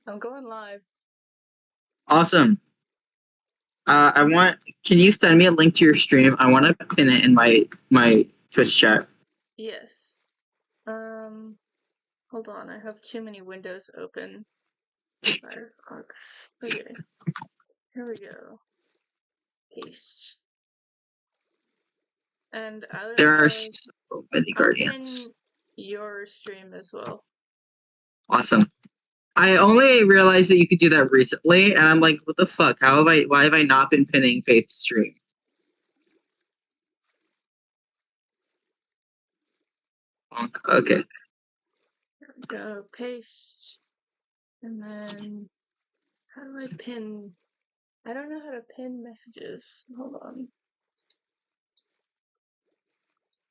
I'm going live. Awesome. Can you send me a link to your stream? I want to pin it in my Twitch chat. Yes. Hold on. I have too many windows open. Firefox. Okay. Here we go. Paste. And There are so many I'll guardians. pin your stream as well. Awesome. I only realized that you could do that recently, and I'm like, what the fuck? Why have I not been pinning Faith's stream? Okay. Here we go. Paste. And then how do I pin? I don't know how to pin messages. Hold on.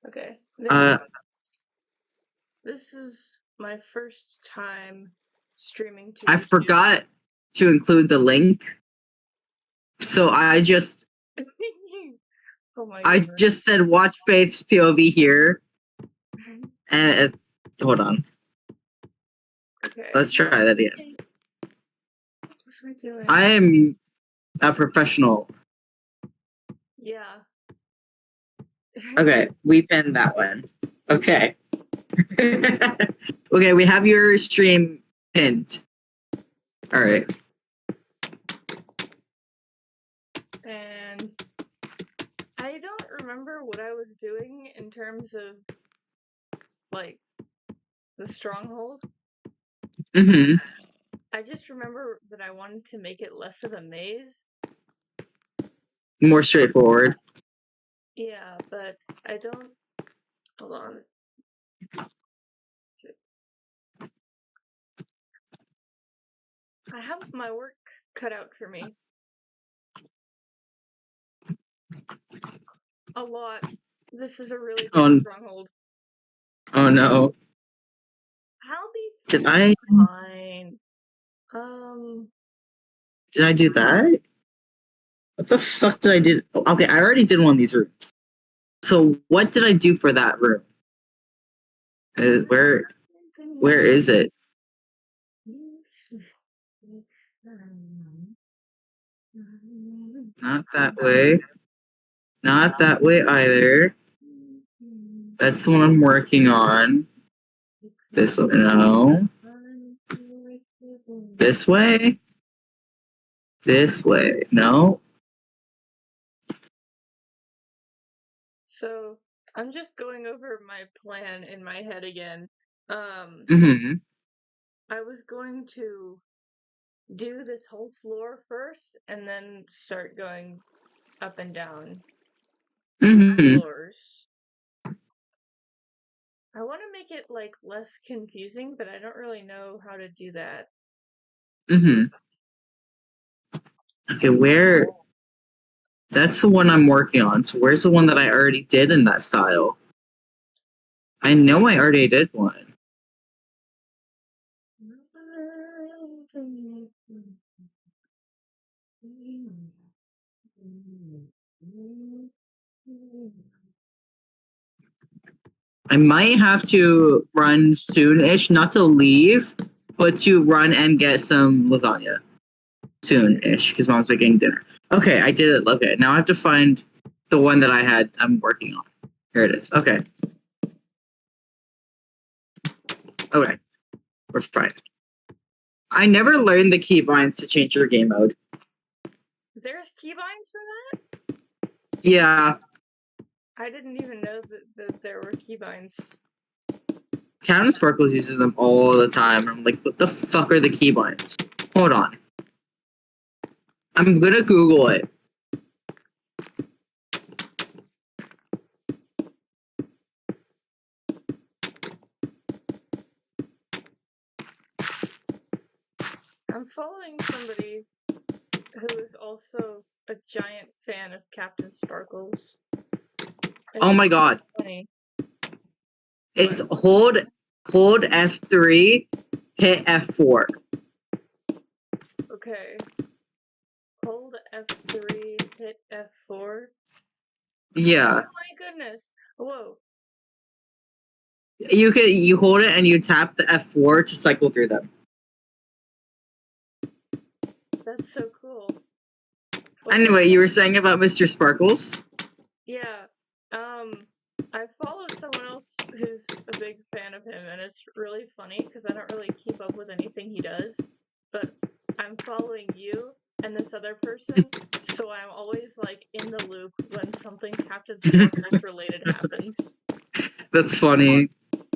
Okay. This is my first time streaming to I YouTube. forgot to include the link. So I just oh my I goodness. just said watch Faith's POV here. And hold on. Okay. Let's try that again. What's I doing? I am a professional. Yeah. Okay, we pinned that one. Okay. Okay, we have your stream pinned. All right. And I don't remember what I was doing in terms of like the stronghold. Mm-hmm. I just remember that I wanted to make it less of a maze. More straightforward. Yeah, but I don't. Hold on. I have my work cut out for me. A lot. This is a really big stronghold. Oh no. I'll be Did I? fine. Did I do that? What the fuck did I do? Okay, I already did one of these rooms. So what did I do for that room? Where is it? Not that way. Not that way either. That's the one I'm working on. This one, no. This way? This way, no. So I'm just going over my plan in my head again. Mm-hmm. I was going to do this whole floor first and then start going up and down floors. I want to make it like less confusing, but I don't really know how to do that. Mm-hmm. Okay, where? That's the one I'm working on. So where's the one that I already did in that style? I know I already did one. I might have to run soon-ish, not to leave, but to run and get some lasagna soon-ish, because Mom's making dinner. Okay, I did it. Okay, now I have to find the one that I'm working on. Here it is. Okay. Okay, we're fine. I never learned the keybinds to change your game mode. There's keybinds for that? Yeah. I didn't even know that there were keybinds. Captain Sparkles uses them all the time. I'm like, what the fuck are the keybinds? Hold on. I'm gonna Google it. I'm following somebody who is also a giant fan of Captain Sparkles. Oh my god. Funny. It's hold F3, hit F4. Okay. Hold F3, hit F4. Yeah. Oh my goodness. Whoa. You hold it and you tap the F4 to cycle through them. That's so cool. Anyway, you were saying about Mr. Sparkles? Yeah. I follow someone else who's a big fan of him, and it's really funny because I don't really keep up with anything he does, but I'm following you and this other person, so I'm always like in the loop when something Captain Sparkles related happens. That's funny.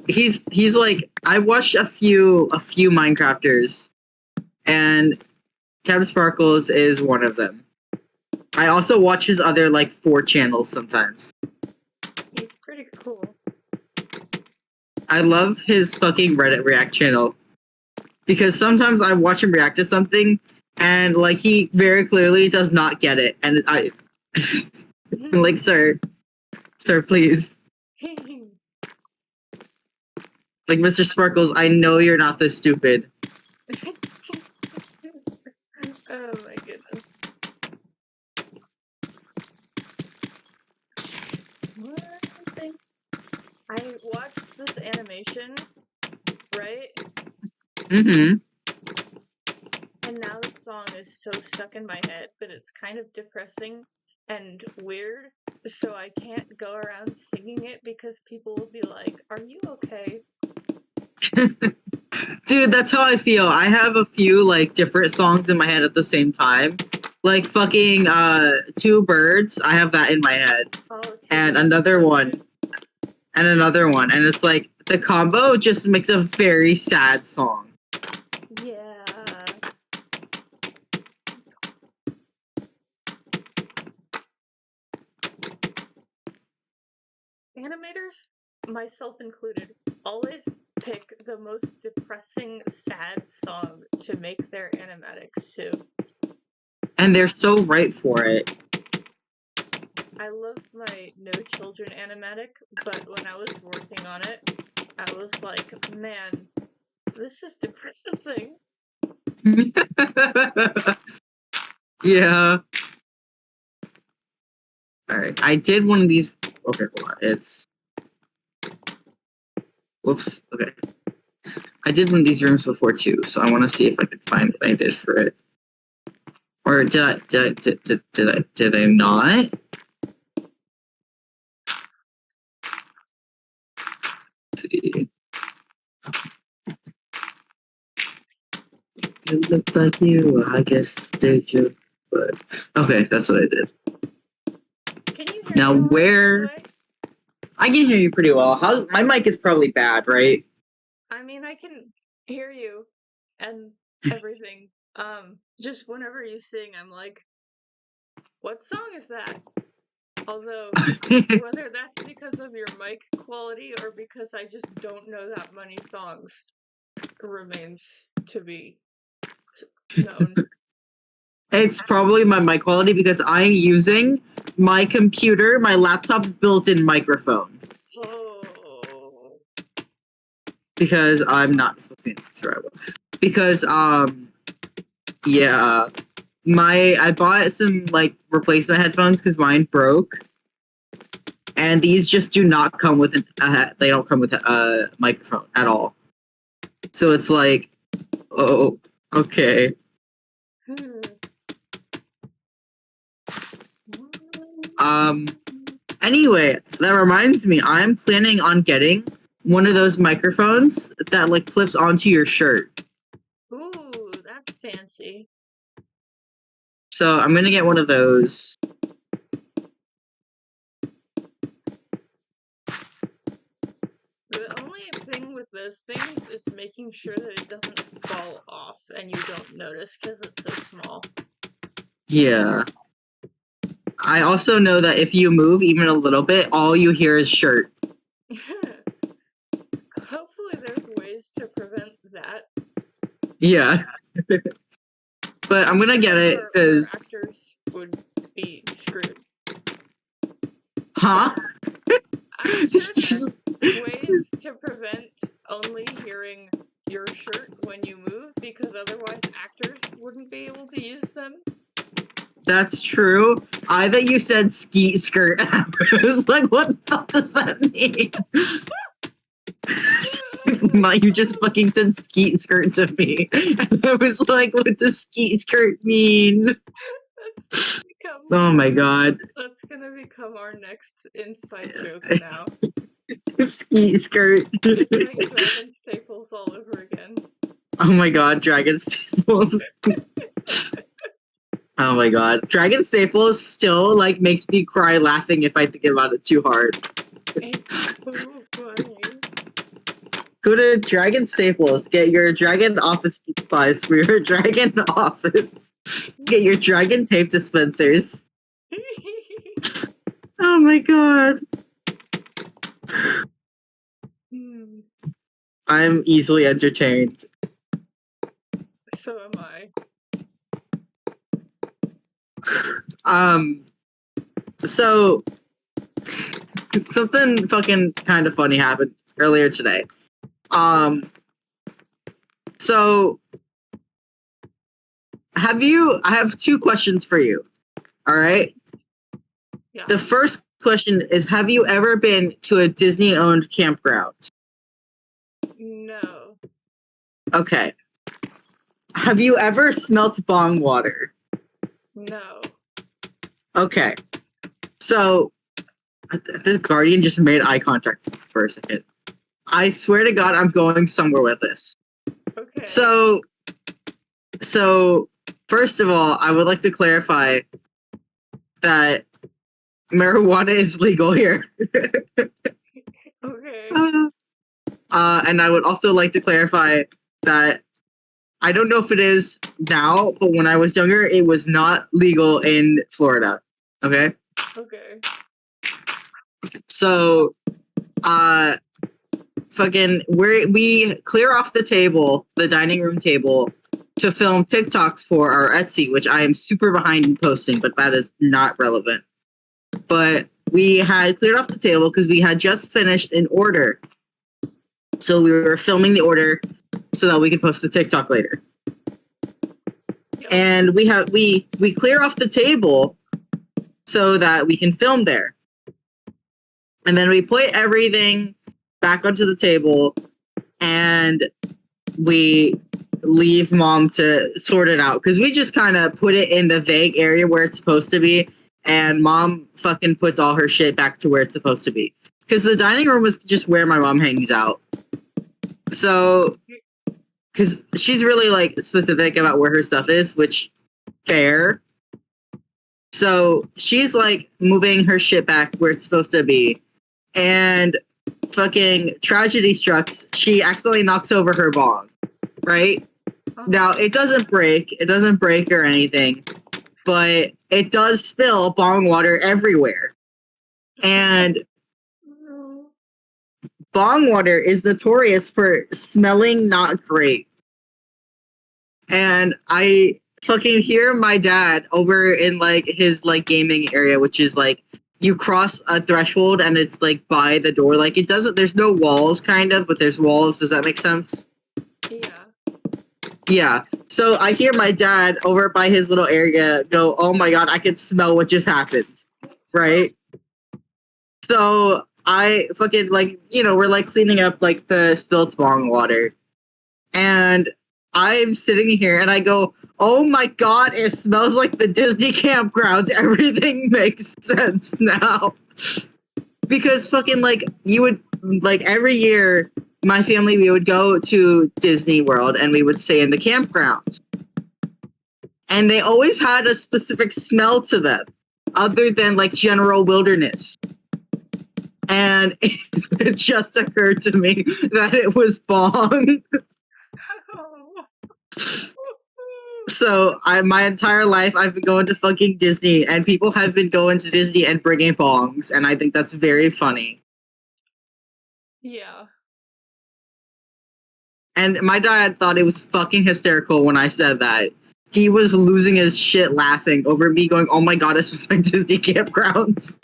He's like, I watched a few Minecrafters, and Captain Sparkles is one of them. I also watch his other like 4 channels sometimes. He's pretty cool. I love his fucking Reddit React channel. Because sometimes I watch him react to something, and like he very clearly does not get it. And I'm like, sir, please. Like, Mr. Sparkles, I know you're not this stupid. Oh my goodness. I watched this animation, right? Mm-hmm. And now the song is so stuck in my head, but it's kind of depressing and weird, so I can't go around singing it because people will be like, "Are you okay?" Dude, that's how I feel. I have a few like different songs in my head at the same time. Like fucking 2 Birds, I have that in my head. Oh, and another one. And another one. And it's like the combo just makes a very sad song. Yeah. Animators, myself included, always pick the most depressing, sad song to make their animatics too. And they're so right for it. I love my No Children animatic, but when I was working on it, I was like, man, this is depressing. Yeah. Alright, I did one of these. Okay, hold on. It's. Whoops. Okay. I did one of these rooms before too, so I want to see if I can find what I did for it. Or did I not? Let's see. It looked like you. I guess it's deja. But okay, that's what I did. Can you hear Now me all right, where? by the way? I can hear you pretty well. How's my mic is probably bad, right? I mean, I can hear you and everything. Just whenever you sing, I'm like, what song is that? Although, whether that's because of your mic quality or because I just don't know that many songs remains to be known. It's probably my mic quality because I'm using my computer, my laptop's built-in microphone. Oh. Because I'm not supposed to be in survival. Because yeah, I bought some like replacement headphones because mine broke, and these just do not come with they don't come with a microphone at all. So it's like, oh, okay. Anyway, that reminds me, I'm planning on getting one of those microphones that like flips onto your shirt. Ooh, that's fancy. So I'm gonna get one of those. The only thing with those things is making sure that it doesn't fall off and you don't notice because it's so small. Yeah. I also know that if you move even a little bit, all you hear is shirt. Hopefully there's ways to prevent that. Yeah. But I'm gonna get it because actors would be screwed. Huh? I'm sure there's ways to prevent only hearing your shirt when you move because otherwise actors wouldn't be able to use them. That's true. I thought you said skeet skirt. I was like, what the fuck does that mean? You just fucking said skeet skirt to me. And I was like, what does skeet skirt mean? Oh my god. That's gonna become our next inside joke now. Skeet skirt. It's like Dragon Staples all over again. Oh my god, Dragon Staples. Oh my god. Dragon Staples still like makes me cry laughing if I think about it too hard. It's so funny. Go to Dragon Staples, get your dragon office supplies for your dragon office. Get your dragon tape dispensers. Oh my god. I'm easily entertained. So am I. So something fucking kind of funny happened earlier today. So I have two questions for you. All right? Yeah. The first question is, have you ever been to a Disney-owned campground? No. Okay. Have you ever smelt bong water? No. Okay. So the Guardian just made eye contact for a second. I swear to God, I'm going somewhere with this. Okay. So first of all, I would like to clarify that marijuana is legal here. Okay. And I would also like to clarify that I don't know if it is now, but when I was younger, it was not legal in Florida. Okay? Okay. So, we clear off the table, the dining room table, to film TikToks for our Etsy, which I am super behind in posting, but that is not relevant. But we had cleared off the table because we had just finished an order. So we were filming the order so that we could post the TikTok later. Yep. And we clear off the table so that we can film there. And then we put everything back onto the table and we leave mom to sort it out because we just kind of put it in the vague area where it's supposed to be, and mom fucking puts all her shit back to where it's supposed to be because the dining room was just where my mom hangs out. So because she's really like specific about where her stuff is, which fair. So she's like moving her shit back where it's supposed to be, and fucking tragedy strikes. She accidentally knocks over her bong. Right? Now, it doesn't break or anything, but it does spill bong water everywhere. And bong water is notorious for smelling not great. And I fucking hear my dad over in like his like gaming area, which is like you cross a threshold and it's like by the door. Like it doesn't, there's no walls kind of, but there's walls. Does that make sense? Yeah. Yeah. So I hear my dad over by his little area go, oh my God, I can smell what just happened. Right? So I fucking like, we're like cleaning up like the spilled bong water. And I'm sitting here and I go, oh my God, it smells like the Disney campgrounds. Everything makes sense now. Because fucking like you would like every year my family, we would go to Disney World and we would stay in the campgrounds. And they always had a specific smell to them other than like general wilderness. And it just occurred to me that it was bong. So my entire life I've been going to fucking Disney and people have been going to Disney and bringing bongs. And I think that's very funny. Yeah. And my dad thought it was fucking hysterical when I said that. He was losing his shit laughing over me going, oh my God, this was like Disney campgrounds.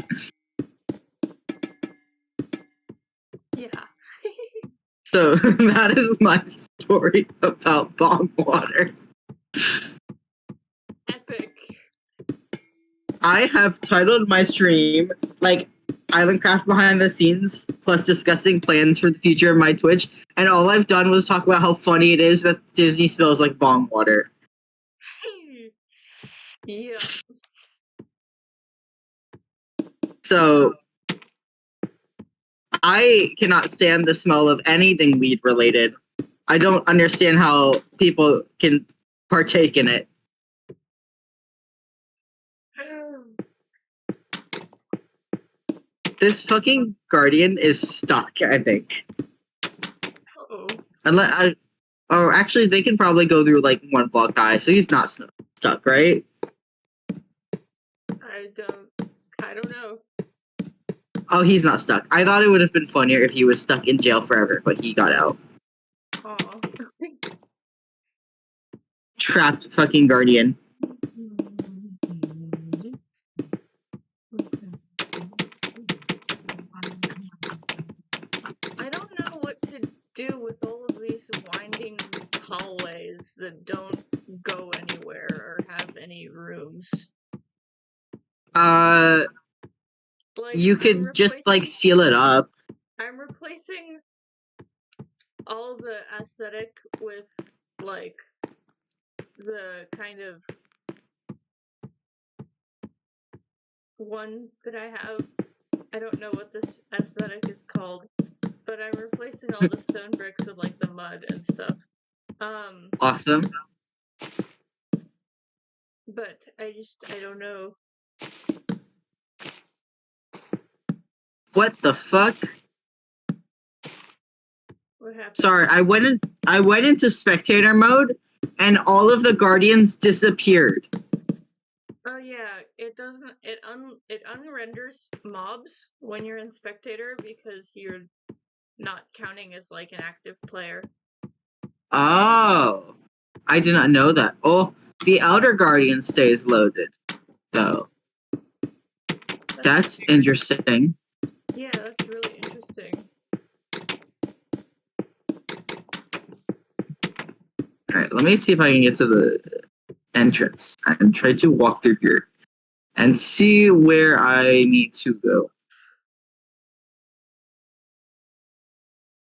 Yeah. So that is my story about bong water. Epic. I have titled my stream, like, Islandcraft behind the scenes, plus discussing plans for the future of my Twitch, and all I've done was talk about how funny it is that Disney smells like bong water. Yeah. So I cannot stand the smell of anything weed related. I don't understand how people can partake in it. This fucking Guardian is stuck, I think. Oh. Or actually, they can probably go through like one block high, so he's not stuck, right? I don't know. Oh, he's not stuck. I thought it would have been funnier if he was stuck in jail forever, but he got out. Aw. Trapped fucking Guardian. I don't know what to do with all of these winding hallways that don't go anywhere or have any rooms. Like, You could just like seal it up. I'm replacing all the aesthetic with like the kind of one that I have. I don't know what this aesthetic is called, but I'm replacing all the stone bricks with like the mud and stuff. Awesome. But I don't know. What the fuck? What happened? Sorry, I went into spectator mode and all of the Guardians disappeared. Oh yeah, it doesn't it unrenders mobs when you're in spectator because you're not counting as like an active player. Oh. I did not know that. Oh, the Outer Guardian stays loaded, though. That's interesting. Yeah, that's really interesting. Alright, let me see if I can get to the entrance and try to walk through here and see where I need to go.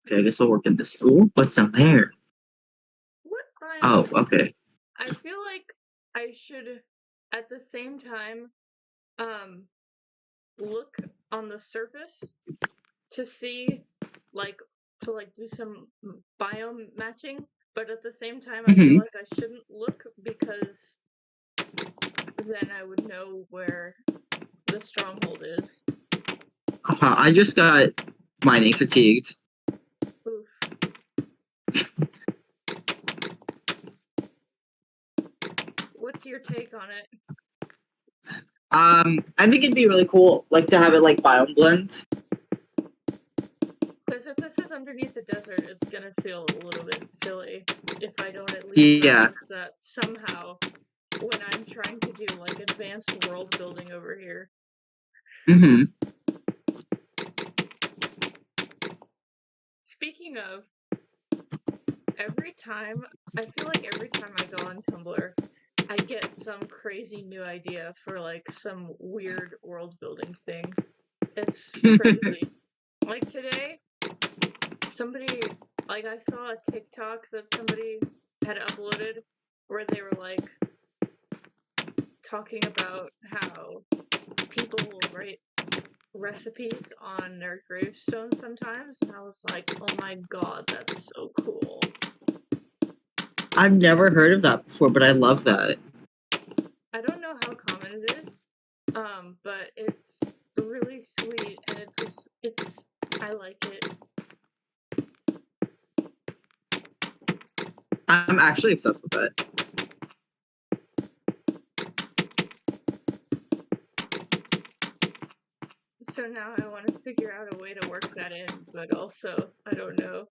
Okay, I guess I'll work in this. Ooh, what's down there? What Oh, okay. I feel like I should at the same time look on the surface to see to do some biome matching, but at the same time I feel like I shouldn't look because then I would know where the stronghold is. I just got mining fatigued. Oof. What's your take on it? I think it'd be really cool, like, to have it like biome blend. Because if this is underneath the desert, it's gonna feel a little bit silly if I don't at least notice that somehow when I'm trying to do like advanced world building over here. Speaking of, I feel like every time I go on Tumblr, I get some crazy new idea for like some weird world building thing. It's crazy. Like today, I saw a TikTok that somebody had uploaded where they were like talking about how people will write recipes on their gravestones sometimes, and I was like, oh my god, that's so cool. I've never heard of that before, but I love that. I don't know how common it is, but it's really sweet, and I like it. I'm actually obsessed with that. So now I want to figure out a way to work that in, but also I don't know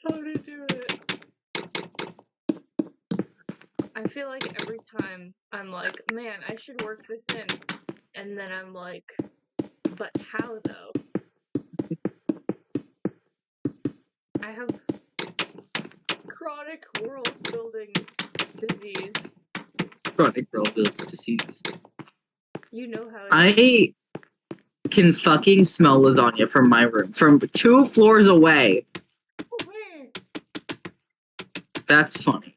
how to do it. I feel like every time I'm like, man, I should work this in, and then I'm like, but how though? I have chronic world building disease. Chronic world building disease. You know how it is. can fucking smell lasagna from my room, from 2 floors away. That's funny.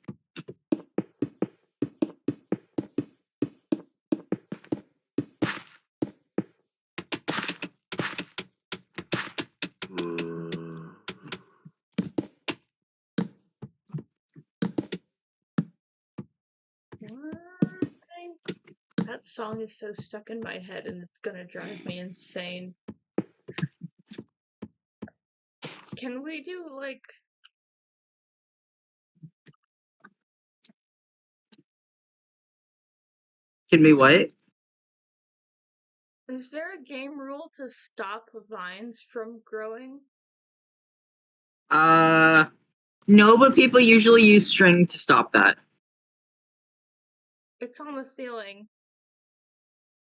That song is so stuck in my head and it's gonna drive me insane. Can we do, like... Can we what? Is there a game rule to stop vines from growing? No, but people usually use string to stop that. It's on the ceiling.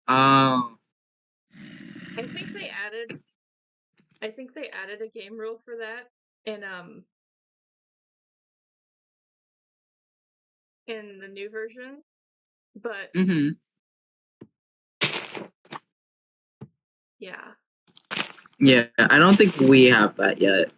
Oh. I think they added a game rule for that in the new version, but yeah. Yeah, I don't think we have that yet.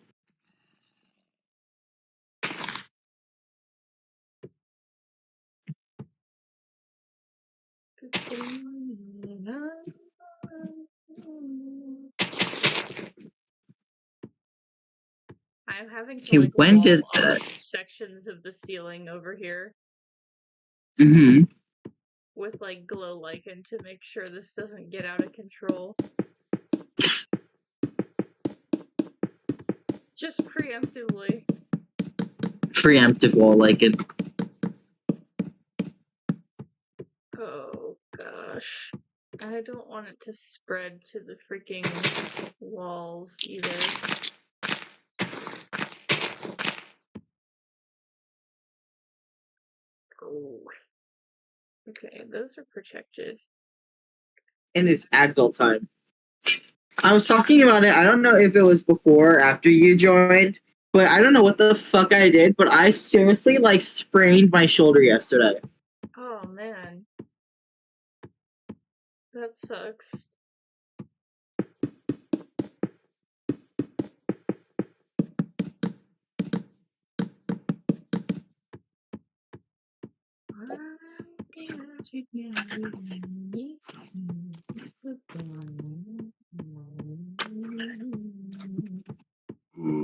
I'm having to, Okay, like, when wall did up that? sections of the ceiling over here with, like, glow lichen to make sure this doesn't get out of control. Just preemptively. Preemptive wall lichen. Oh gosh. I don't want it to spread to the freaking walls either. Oh. Okay, those are protected. And it's Advil time. I was talking about it. I don't know if it was before or after you joined, but I don't know what the fuck I did, but I seriously, like, sprained my shoulder yesterday. Oh man. That sucks. I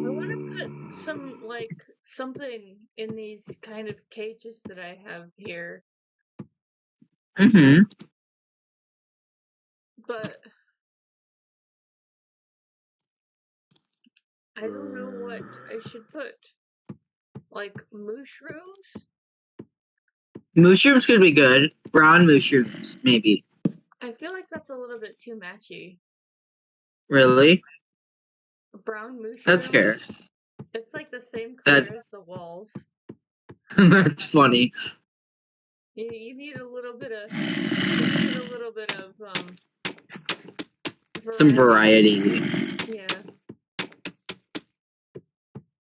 want to put some, like, something in these kind of cages that I have here. But I don't know what I should put. Like, mushrooms? Mushrooms could be good. Brown mushrooms, maybe. I feel like that's a little bit too matchy. Really? Brown mushrooms? That's fair. It's like the same color as the walls. That's funny. You need a little bit of Some variety. Yeah.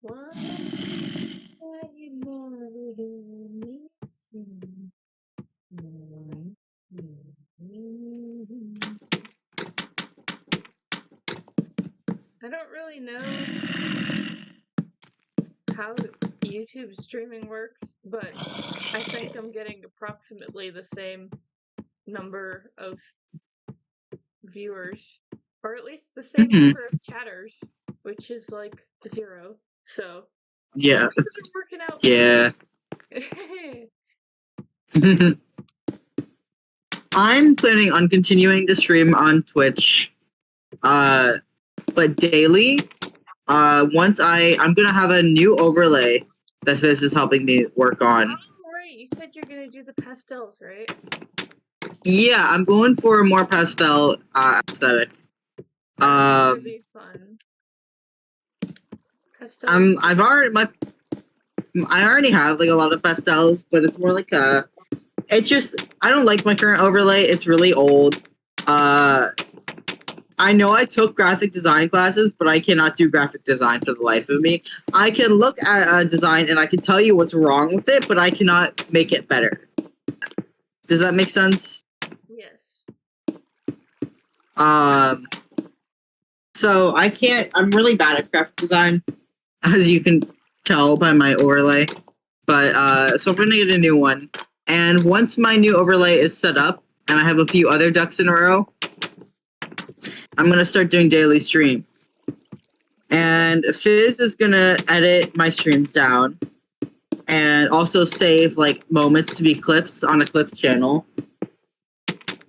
What? I don't really know how YouTube streaming works, but I think I'm getting approximately the same number of viewers, or at least the same number of chatters, which is like 0. So yeah, things are working out. Yeah. I'm planning on continuing to stream on Twitch, but daily. Once I'm gonna have a new overlay that Fizz is helping me work on. Oh, right. You said you're gonna do the pastels, right? Yeah, I'm going for a more pastel aesthetic. That's really fun. Pastels. I already have like a lot of pastels, but it's more like it's just I don't like my current overlay. It's really old. I know I took graphic design classes, but I cannot do graphic design for the life of me. I can look at a design and I can tell you what's wrong with it, but I cannot make it better. Does that make sense? Yes. So I'm really bad at graphic design, as you can tell by my overlay. But so I'm gonna get a new one. And once my new overlay is set up and I have a few other ducks in a row, I'm gonna start doing daily stream. And Fizz is gonna edit my streams down and also save like moments to be clips on a clips channel.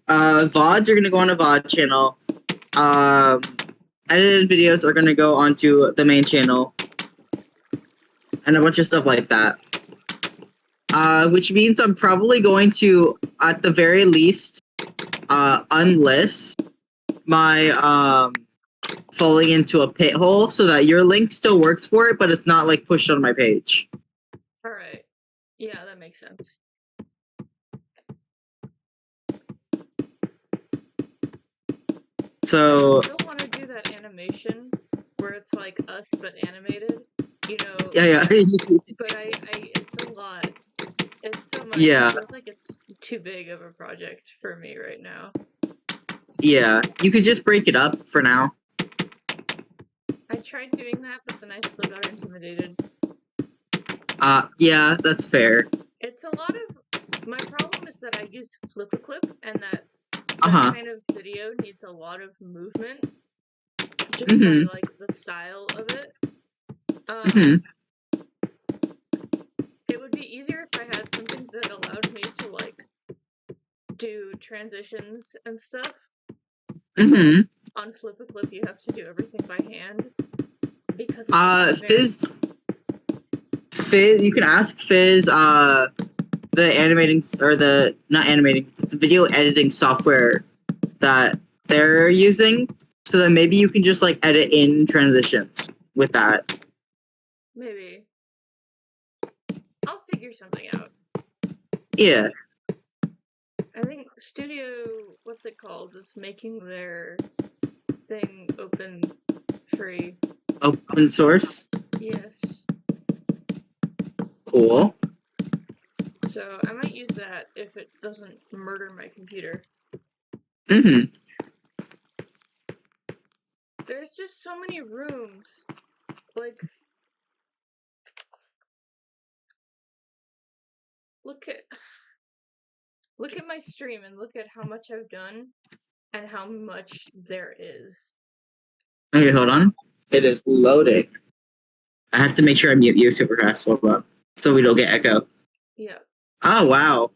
VODs are gonna go on a VOD channel. Edited videos are gonna go onto the main channel. And a bunch of stuff like that. Which means I'm probably going to, at the very least, unlist my falling into a pit hole so that your link still works for it, but it's not like pushed on my page. Alright. Yeah, that makes sense. So I still want to do that animation where it's like us but animated, you know. yeah. But it's a lot. It's so much. Yeah. It feels like it's too big of a project for me right now. Yeah, you could just break it up for now. I tried doing that, but then I still got intimidated. Yeah, that's fair. It's a lot of. My problem is that I use Flip-a-Clip, and that kind of video needs a lot of movement, just by like the style of it. It would be easier if I had something that allowed me to like do transitions and stuff. On Flip-a-Clip, you have to do everything by hand because it's Fizz, you can ask Fizz the animating or the not animating, the video editing software that they're using, so that maybe you can just like edit in transitions with that. Maybe. I'll figure something out. Yeah. I think Studio, what's it called, is making their thing open free. Open source? Yes. Cool. So I might use that if it doesn't murder my computer. There's just so many rooms. Like, look at my stream and look at how much I've done and how much there is. Okay, hold on. It is loading. I have to make sure I mute you super fast. Hold on. So we don't get echo. Yeah. Oh, wow.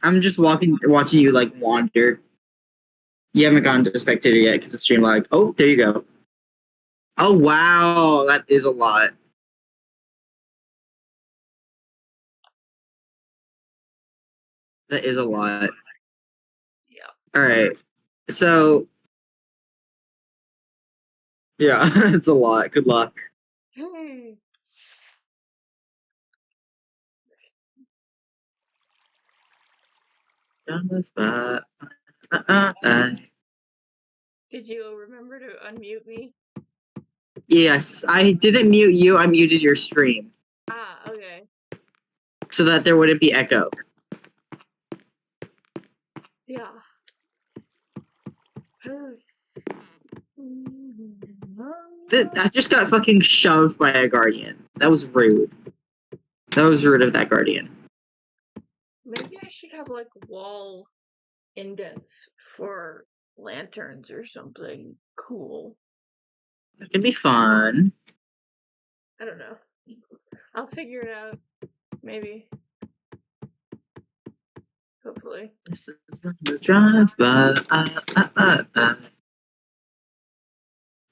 I'm just watching you like wander. You haven't gotten to spectator yet because the stream lag. Oh, there you go. Oh, wow. That is a lot. That is a lot. Yeah. All right. So, yeah, it's a lot. Good luck. Did you remember to unmute me? Yes, I didn't mute you. I muted your stream. Ah, okay. So that there wouldn't be echo. Yeah. I just got fucking shoved by a guardian. That was rude. That was rude of that guardian. Maybe I should have like wall indents for lanterns or something cool. That could be fun. I don't know. I'll figure it out. Maybe. Hopefully. This is not a drive-by.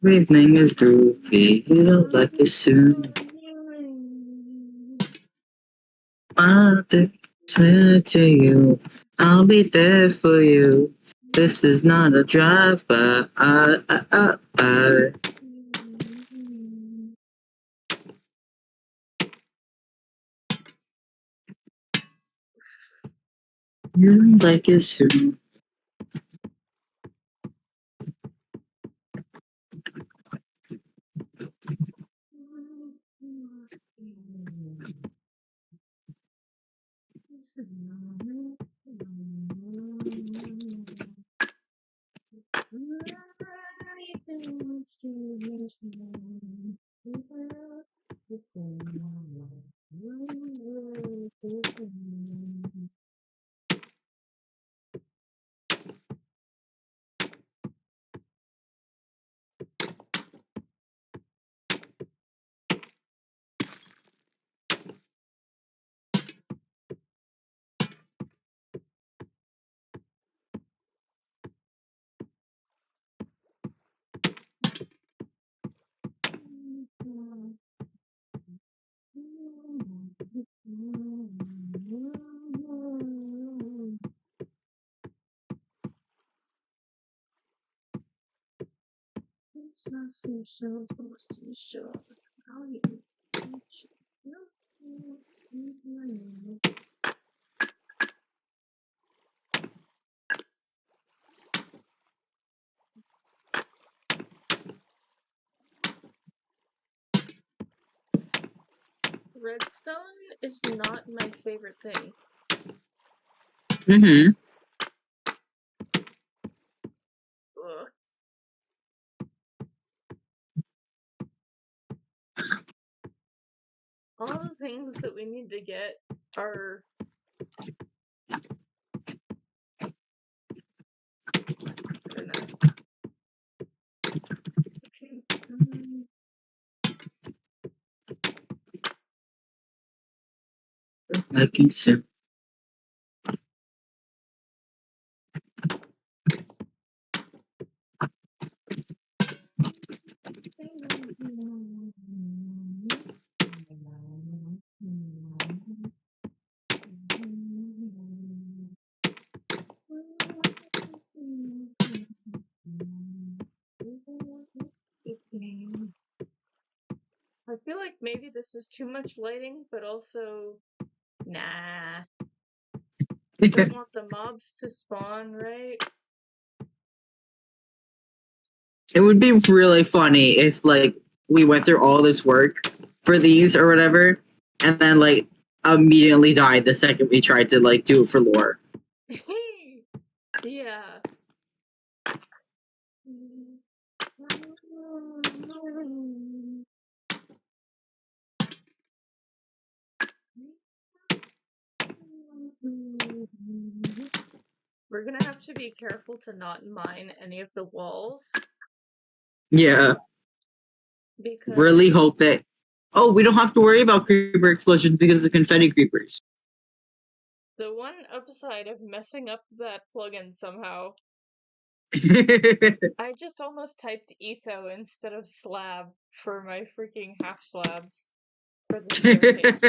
Everything is groovy. You don't like it soon. I'll swear to you, I'll be there for you. This is not a drive-by. You like it soon. Redstone is not my favorite thing. Mm-hmm. Ugh. All the things that we need to get are I don't know. Okay. I think so. I feel like maybe this is too much lighting, but also, nah. Don't want the mobs to spawn, right? It would be really funny if like we went through all this work for these or whatever, and then like immediately died the second we tried to like do it for lore. Yeah. We're gonna have to be careful to not mine any of the walls. Yeah. Because Really hope that. Oh, we don't have to worry about creeper explosions because of confetti creepers. the one upside of messing up that plugin somehow, I just almost typed etho instead of slab for my freaking half slabs for the staircase.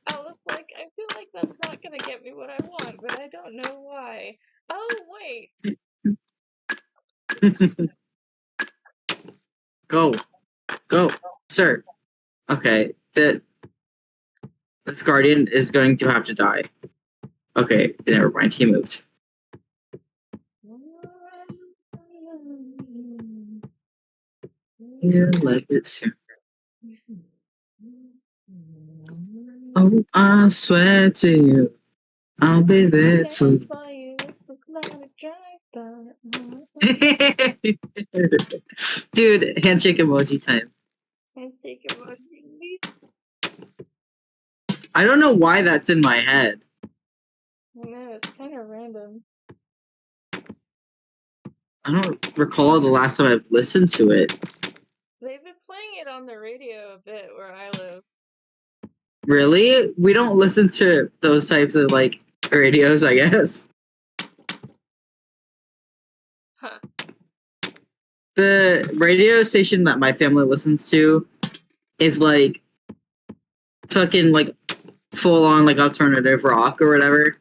I was like, I feel like that's not gonna get me what I want, but I don't know why. Oh, wait! Go, sir. Okay, this guardian is going to have to die. Okay, never mind. He moved. Yeah, like it soon. Oh, I swear to you, I'll be there for you. This is not a drive-by. Dude, handshake emoji time. Handshake emoji. I don't know why that's in my head. I know, it's kind of random. I don't recall the last time I've listened to it. They've been playing it on the radio a bit where I live. Really? We don't listen to those types of like radios, I guess. Huh. The radio station that my family listens to is like fucking like full on like alternative rock or whatever.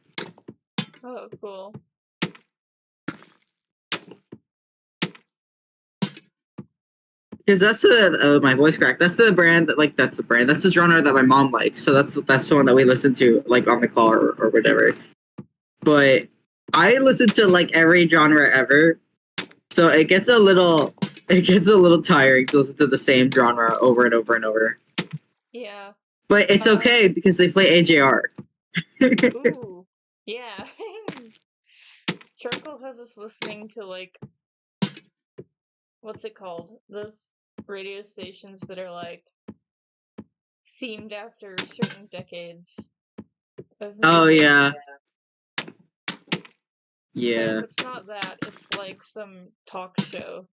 Oh, cool. Because that's the my voice crack. That's the brand that like that's the genre that my mom likes. So that's the one that we listen to like on the car or whatever. But I listen to like every genre ever, so it gets a little tiring to listen to the same genre over and over and over. Yeah. But it's okay because they play AJR. Ooh. Yeah. Charcoal has us listening to like what's it called? Those radio stations that are like themed after certain decades of music. Oh yeah. So Yeah. if it's not that, it's like some talk show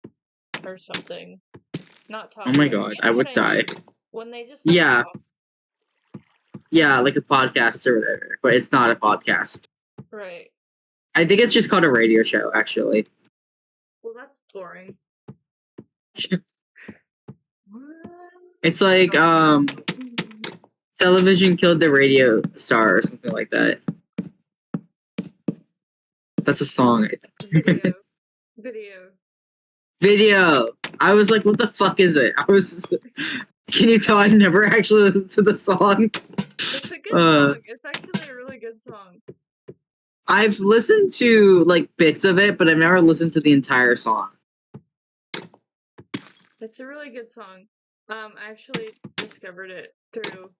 or something. Not talk Oh my show. god, You I know what would I die. mean? When they just Yeah. talk. Yeah, like a podcast or whatever, but it's not a podcast. Right. I think it's just called a radio show, actually. Well, that's boring. It's like television killed the radio star or something like that. That's a song. Video. Video. I was like, what the fuck is it? Can you tell I never actually listened to the song? It's a good song. It's actually a really good song. I've listened to like bits of it, but I've never listened to the entire song. It's a really good song. I actually discovered it through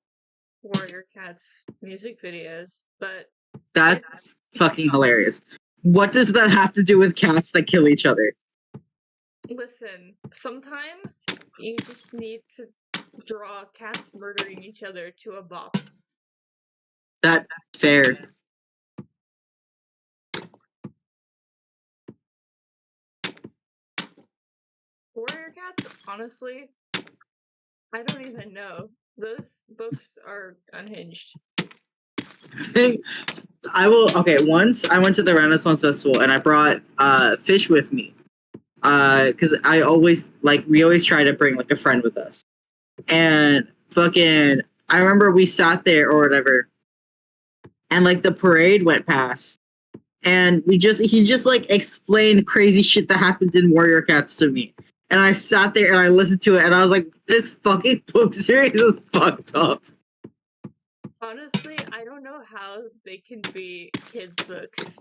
Warrior Cat's music videos, but that's fucking hilarious. What does that have to do with cats that kill each other? Listen, sometimes you just need to draw cats murdering each other to a bop. That's fair. Warrior Cats, honestly, I don't even know. Those books are unhinged. Once I went to the Renaissance Festival and I brought fish with me. Because we always try to bring like a friend with us. And fucking I remember we sat there or whatever, and like the parade went past. And he just like explained crazy shit that happened in Warrior Cats to me. And I sat there and I listened to it and I was like, this fucking book series is fucked up. Honestly, I don't know how they can be kids' books.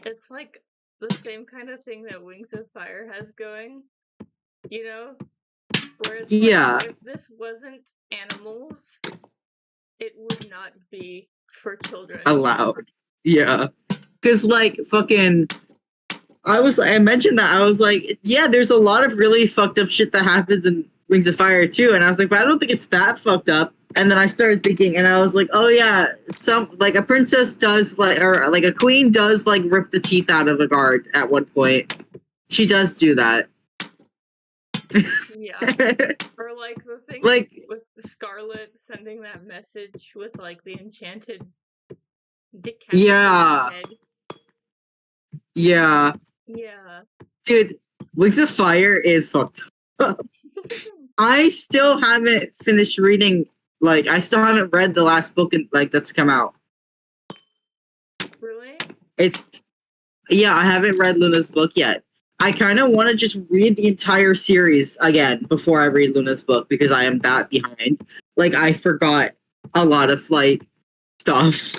It's like the same kind of thing that Wings of Fire has going, you know? Where it's like, if this wasn't animals, it would not be for children. Allowed. Yeah. Because like fucking I mentioned that. I was like, yeah, there's a lot of really fucked up shit that happens in Wings of Fire too. And I was like, but I don't think it's that fucked up. And then I started thinking, and I was like, oh yeah, like a princess does or like a queen does like rip the teeth out of a guard at one point. She does do that. Yeah. Or like the thing with Scarlet sending that message with like the enchanted decapitated head. Yeah. Yeah. Dude, Wings of Fire is fucked up. I still haven't finished reading, I still haven't read the last book that's come out. Really? I haven't read Luna's book yet. I kind of want to just read the entire series again before I read Luna's book because I am that behind. Like, I forgot a lot of, stuff.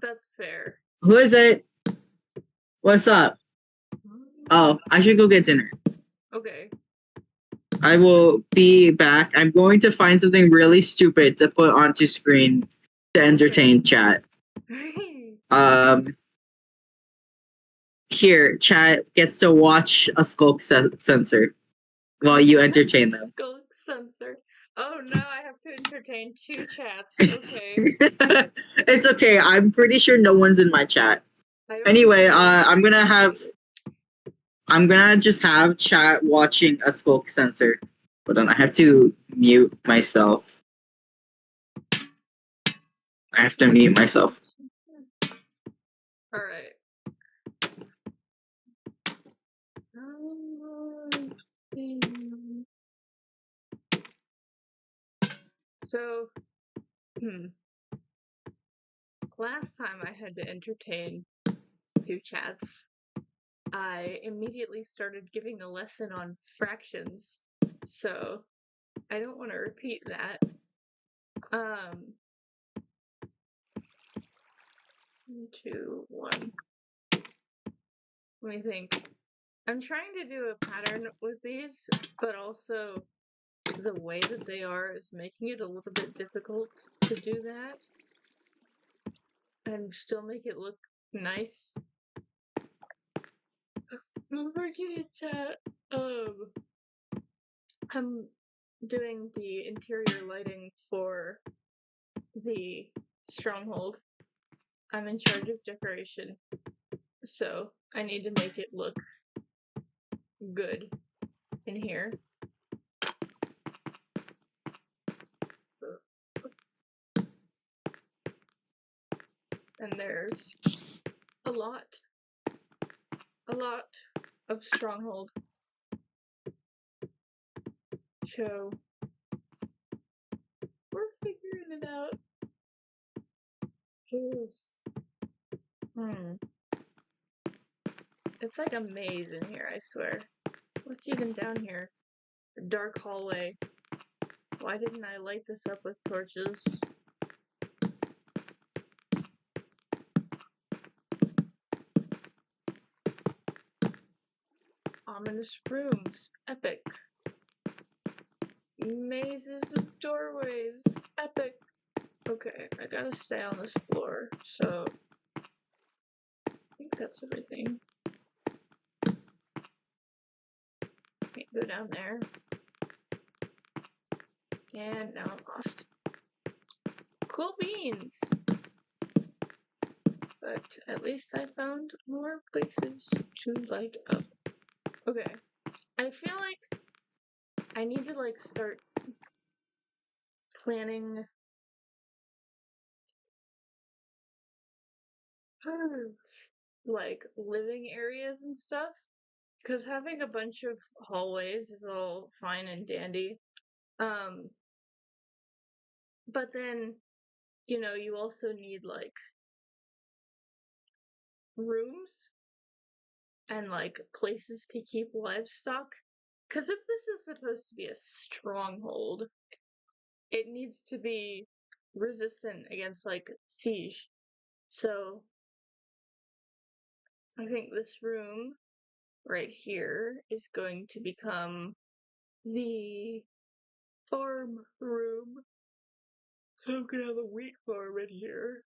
That's fair. Who is it? What's up? Oh, I should go get dinner. Okay. I will be back. I'm going to find something really stupid to put onto screen to entertain chat. Here, chat gets to watch a skulk sensor while you entertain them. Skulk sensor. Oh no, I have to entertain 2 chats. Okay. It's okay. I'm pretty sure no one's in my chat. Anyway, I'm gonna just have chat watching a skulk sensor. Hold on, I have to mute myself. I have to mute myself. Alright. So, last time I had to entertain 2 chats, I immediately started giving a lesson on fractions, so I don't want to repeat that. 2, 1. Let me think. I'm trying to do a pattern with these, but also the way that they are is making it a little bit difficult to do that and still make it look nice. For Kitty's chat, I'm doing the interior lighting for the stronghold. I'm in charge of decoration, so I need to make it look good in here. And there's a lot of stronghold. So we're figuring it out. It's like a maze in here, I swear. What's even down here? A dark hallway. Why didn't I light this up with torches? Ominous rooms. Epic. Mazes of doorways. Epic. Okay, I gotta stay on this floor, so I think that's everything. Can't go down there. And now I'm lost. Cool beans! But at least I found more places to light up. Okay. I feel like I need to like start planning like living areas and stuff. Because having a bunch of hallways is all fine and dandy. But then, you know, you also need like rooms and like places to keep livestock. Because if this is supposed to be a stronghold, it needs to be resistant against like siege. So I think this room right here is going to become the farm room. So I'm gonna have a wheat farm in here.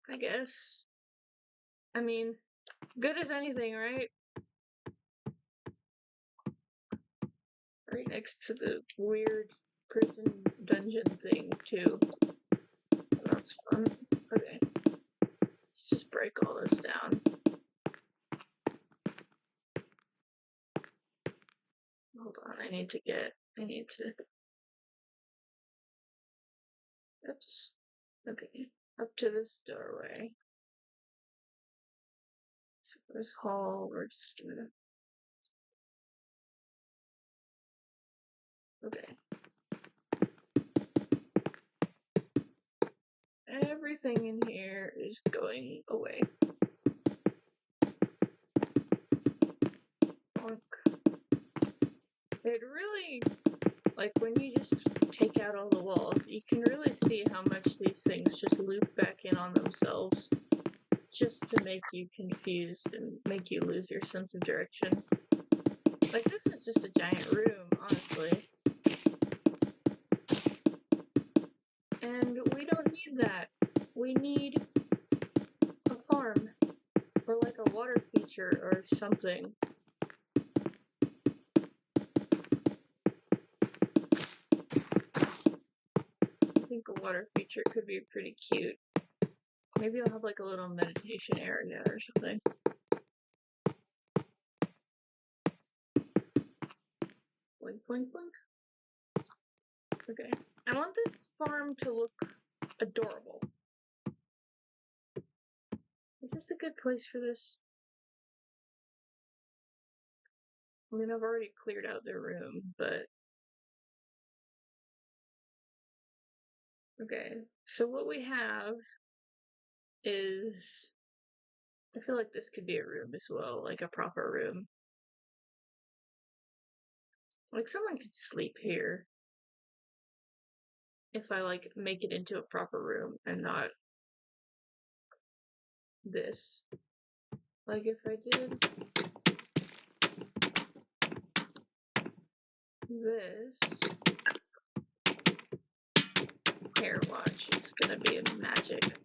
I guess. I mean, good as anything, right? Right next to the weird prison dungeon thing, too. That's fun. Okay. Let's just break all this down. Hold on, I need to. Oops. Okay. Up to this doorway. So this hall, we're just gonna. Okay. Everything in here is going away. It really, like, when you just take out all the walls, you can really see how much these things just loop back in on themselves just to make you confused and make you lose your sense of direction. Like, this is just a giant room, honestly. And we don't need that. We need a farm, or like a water feature or something. I think a water feature could be pretty cute. Maybe I'll have like a little meditation area or something. Blink, blink, blink. Okay. I want this farm to look adorable. Is this a good place for this? I mean, I've already cleared out the room, but... Okay, so what we have is... I feel like this could be a room as well, like a proper room. Like, someone could sleep here. If I, like, make it into a proper room and not this. Like, if I did this... Here, watch, it's gonna be magic.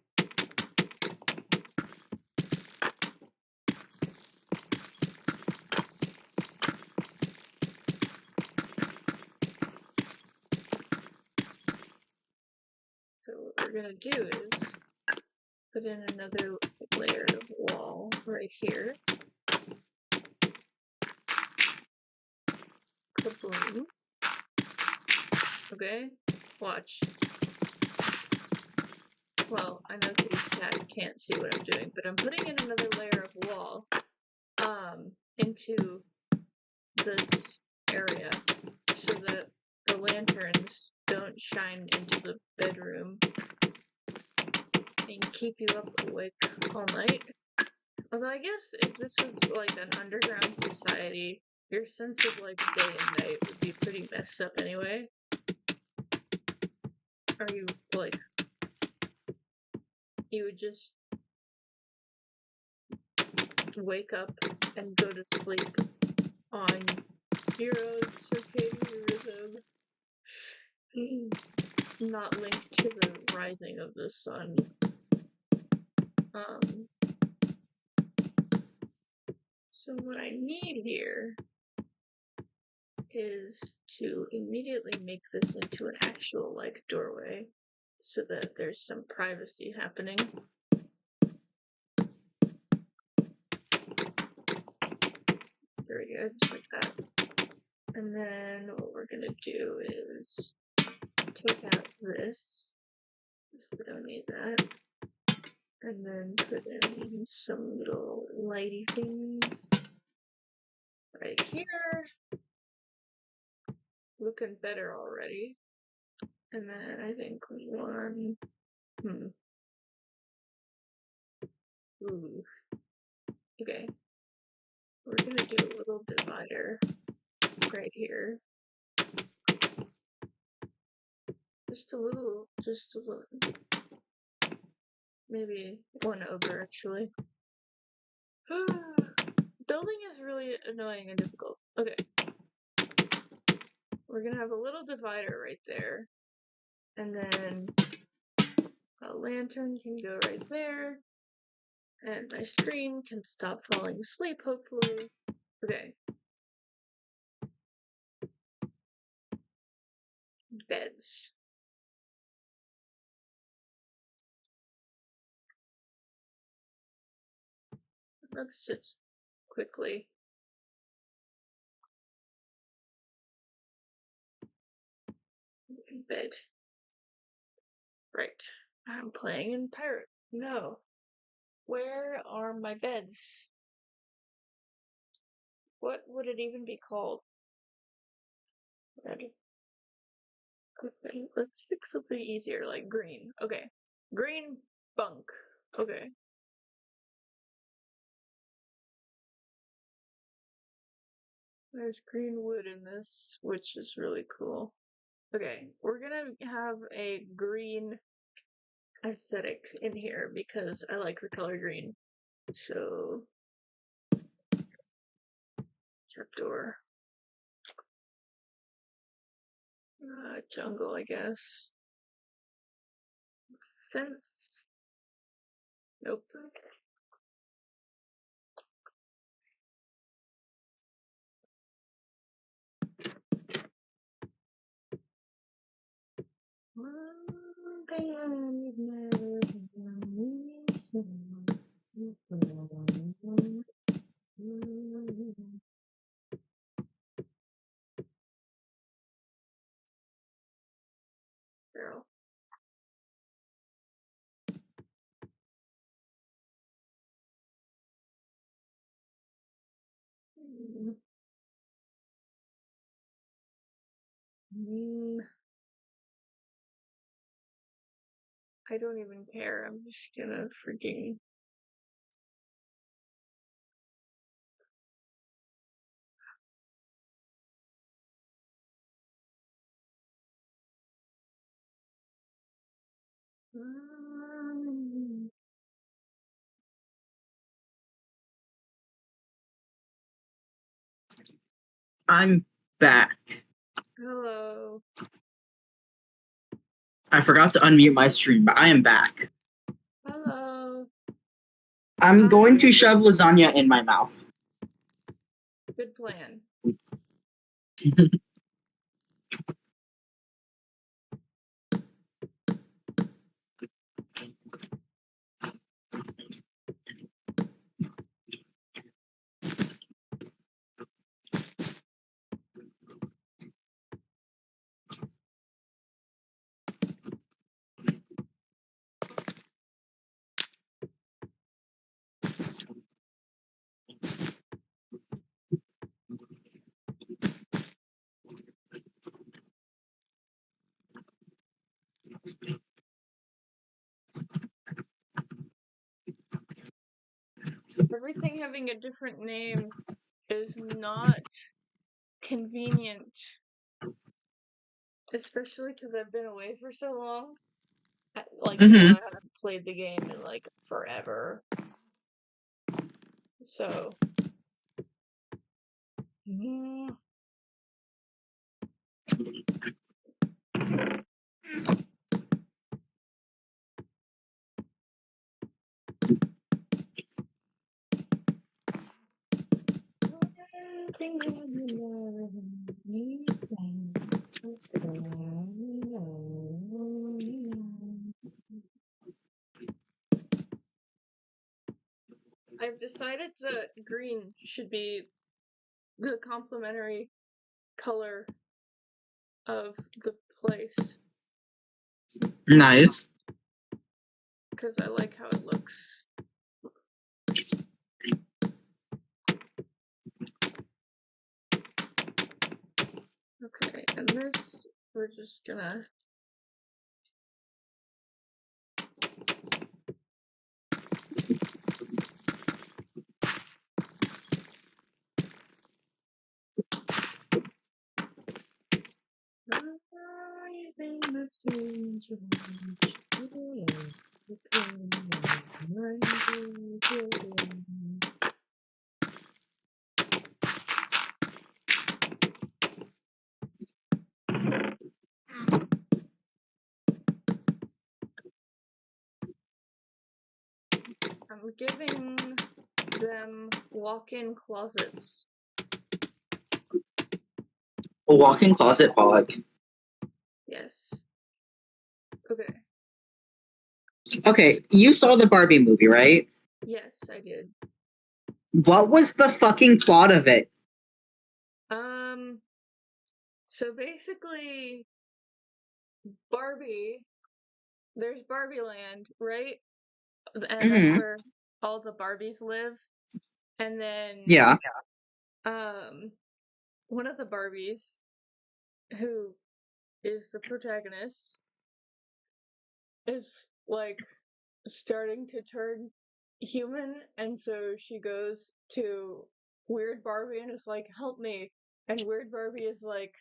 gonna do is put in another layer of wall right here. Kaboom. Okay, watch. Well, I know KittyAcelia can't see what I'm doing, but I'm putting in another layer of wall into this area so that the lanterns don't shine into the bedroom and keep you up awake all night. Although I guess if this was like an underground society, your sense of like day and night would be pretty messed up anyway. Or you like you would just wake up and go to sleep on your own circadian rhythm, not linked to the rising of the sun. So what I need here is to immediately make this into an actual like doorway so that there's some privacy happening. There we go, just like that. And then what we're gonna do is take out this, because we don't need that, and then put in some little lighty things right here. Looking better already. And then I think one, ooh, okay. We're gonna do a little divider right here. Just a little, maybe one over actually. Building is really annoying and difficult. Okay. We're gonna have a little divider right there. And then a lantern can go right there. And my screen can stop falling asleep, hopefully. Okay. Beds. Let's just quickly. Bed. Right. I'm playing in pirate. No. Where are my beds? What would it even be called? Red. Okay, let's pick something easier, like green. Okay. Green bunk. Okay. There's green wood in this, which is really cool. Okay, we're gonna have a green aesthetic in here because I like the color green. So, trapdoor. Jungle, I guess. Fence. Nope. Girl. I don't even care. I'm just gonna freaking. I'm back. Hello. I forgot to unmute my stream, but I am back. Hello. I'm going to shove lasagna in my mouth. Good plan. everything having a different name is not convenient. Especially because I've been away for so long. Like, you know, I haven't played the game in, like, forever. So. Mm. I've decided that green should be the complementary color of the place. Nice. Because I like how it looks. Okay, and this, we're just gonna... I'm giving them walk-in closets. A walk-in closet bot. Yes. Okay. Okay, you saw the Barbie movie, right? Yes, I did. What was the fucking plot of it? So basically, Barbie, there's Barbie Land, right? And that's where all the Barbies live. And then, Yeah. one of the Barbies, who is the protagonist, is, like, starting to turn human, and so she goes to Weird Barbie and is like, help me. And Weird Barbie is like,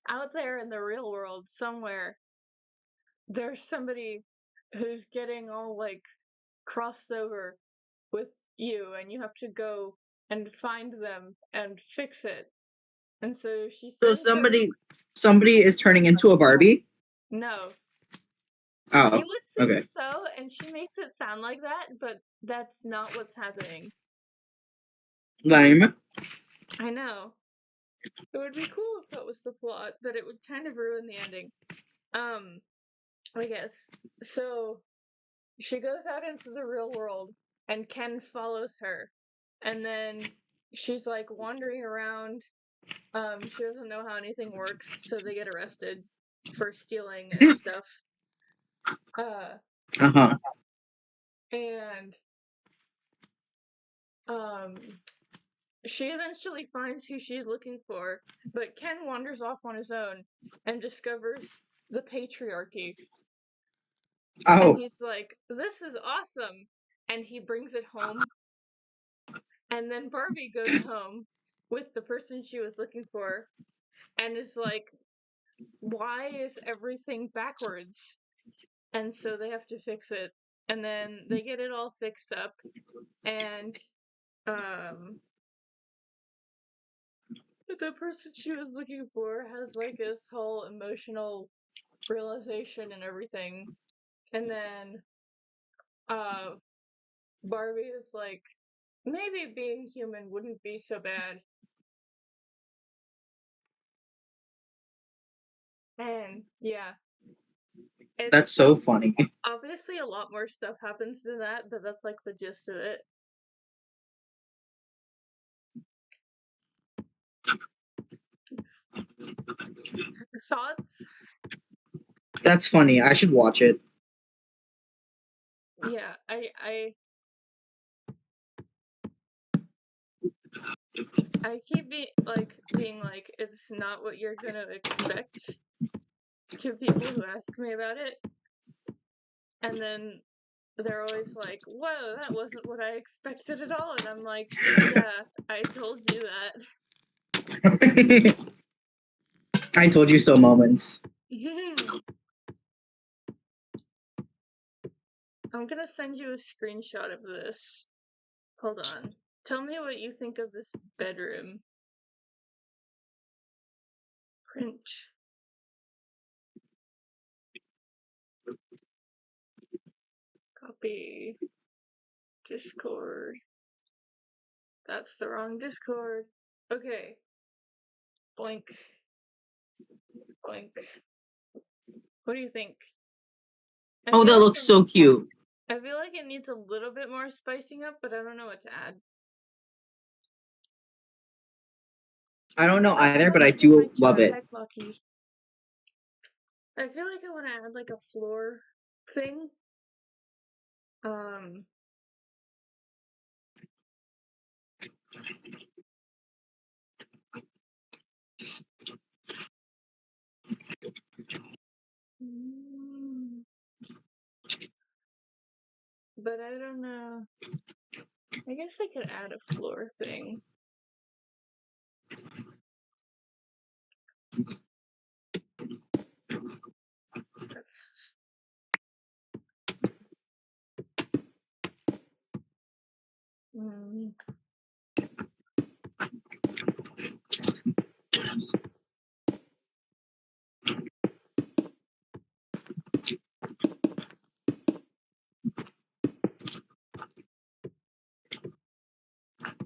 out there in the real world somewhere, there's somebody who's getting all, like, crossed over with you, and you have to go and find them and fix it. And so she So sends her... somebody is turning into a Barbie? No. Oh, You would think okay. so, and she makes it sound like that, but that's not what's happening. Lame. I know. It would be cool if that was the plot, but it would kind of ruin the ending. I guess. So, she goes out into the real world, and Ken follows her. And then she's, like, wandering around. She doesn't know how anything works, so they get arrested for stealing and stuff. And, she eventually finds who she's looking for, but Ken wanders off on his own and discovers the patriarchy. Oh. And he's like, this is awesome! And he brings it home. And then Barbie goes home with the person she was looking for and is like, why is everything backwards? And so they have to fix it. And then they get it all fixed up. And, the person she was looking for has, like, this whole emotional realization and everything. And then, Barbie is like, maybe being human wouldn't be so bad. And, yeah. That's so funny. Obviously, a lot more stuff happens than that, but that's, like, the gist of it. Thoughts? That's funny. I should watch it. Yeah, I keep being like, it's not what you're gonna expect to people who ask me about it. And then they're always like, "Whoa, that wasn't what I expected at all," and I'm like, "Yeah, I told you that." I told you so moments. I'm gonna send you a screenshot of this. Hold on. Tell me what you think of this bedroom. Print. Copy. Discord. That's the wrong Discord. Okay. Blank. Blank. What do you think? Oh, that looks so cute. I feel like it needs a little bit more spicing up, but I don't know what to add. I don't know either, but I do love it. I feel like I want to add like a floor thing. But I don't know. I guess I could add a floor thing. That's...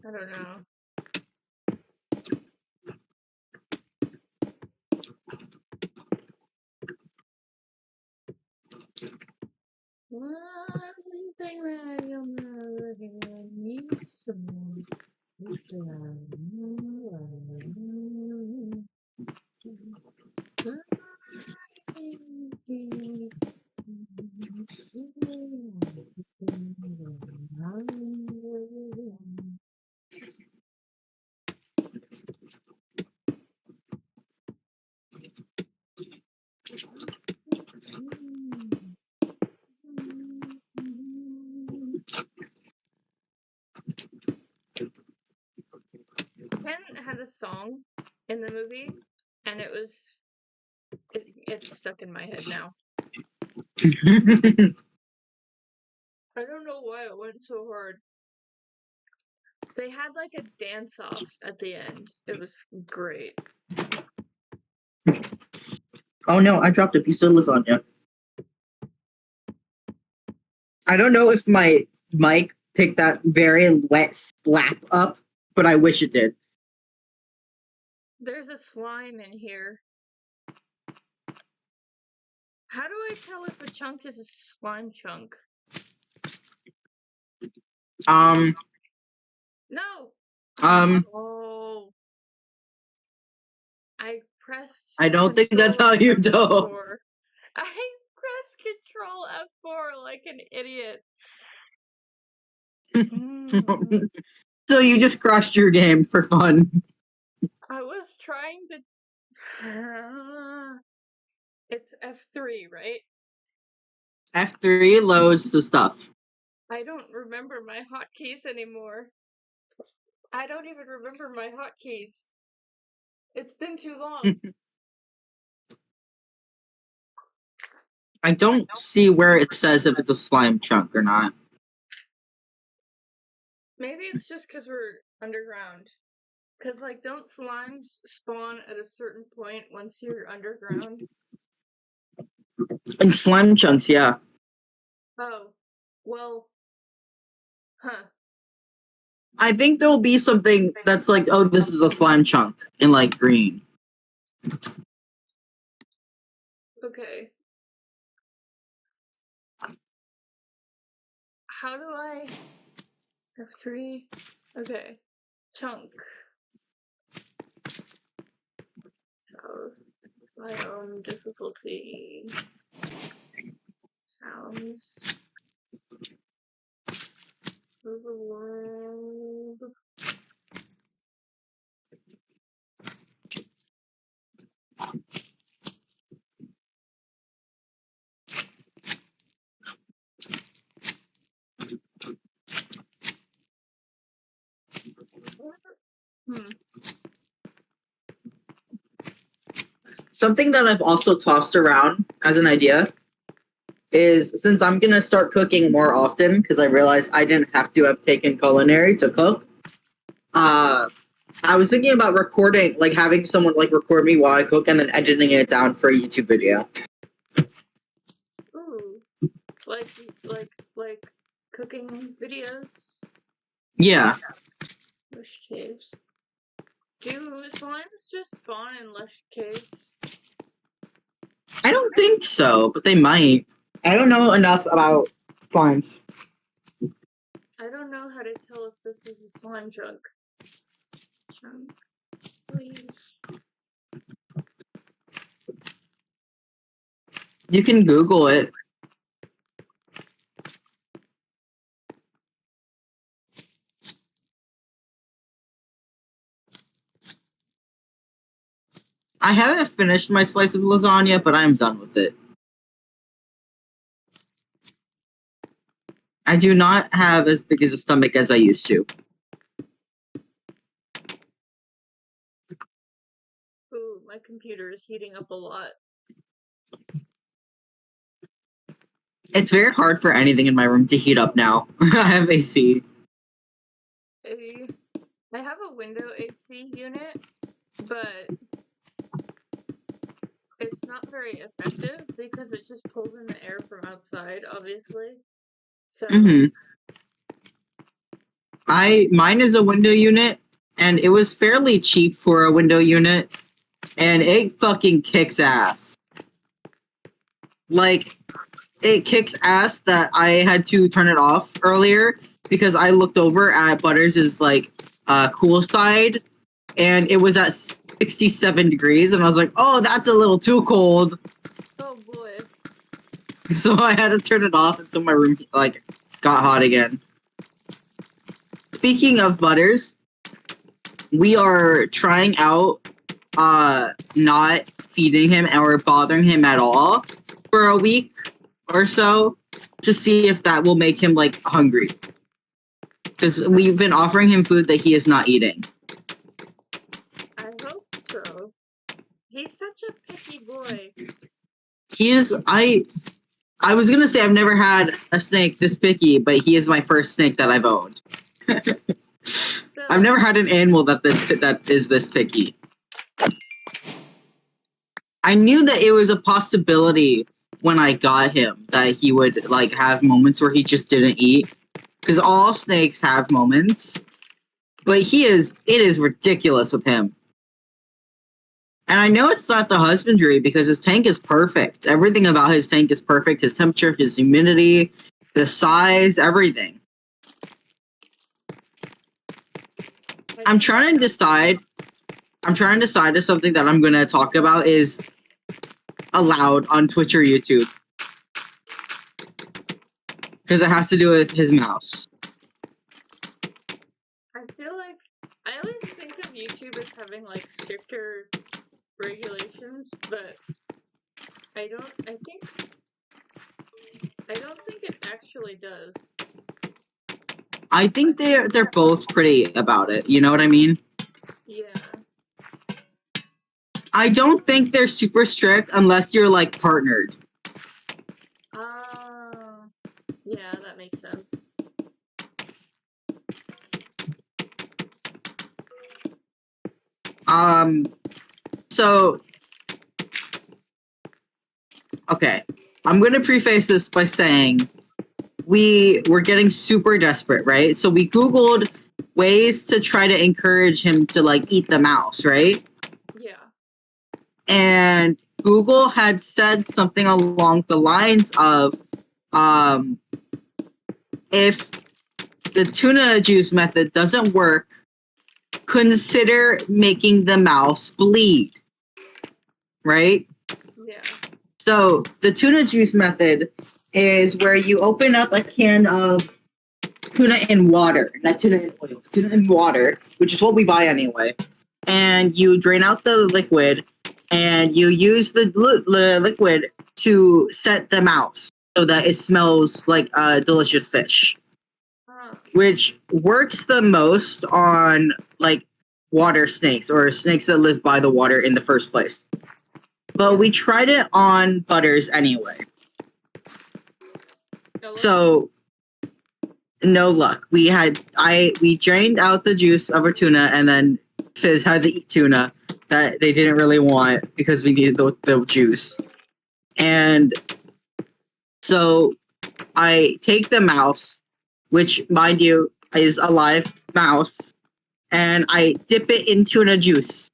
I don't know. One thing that you'll never get me some. Ken had a song in the movie, and it's stuck in my head now. I don't know why it went so hard. They had like a dance-off at the end. It was great. Oh no, I dropped a piece of lasagna. I don't know if my mic picked that very wet slap up, but I wish it did. There's a slime in here. How do I tell if a chunk is a slime chunk? No! Oh. I pressed I don't think that's how you do. I pressed Control F4 like an idiot. So you just crashed your game for fun. I was trying to... It's F3, right? F3 loads the stuff. I don't remember my hotkeys anymore. I don't even remember my hotkeys. It's been too long. I don't see where it says if it's a slime chunk or not. Maybe it's just because we're underground. Because, like, don't slimes spawn at a certain point once you're underground? And slime chunks, yeah. Oh, well, huh. I think there'll be something that's like, oh, this is a slime chunk in like green. Okay. How do I... F3? Okay. Chunk. South. Biome difficulty. Sounds. Overworld. Something that I've also tossed around as an idea is, since I'm going to start cooking more often, because I realized I didn't have to have taken culinary to cook, I was thinking about recording, like having someone like record me while I cook and then editing it down for a YouTube video. Ooh, like cooking videos. Yeah. Lush caves. Do slimes just spawn in lush caves? I don't think so, but they might. I don't know enough about slimes. I don't know how to tell if this is a slime chunk. Please. You can Google it. I haven't finished my slice of lasagna, but I'm done with it. I do not have as big as a stomach as I used to. Ooh, my computer is heating up a lot. It's very hard for anything in my room to heat up now. I have AC. I have a window AC unit, but it's not very effective because it just pulls in the air from outside, obviously. So Mine is a window unit, and it was fairly cheap for a window unit, and it fucking kicks ass. Like, it kicks ass that I had to turn it off earlier because I looked over at Butters' like cool side, and it was at 67 degrees, and I was like, oh, that's a little too cold. oh boy. So I had to turn it off until my room like got hot again. Speaking of Butters, we are trying out not feeding him or bothering him at all for a week or so to see if that will make him like hungry. Because we've been offering him food that he is not eating. I hope so. He's such a picky boy. He is. I was gonna say I've never had a snake this picky, but he is my first snake that I've owned. I've never had an animal that is this picky. I knew that it was a possibility when I got him that he would like have moments where he just didn't eat, because all snakes have moments, but it is ridiculous with him. And I know it's not the husbandry because his tank is perfect. Everything about his tank is perfect. His temperature, his humidity, the size, everything. I'm trying to decide if something that I'm going to talk about is allowed on Twitch or YouTube. Because it has to do with his mouse. I feel like I always think of YouTube as having like stricter regulations, but I don't think it actually does. I think they're both pretty about it. You know what I mean? Yeah. I don't think they're super strict unless you're like partnered. Yeah, that makes sense. So okay. I'm gonna preface this by saying we were getting super desperate, right? So we Googled ways to try to encourage him to like eat the mouse, right? Yeah. And Google had said something along the lines of, if the tuna juice method doesn't work, consider making the mouse bleed, right? Yeah. So the tuna juice method is where you open up a can of tuna in water, not tuna in oil, tuna in water, which is what we buy anyway. And you drain out the liquid, and you use the liquid to scent the mouse so that it smells like a delicious fish. Which works the most on like water snakes or snakes that live by the water in the first place. But we tried it on Butters anyway. So no luck. We drained out the juice of our tuna, and then Fizz had to eat tuna that they didn't really want because we needed the juice. And so I take the mouse, which, mind you, is a live mouse, and I dip it in tuna juice.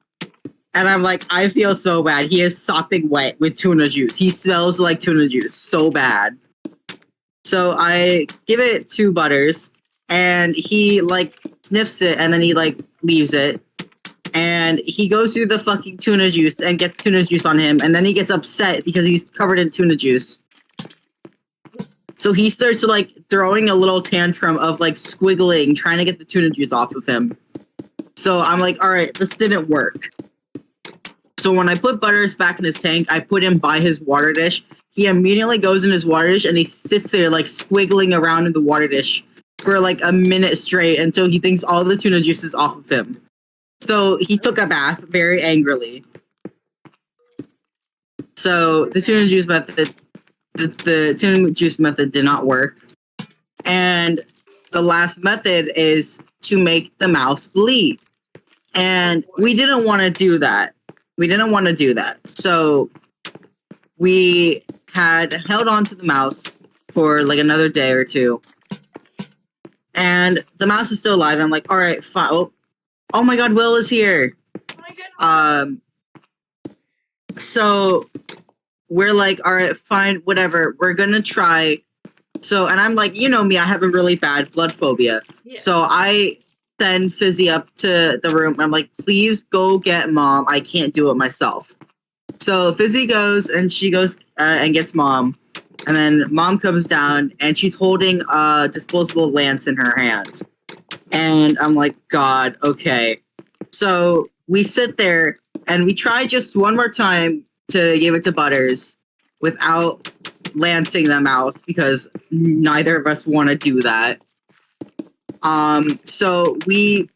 And I'm like, I feel so bad. He is sopping wet with tuna juice. He smells like tuna juice so bad. So I give it to Butters, and he, like, sniffs it, and then he, like, leaves it. And he goes through the fucking tuna juice and gets tuna juice on him, and then he gets upset because he's covered in tuna juice. So he starts, like, throwing a little tantrum of, like, squiggling, trying to get the tuna juice off of him. So I'm like, alright, this didn't work. So when I put Butters back in his tank, I put him by his water dish. He immediately goes in his water dish and he sits there like squiggling around in the water dish for like a minute straight until he thinks all the tuna juice is off of him. So he took a bath very angrily. So the tuna juice method, the tuna juice method did not work. And the last method is to make the mouse bleed. And we didn't want to do that. So we had held on to the mouse for like another day or two. And the mouse is still alive. I'm like, all right, fine. Oh my God, Will is here. Oh my goodness. So we're like, all right, fine, whatever. We're gonna try. So, and I'm like, you know me, I have a really bad blood phobia. Yeah. So I send Fizzy up to the room. I'm like, please go get Mom. I can't do it myself. So Fizzy goes and she goes and gets Mom. And then Mom comes down and she's holding a disposable lance in her hand. And I'm like, God, okay. So we sit there and we try just one more time to give it to Butters without lancing the mouse because neither of us want to do that. So we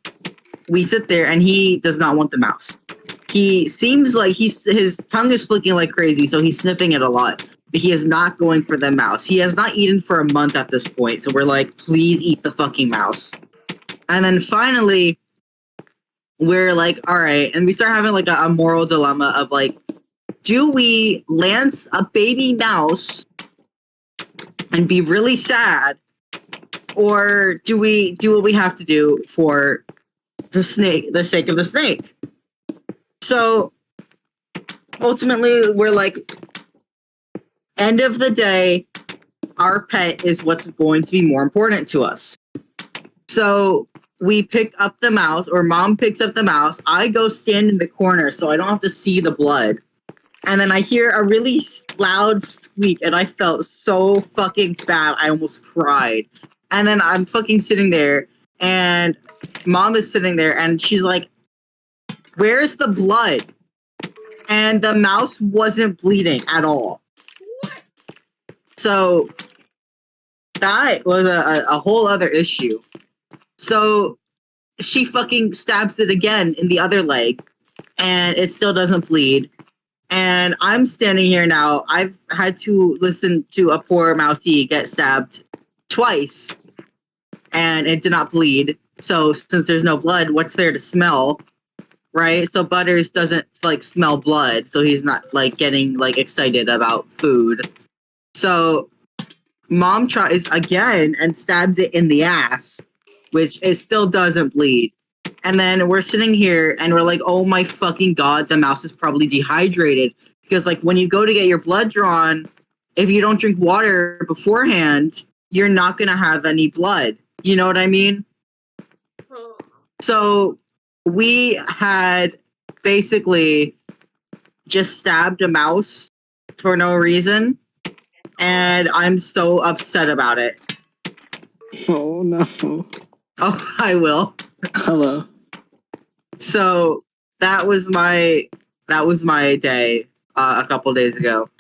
sit there and he does not want the mouse. He seems like his tongue is flicking like crazy, so he's sniffing it a lot. But he is not going for the mouse. He has not eaten for a month at this point, so we're like, please eat the fucking mouse. And then finally, we're like, all right, and we start having like a moral dilemma of like, do we lance a baby mouse and be really sad, or do we do what we have to do for the sake of the snake? So ultimately, we're like, end of the day, our pet is what's going to be more important to us. So we pick up the mouse, or Mom picks up the mouse. I go stand in the corner so I don't have to see the blood. And then I hear a really loud squeak, and I felt so fucking bad. I almost cried. And then I'm fucking sitting there, and Mom is sitting there, and she's like, where's the blood? And the mouse wasn't bleeding at all. So that was a whole other issue. So she fucking stabs it again in the other leg, and it still doesn't bleed. And I'm standing here now. I've had to listen to a poor mousey get stabbed twice, and it did not bleed. So since there's no blood, what's there to smell? Right? So Butters doesn't like smell blood, so he's not like getting like excited about food. So Mom tries again and stabs it in the ass, which it still doesn't bleed. And then we're sitting here and we're like, oh my fucking God, the mouse is probably dehydrated. Because like when you go to get your blood drawn, if you don't drink water beforehand, you're not going to have any blood. You know what I mean? So we had basically just stabbed a mouse for no reason. And I'm so upset about it. Oh no. Oh, I will. Hello. So that was my day a couple days ago.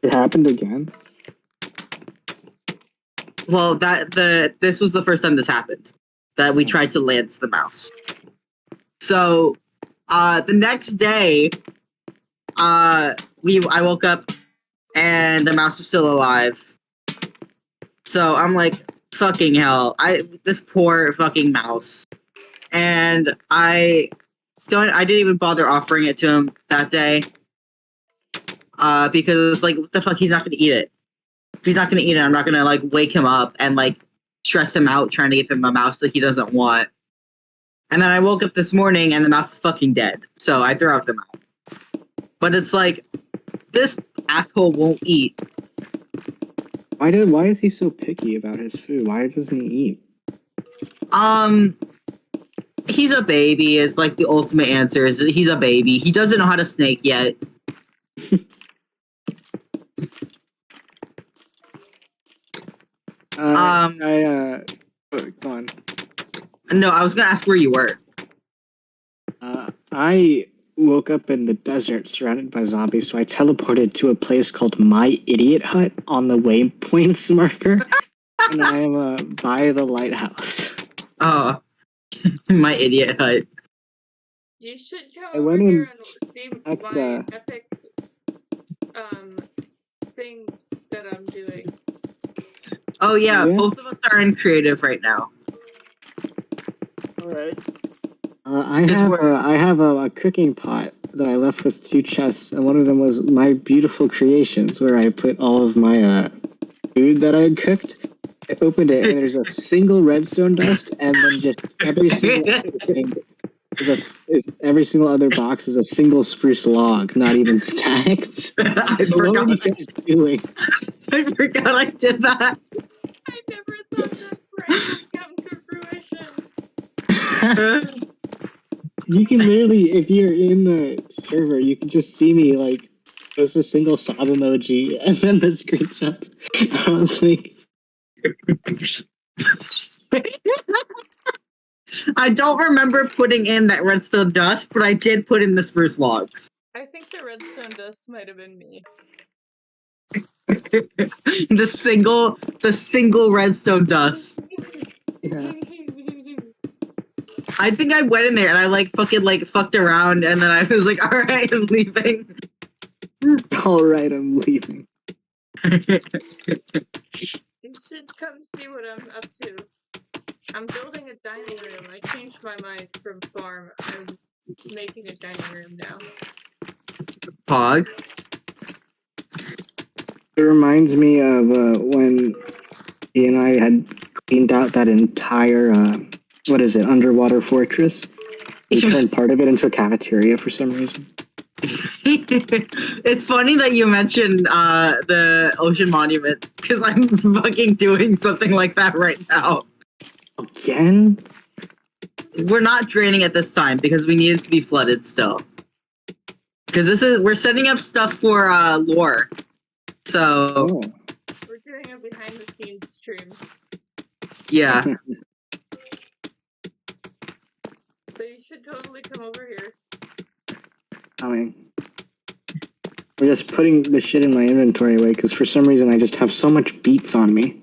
It happened again? Well, this was the first time this happened. that we tried to lance the mouse. So, the next day, I woke up and the mouse was still alive. So I'm like, fucking hell, this poor fucking mouse. And I didn't even bother offering it to him that day. Because it's like, what the fuck, he's not gonna eat it. If he's not gonna eat it, I'm not gonna like wake him up and like stress him out trying to give him a mouse that he doesn't want. And then I woke up this morning and the mouse is fucking dead. So I threw out the mouse. But it's like, this asshole won't eat. Why is he so picky about his food? Why doesn't he eat? He's a baby is like the ultimate answer. Is he's a baby. He doesn't know how to snake yet. Go on. No, I was gonna ask where you were. I woke up in the desert surrounded by zombies, so I teleported to a place called My Idiot Hut on the waypoints marker, and I am by the lighthouse. Oh, My Idiot Hut. You should I come over went here in and see at, my epic thing that I'm doing. Oh yeah, Yeah? both of us are in creative right now. Alright. I have a cooking pot that I left with 2 chests, and one of them was my beautiful creations, where I put all of my food that I had cooked. I opened it, and there's a single redstone dust, and then just every single other thing every single other box is a single spruce log, not even stacked. I So what are you guys doing? I forgot I did that. I never thought that prank would come to fruition. You can literally, if you're in the server, you can just see me like post a single sob emoji and then the screenshots. I was like, I don't remember putting in that redstone dust, but I did put in the spruce logs. I think the redstone dust might have been me. the single redstone dust. yeah. I think I went in there and I like fucking like fucked around and then I was like, all right, I'm leaving. All right, I'm leaving. You should come see what I'm up to. I'm building a dining room. I changed my mind from farm. I'm making a dining room now. Pog. It reminds me of when he and I had cleaned out that entire underwater fortress. We turned part of it into a cafeteria for some reason. It's funny that you mentioned the ocean monument because I'm fucking doing something like that right now. Again? We're not draining it this time because we need it to be flooded still. Because we're setting up stuff for lore. So we're doing a behind the scenes stream. Yeah. So you should totally come over here. We're just putting the shit in my inventory away because for some reason I just have so much beets on me.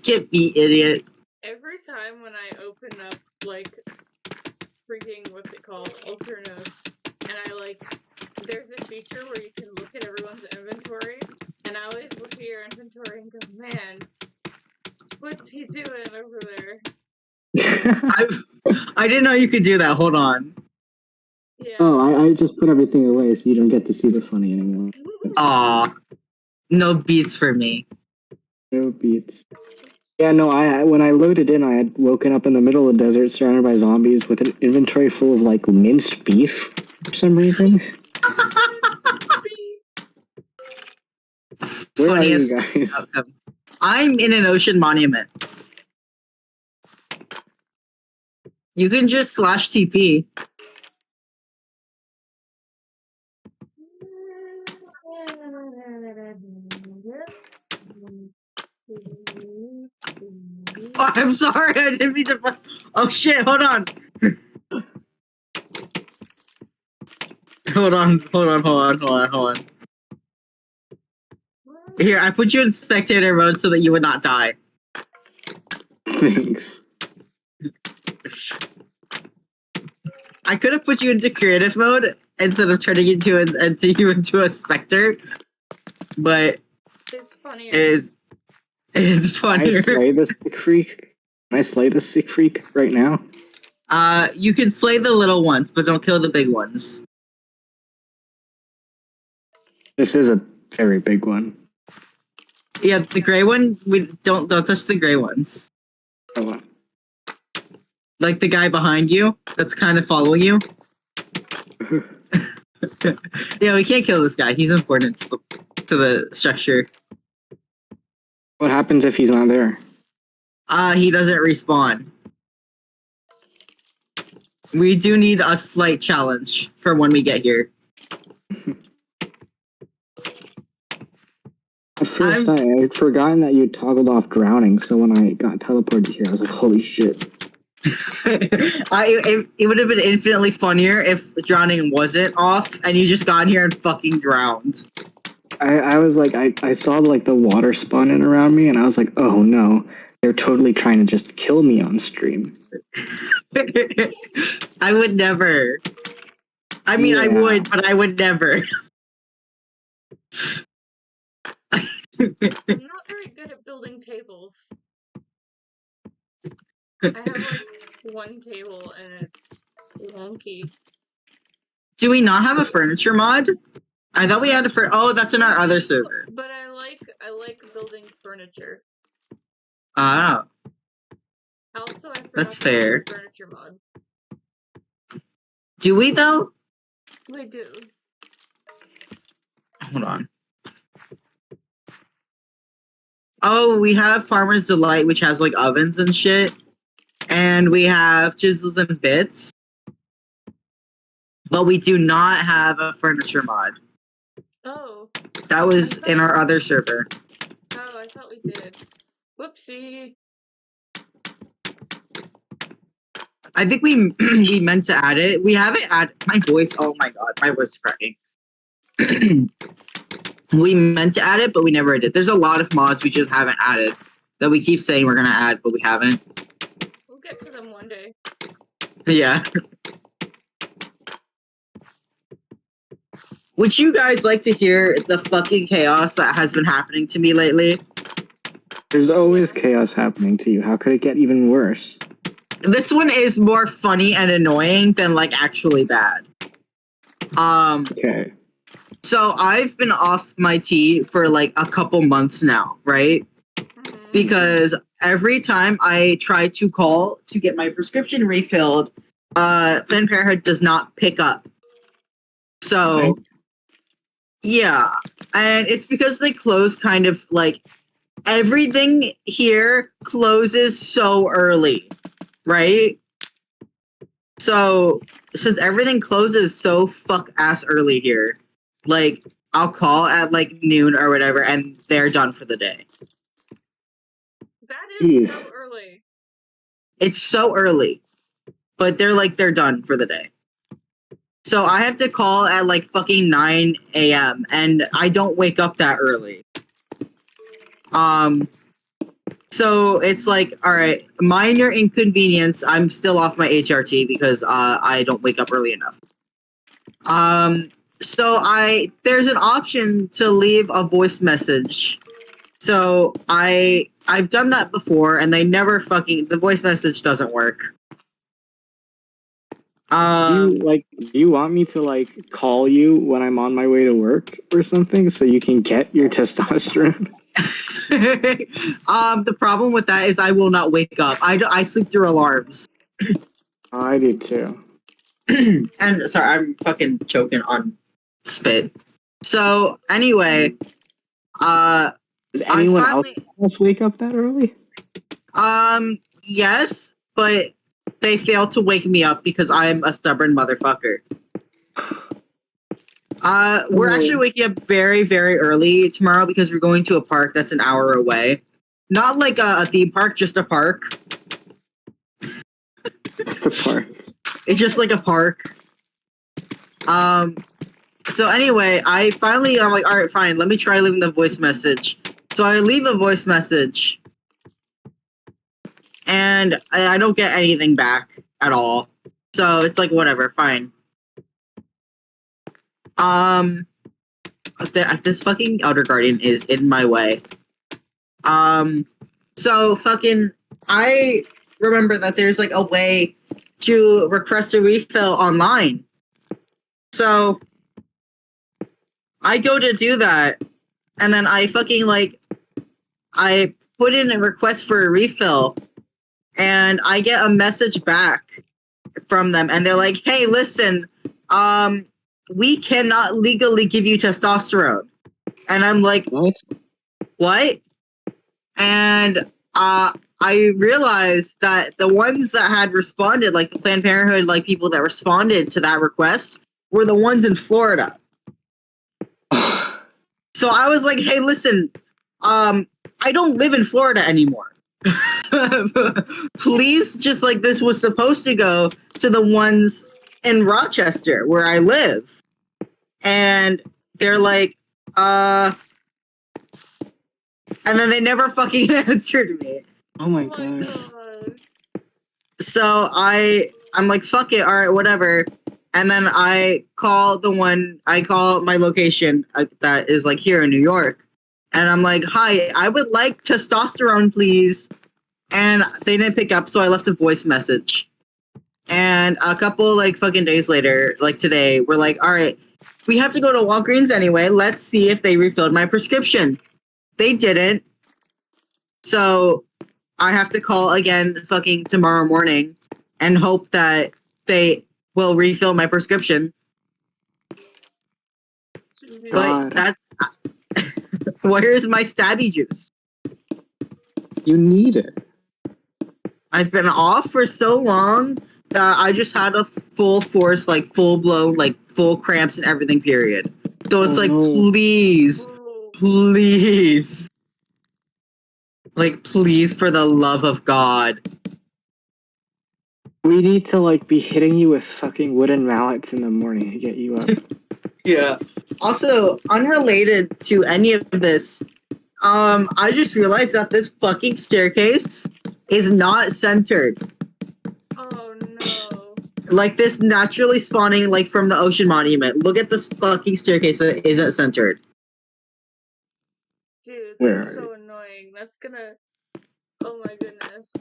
Get beat, idiot. Every time when I open up, like, freaking, what's it called, Alternos, and there's a feature where you can look at everyone's inventory, and I always look at your inventory and go, man, what's he doing over there? I didn't know you could do that. Hold on. Yeah. Oh, I just put everything away so you don't get to see the funny anymore. Aw. No beats for me. No beats. Yeah, no, when I loaded in, I had woken up in the middle of the desert surrounded by zombies with an inventory full of, like, minced beef for some reason. Where Funniest are you guys? outcome. I'm in an ocean monument. You can just /TP. Oh, I'm sorry, I didn't mean to. Oh shit, hold on. Hold on. Here, I put you in spectator mode so that you would not die. Thanks. I could have put you into creative mode instead of turning you into a specter, but It's funnier. it's Can I funnier. slay the sick freak? Can I slay the sick freak right now? You can slay the little ones, but don't kill the big ones. This is a very big one. Yeah, the gray one. We don't touch the gray ones. Oh, Like the guy behind you, that's kind of following you. Yeah, we can't kill this guy. He's important to the structure. what happens if he's not there? He doesn't respawn. We do need a slight challenge for when we get here. At first, I had forgotten that you toggled off drowning, so when I got teleported here, I was like, holy shit. It would have been infinitely funnier if drowning wasn't off and you just got here and fucking drowned. I was like, I saw like the water spawning around me, and I was like, oh no, they're totally trying to just kill me on stream. I would never. I mean, I would, but I would never. I'm not very good at building tables. I have like one table and it's wonky. Do we not have a furniture mod? I thought we had a oh, that's in our other server. But I like building furniture. Ah. Also, I forgot That's fair. furniture mod. Do we though? We do. Hold on. Oh, we have Farmer's Delight, which has like ovens and shit. And we have Chisels and Bits. But we do not have a furniture mod. Oh. That was in our other server. Oh, I thought we did. Whoopsie. I think we meant to add it. We haven't added my voice. Oh my god, my voice is cracking. We meant to add it, but we never did. There's a lot of mods we just haven't added that we keep saying we're gonna add, but we haven't. We'll get to them one day. Yeah. Would you guys like to hear the fucking chaos that has been happening to me lately? There's always chaos happening to you. How could it get even worse? This one is more funny and annoying than like actually bad. Okay. So I've been off my tea for like a couple months now, right? Because every time I try to call to get my prescription refilled, Planned Parenthood does not pick up. So, Right. yeah. And it's because they close kind of like everything here closes so early, right? So, since everything closes so fuck-ass early here, like, I'll call at like noon or whatever and they're done for the day. That is so Jeez. early. It's so early, but they're done for the day. So I have to call at like fucking 9 a.m. and I don't wake up that early. So it's like, all right, minor inconvenience. I'm still off my HRT because I don't wake up early enough. So there's an option to leave a voice message. So I've done that before and they never the voice message doesn't work. Do you want me to like call you when I'm on my way to work or something so you can get your testosterone? The problem with that is I will not wake up. I sleep through alarms. I do too. And sorry, I'm fucking choking on spit. So anyway, Does anyone finally, else wake up that early? yes, but they failed to wake me up because I'm a stubborn motherfucker. We're actually waking up very, very early tomorrow because we're going to a park that's an hour away. Not like a theme park, just a park. The park. It's just like a park. So anyway, I'm like, all right, fine, let me try leaving the voice message. So I leave a voice message. and I don't get anything back at all. So it's like whatever, fine. This fucking Elder Guardian is in my way. So fucking I remember that there's like a way to request a refill online. So I go to do that, and then I fucking like I put in a request for a refill, and I get a message back from them, and they're like, "Hey, listen, we cannot legally give you testosterone." And I'm like, "What?" And I realized that the ones that had responded, like the Planned Parenthood, like people that responded to that request, were the ones in Florida. So I was like, "Hey, listen, I don't live in Florida anymore. Please, just like this was supposed to go to the ones in Rochester where I live." And they're like, and then they never fucking answered me. Oh my god. So I'm like, fuck it, alright, whatever. And then I call my location that is like here in New York. And I'm like, "Hi, I would like testosterone, please." And they didn't pick up, so I left a voice message. And a couple like fucking days later, like today, we're like, "Alright, we have to go to Walgreens anyway. Let's see if they refilled my prescription." They didn't. So I have to call again fucking tomorrow morning and hope that they will refill my prescription. God. But that where's my stabby juice? You need it. I've been off for so long that I just had a full force, like full blown, like full cramps and everything, period. So it's please, please. Like, please, for the love of God. We need to like be hitting you with fucking wooden mallets in the morning to get you up. Yeah. Also, unrelated to any of this, I just realized that this fucking staircase is not centered. Oh no. Like this naturally spawning like from the ocean monument. Look at this fucking staircase that isn't centered. Dude, Where that's so annoying. That's gonna... Oh my goodness.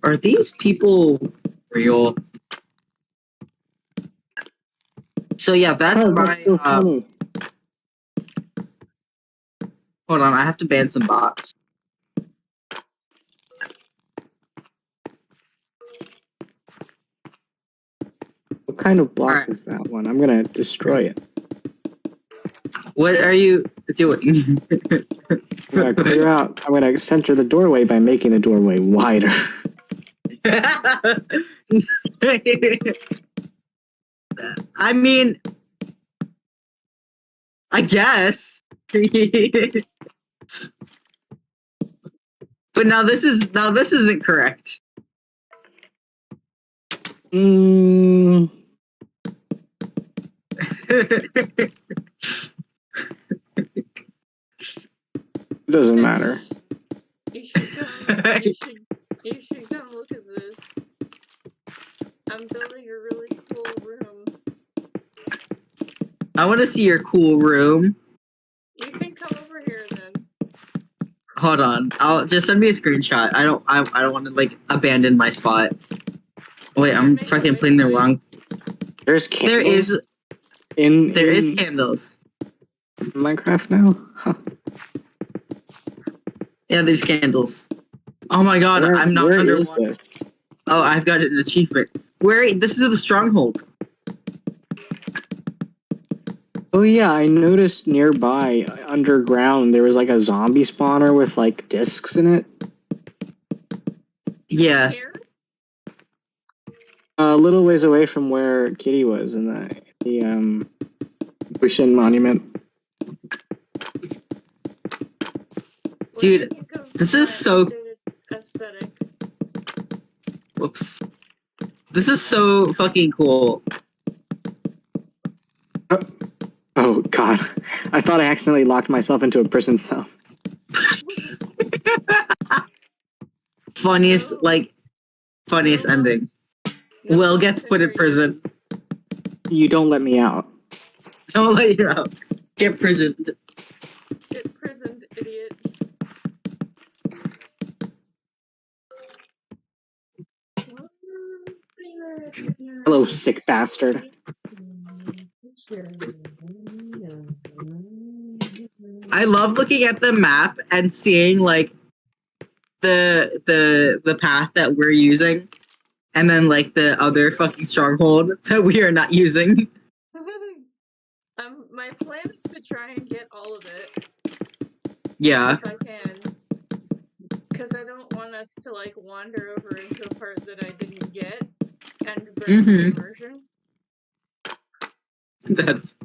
Are these people real? So yeah, that's that's so funny. Hold on, I have to ban some bots. What kind of block is that one? I'm gonna destroy it. What are you doing? I'm gonna clear out. I'm gonna center the doorway by making the doorway wider. I mean, I guess. But now this isn't correct. Mm. Doesn't matter. You should come look at this. I'm building a really cool room. I want to see your cool room. You can come over here then. Hold on. I'll just send me a screenshot. I don't want to like abandon my spot. Wait, I'm fucking putting the wrong. There's candles. There is candles. Minecraft now? Huh. Yeah, there's candles. Oh my god, I'm not underwater. Oh, I've got an achievement. This is the stronghold. Oh yeah, I noticed nearby, underground, there was like a zombie spawner with like discs in it. Yeah. Here? A little ways away from where Kitty was in the ocean monument. Dude, this is so... Aesthetic. Whoops. This is so fucking cool. Oh god, I thought I accidentally locked myself into a prison cell. Funniest, No. funniest No ending. No Will loss gets to put in Harry. prison. You don't let me out. Don't let you out. Get prisoned. Get prisoned, idiot. Hello, sick bastard. I love looking at the map and seeing like the path that we're using, and then like the other fucking stronghold that we are not using. My plan is to try and get all of it. Yeah. If I can. Because I don't want us to like wander over into a part that I didn't get and break the immersion.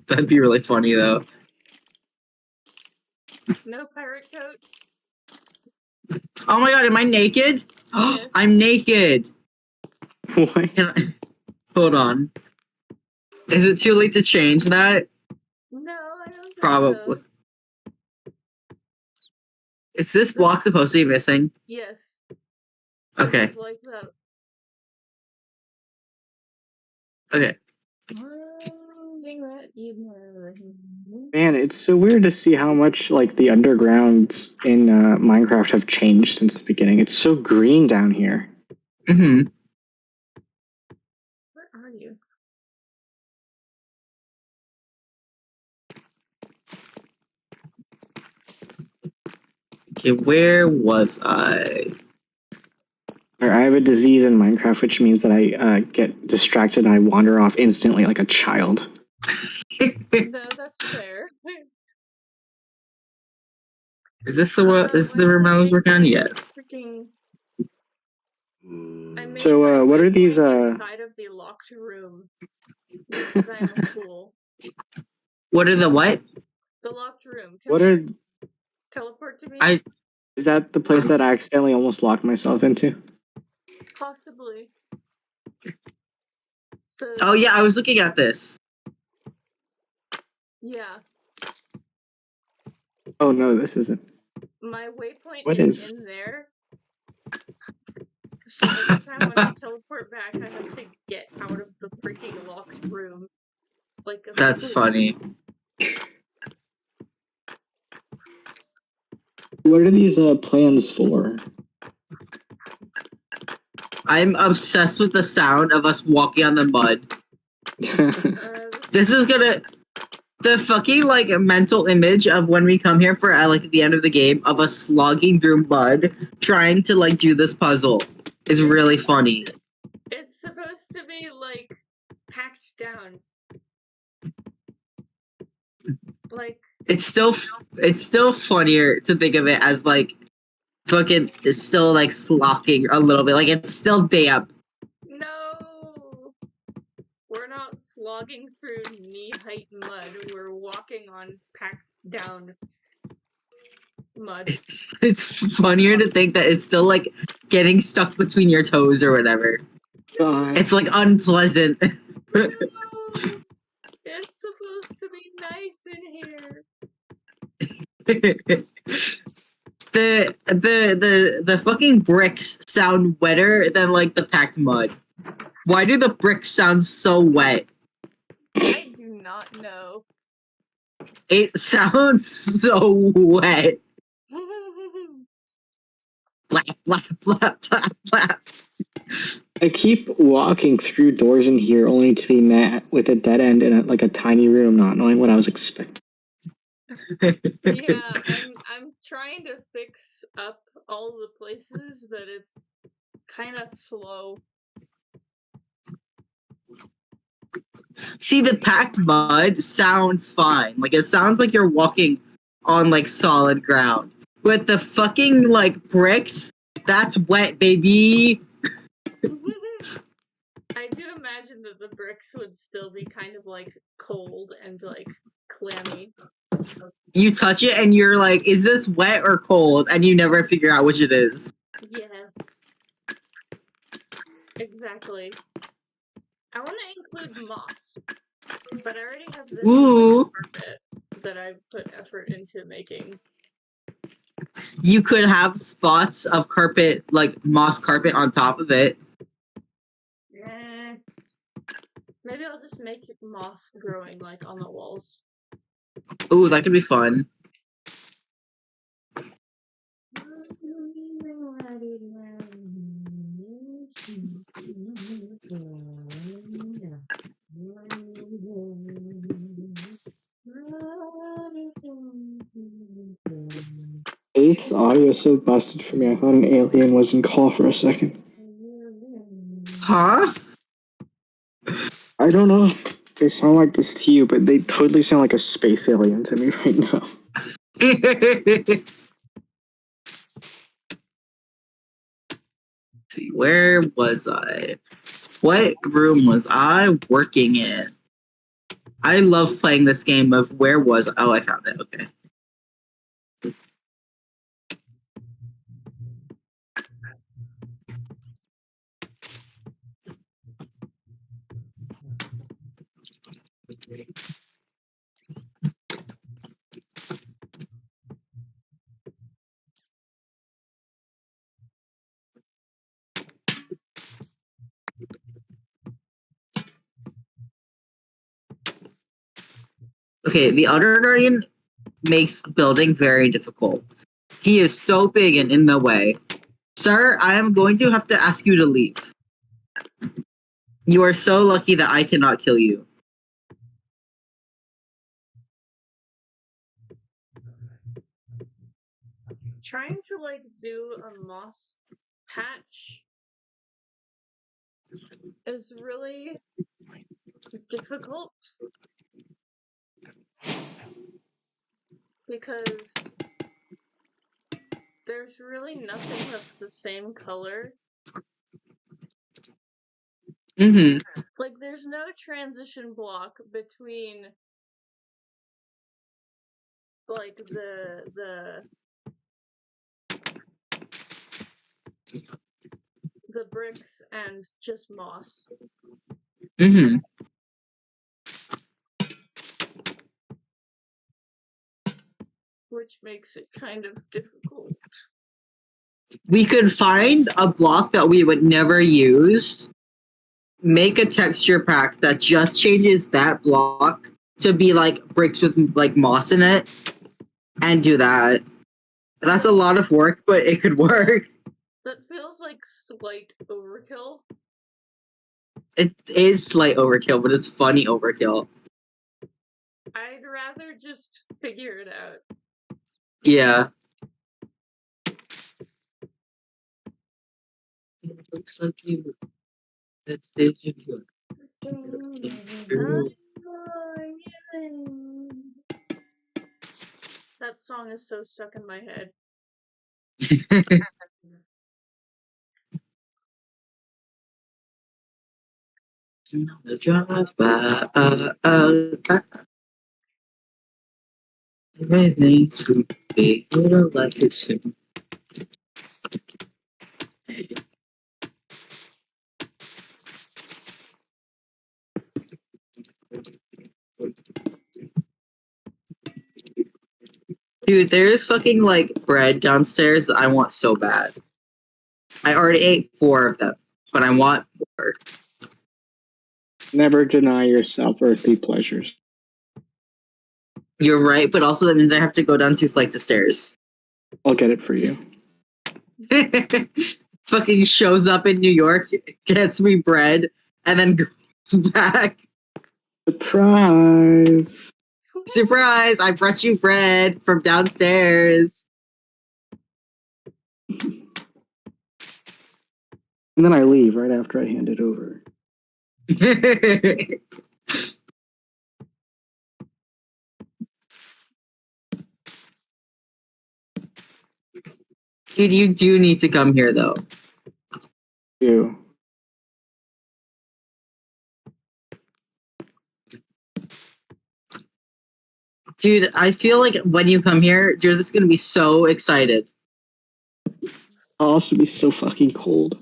That'd be really funny though. No pirate coat? Oh my god, am I naked? Yes. I'm naked. What? Hold on. Is it too late to change that? No, I don't think Probably. so. Is this block supposed to be missing? Yes. Okay. It's like that. Okay. Man, it's so weird to see how much like the undergrounds in Minecraft have changed since the beginning. It's so green down here. Mm-hmm. Where are you? Okay, where was I? I have a disease in Minecraft, which means that I get distracted and I wander off instantly like a child. No, that's fair. Is this the one? This is the room I was working on? Yes. Freaking... I made So, my what are these, inside of the locked room because I'm a fool. What are the what? The locked room. What are... Teleport to me? Is that the place that I accidentally almost locked myself into? Possibly. So... Oh yeah, I was looking at this. Yeah. Oh no, this isn't. My waypoint What is is... in there. So every time when I teleport back, I have to get out of the freaking locked room. Like a That's fool. funny. What are these plans for? I'm obsessed with the sound of us walking on the mud. This is gonna... The fucking, like, mental image of when we come here for, like, at the end of the game, of us slogging through mud, trying to, like, do this puzzle, is really funny. It's supposed to be, like, packed down. Like... It's still funnier to think of it as, like, fucking, it's still, like, slocking a little bit. Like, it's still damp. No! We're not slogging through knee-height mud. We're walking on packed down mud. It's funnier to think that it's still, like, getting stuck between your toes or whatever. It's, like, unpleasant. No! It's supposed to be nice in here. The fucking bricks sound wetter than, like, the packed mud. Why do the bricks sound so wet? I do not know. It sounds so wet. Blap, blap, blap, blap, blap. I keep walking through doors in here only to be met with a dead end in like a tiny room, not knowing what I was expecting. Yeah, I'm trying to fix up all the places, but it's kind of slow. See, the packed mud sounds fine. Like, it sounds like you're walking on, like, solid ground. But the fucking, like, bricks, that's wet, baby. I do imagine that the bricks would still be kind of, like, cold and, like, clammy. You touch it and you're like, is this wet or cold? And you never figure out which it is. Yes. Exactly. I want to include moss, but I already have this Ooh. carpet that I put effort into making. You could have spots of carpet, like moss carpet on top of it. Maybe I'll just make moss growing like on the walls. Ooh, that could be fun. Eighth's audio is so busted for me. I thought an alien was in call for a second. Huh? I don't know if they sound like this to you, but they totally sound like a space alien to me right now. See, where was I? What room was I working in? I love playing this game of where was I? Oh, I found it. Okay. Okay, the Outer Guardian makes building very difficult. He is so big and in the way. Sir, I am going to have to ask you to leave. You are so lucky that I cannot kill you. Trying to like do a moss patch is really difficult because there's really nothing that's the same color. Mm-hmm. Like there's no transition block between like the bricks and just moss. Mm-hmm. Which makes it kind of difficult. We could find a block that we would never use, make a texture pack that just changes that block to be like bricks with like moss in it, and do that. That's a lot of work, but it could work. That feels like slight overkill. It is slight overkill, but it's funny overkill. I'd rather just figure it out. Yeah. It looks like you. That's digital. That song is so stuck in my head. Drive by, everything to be little like it soon. Dude, there's fucking like bread downstairs that I want so bad. I already ate 4 of them, but I want more. Never deny yourself earthly pleasures. You're right, but also that means I have to go down 2 flights of stairs. I'll get it for you. Fucking shows up in New York, gets me bread, and then goes back. Surprise! Surprise! I brought you bread from downstairs. And then I leave right after I hand it over. Dude, you do need to come here, though. You. Dude, I feel like when you come here, you're just gonna be so excited. I'll also be so fucking cold.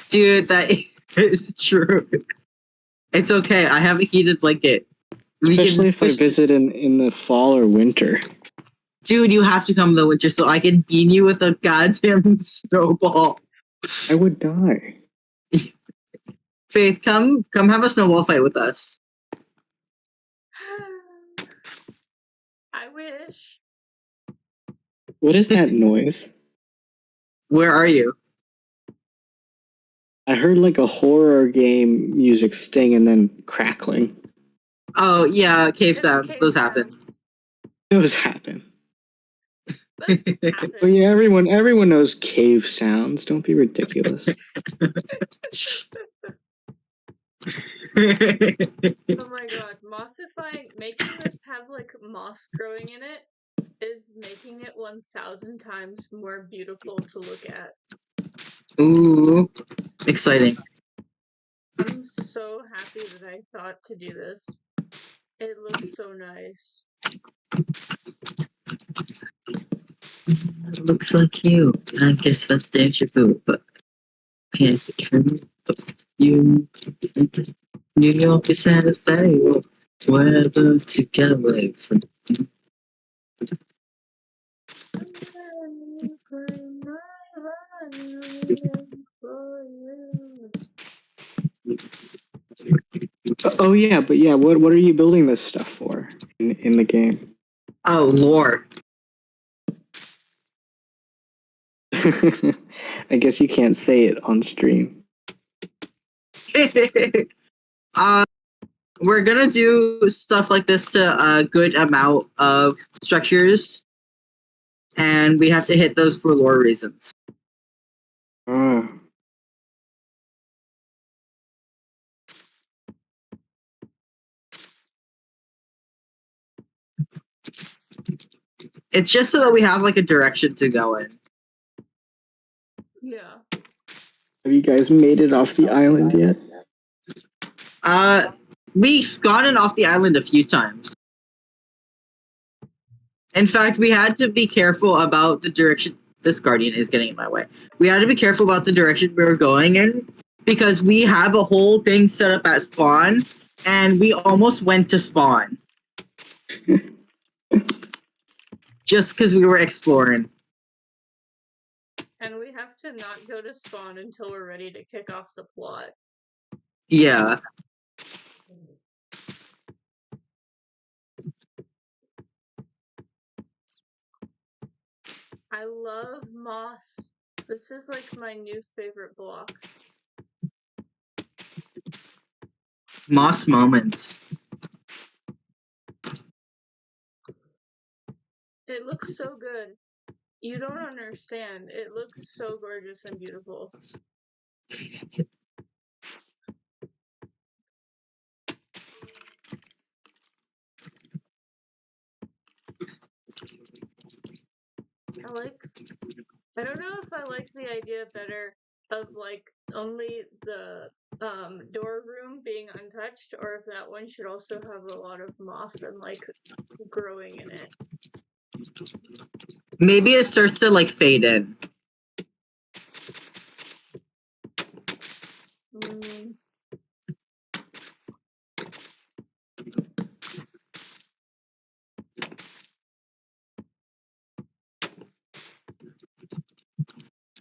Dude, that is true. It's okay. I have a heated blanket. Especially if I visit in the fall or winter. Dude, you have to come in the winter so I can beam you with a goddamn snowball. I would die. Faith, come have a snowball fight with us. I wish. What is that noise? Where are you? I heard like a horror game music sting and then crackling. Oh, yeah, cave It's sounds. cave Those happen. sounds. Those happen. Those just happen. But yeah, everyone knows cave sounds. Don't be ridiculous. Oh my god, making this have like moss growing in it is making it 1,000 times more beautiful to look at. Ooh, exciting. I'm so happy that I thought to do this. It looks so nice. It looks like you. I guess that's deja vu, but can't be true. But you, New York is Santa Fe, or wherever to get away from. Oh yeah, but yeah, what are you building this stuff for in the game? Oh, lore. I guess you can't say it on stream. We're gonna do stuff like this to a good amount of structures, and we have to hit those for lore reasons. It's just so that we have like a direction to go in. Yeah. Have you guys made it off the island yet? We've gotten off the island a few times. In fact, we had to be careful about the direction. This guardian is getting in my way. We had to be careful about the direction we were going in because we have a whole thing set up at spawn, and we almost went to spawn. Just because we were exploring. And we have to not go to spawn until we're ready to kick off the plot. Yeah. I love moss. This is like my new favorite block. Moss moments. It looks so good. You don't understand. It looks so gorgeous and beautiful. I don't know if I like the idea better of like only the door room being untouched, or if that one should also have a lot of moss and like growing in it. Maybe it starts to like fade in.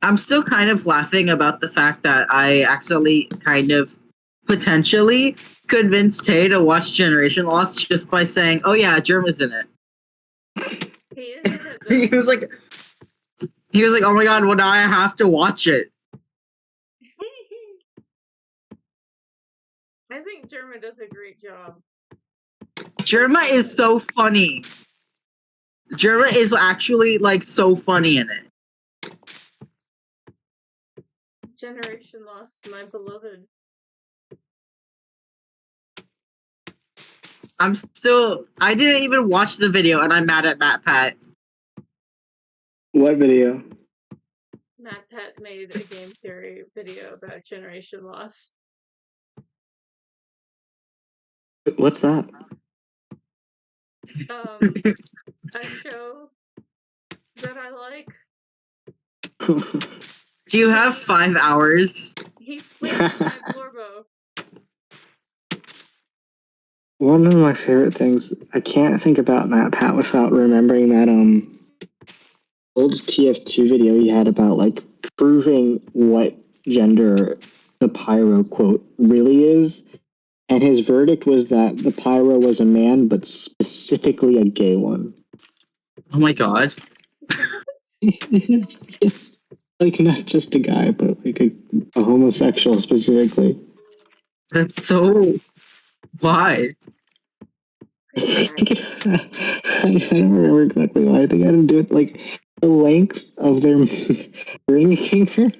I'm still kind of laughing about the fact that I accidentally kind of potentially convinced Tay to watch Generation Lost just by saying, "Oh yeah, Germ is in it." He is in it. he was like, "Oh my god, well now I have to watch it." I think Germa does a great job. Germa is so funny. Germa is actually like so funny in it. Generation Lost, my beloved. I didn't even watch the video and I'm mad at MatPat. What video? MatPat made a game theory video about Generation Lost. What's that? A show that I like. Do you have 5 hours? He split my Glorbo. One of my favorite things, I can't think about Matt Pat without remembering that old TF2 video he had about like proving what gender the pyro quote really is. And his verdict was that the pyro was a man, but specifically a gay one. Oh my god. Like not just a guy, but like a homosexual specifically. That's so... Why? I don't remember exactly why. I think I had to do it like the length of their ring finger.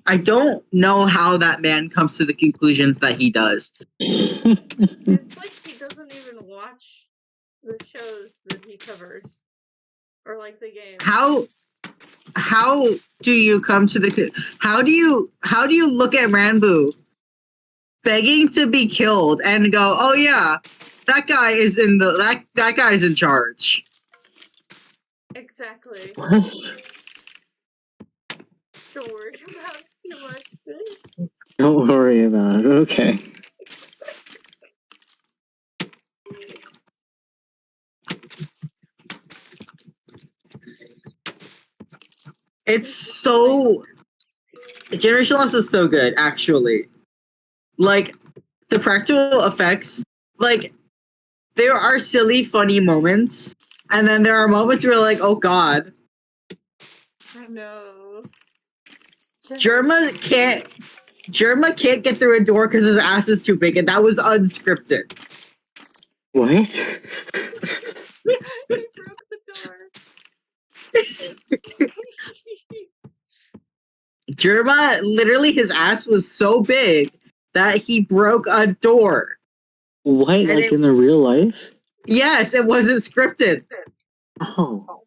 I don't know how that man comes to the conclusions that he does. It's like he doesn't even watch the shows that he covers. Or like the games. How do you come to the... How do you look at Ranboo begging to be killed and go, oh yeah, that guy is in the... That guy's in charge. Exactly. What? Don't worry about it too much, bitch. Don't worry about it. Okay. It's so... Generation Lost is so good, actually. Like, the practical effects, like, there are silly, funny moments, and then there are moments where you're like, oh god. I know. Germa can't get through a door because his ass is too big, and that was unscripted. What? He broke the door. Germa, literally, his ass was so big that he broke a door. What? And Like in the real life? Yes, it wasn't scripted. Oh.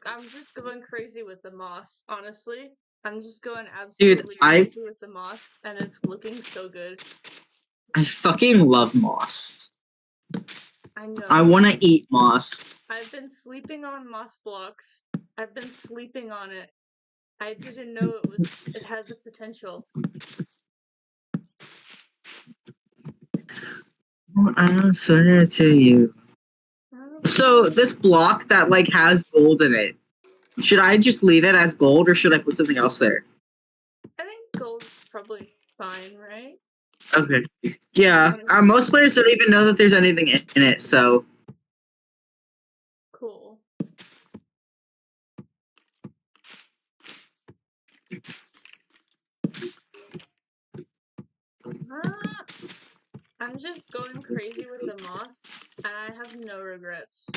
I'm just going crazy with the moss, honestly. I'm just going Dude, absolutely crazy with the moss, and it's looking so good. I fucking love moss. I know. I want to eat moss. I've been sleeping on moss blocks. I've been sleeping on it. I didn't know it had the potential. I swear to you. So this block that like has gold in it, should I just leave it as gold or should I put something else there? I think gold's probably fine, right? Okay. Yeah. Most players don't even know that there's anything in it, so. Cool. I'm just going crazy with the moss, and I have no regrets.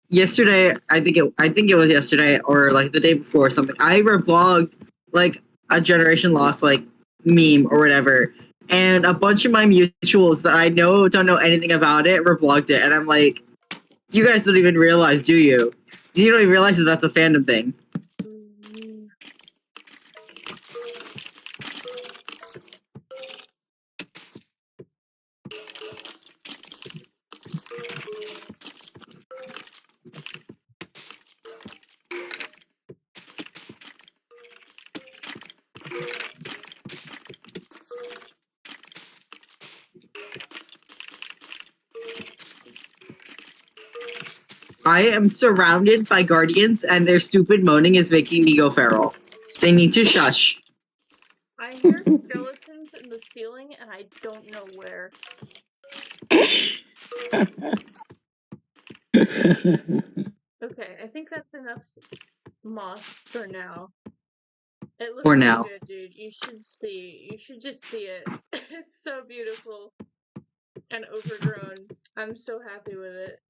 Yesterday, I think it was yesterday or like the day before or something. I revlogged like a Generation Lost like meme or whatever, and a bunch of my mutuals that I know don't know anything about it revlogged it, and I'm like, you guys don't even realize, do you? You don't even realize that that's a fandom thing. I am surrounded by guardians, and their stupid moaning is making me go feral. They need to shush. I hear skeletons in the ceiling, and I don't know where. Okay, I think that's enough moss for now. It looks For so now. good, dude. You should see. You should just see it. It's so beautiful and overgrown. I'm so happy with it.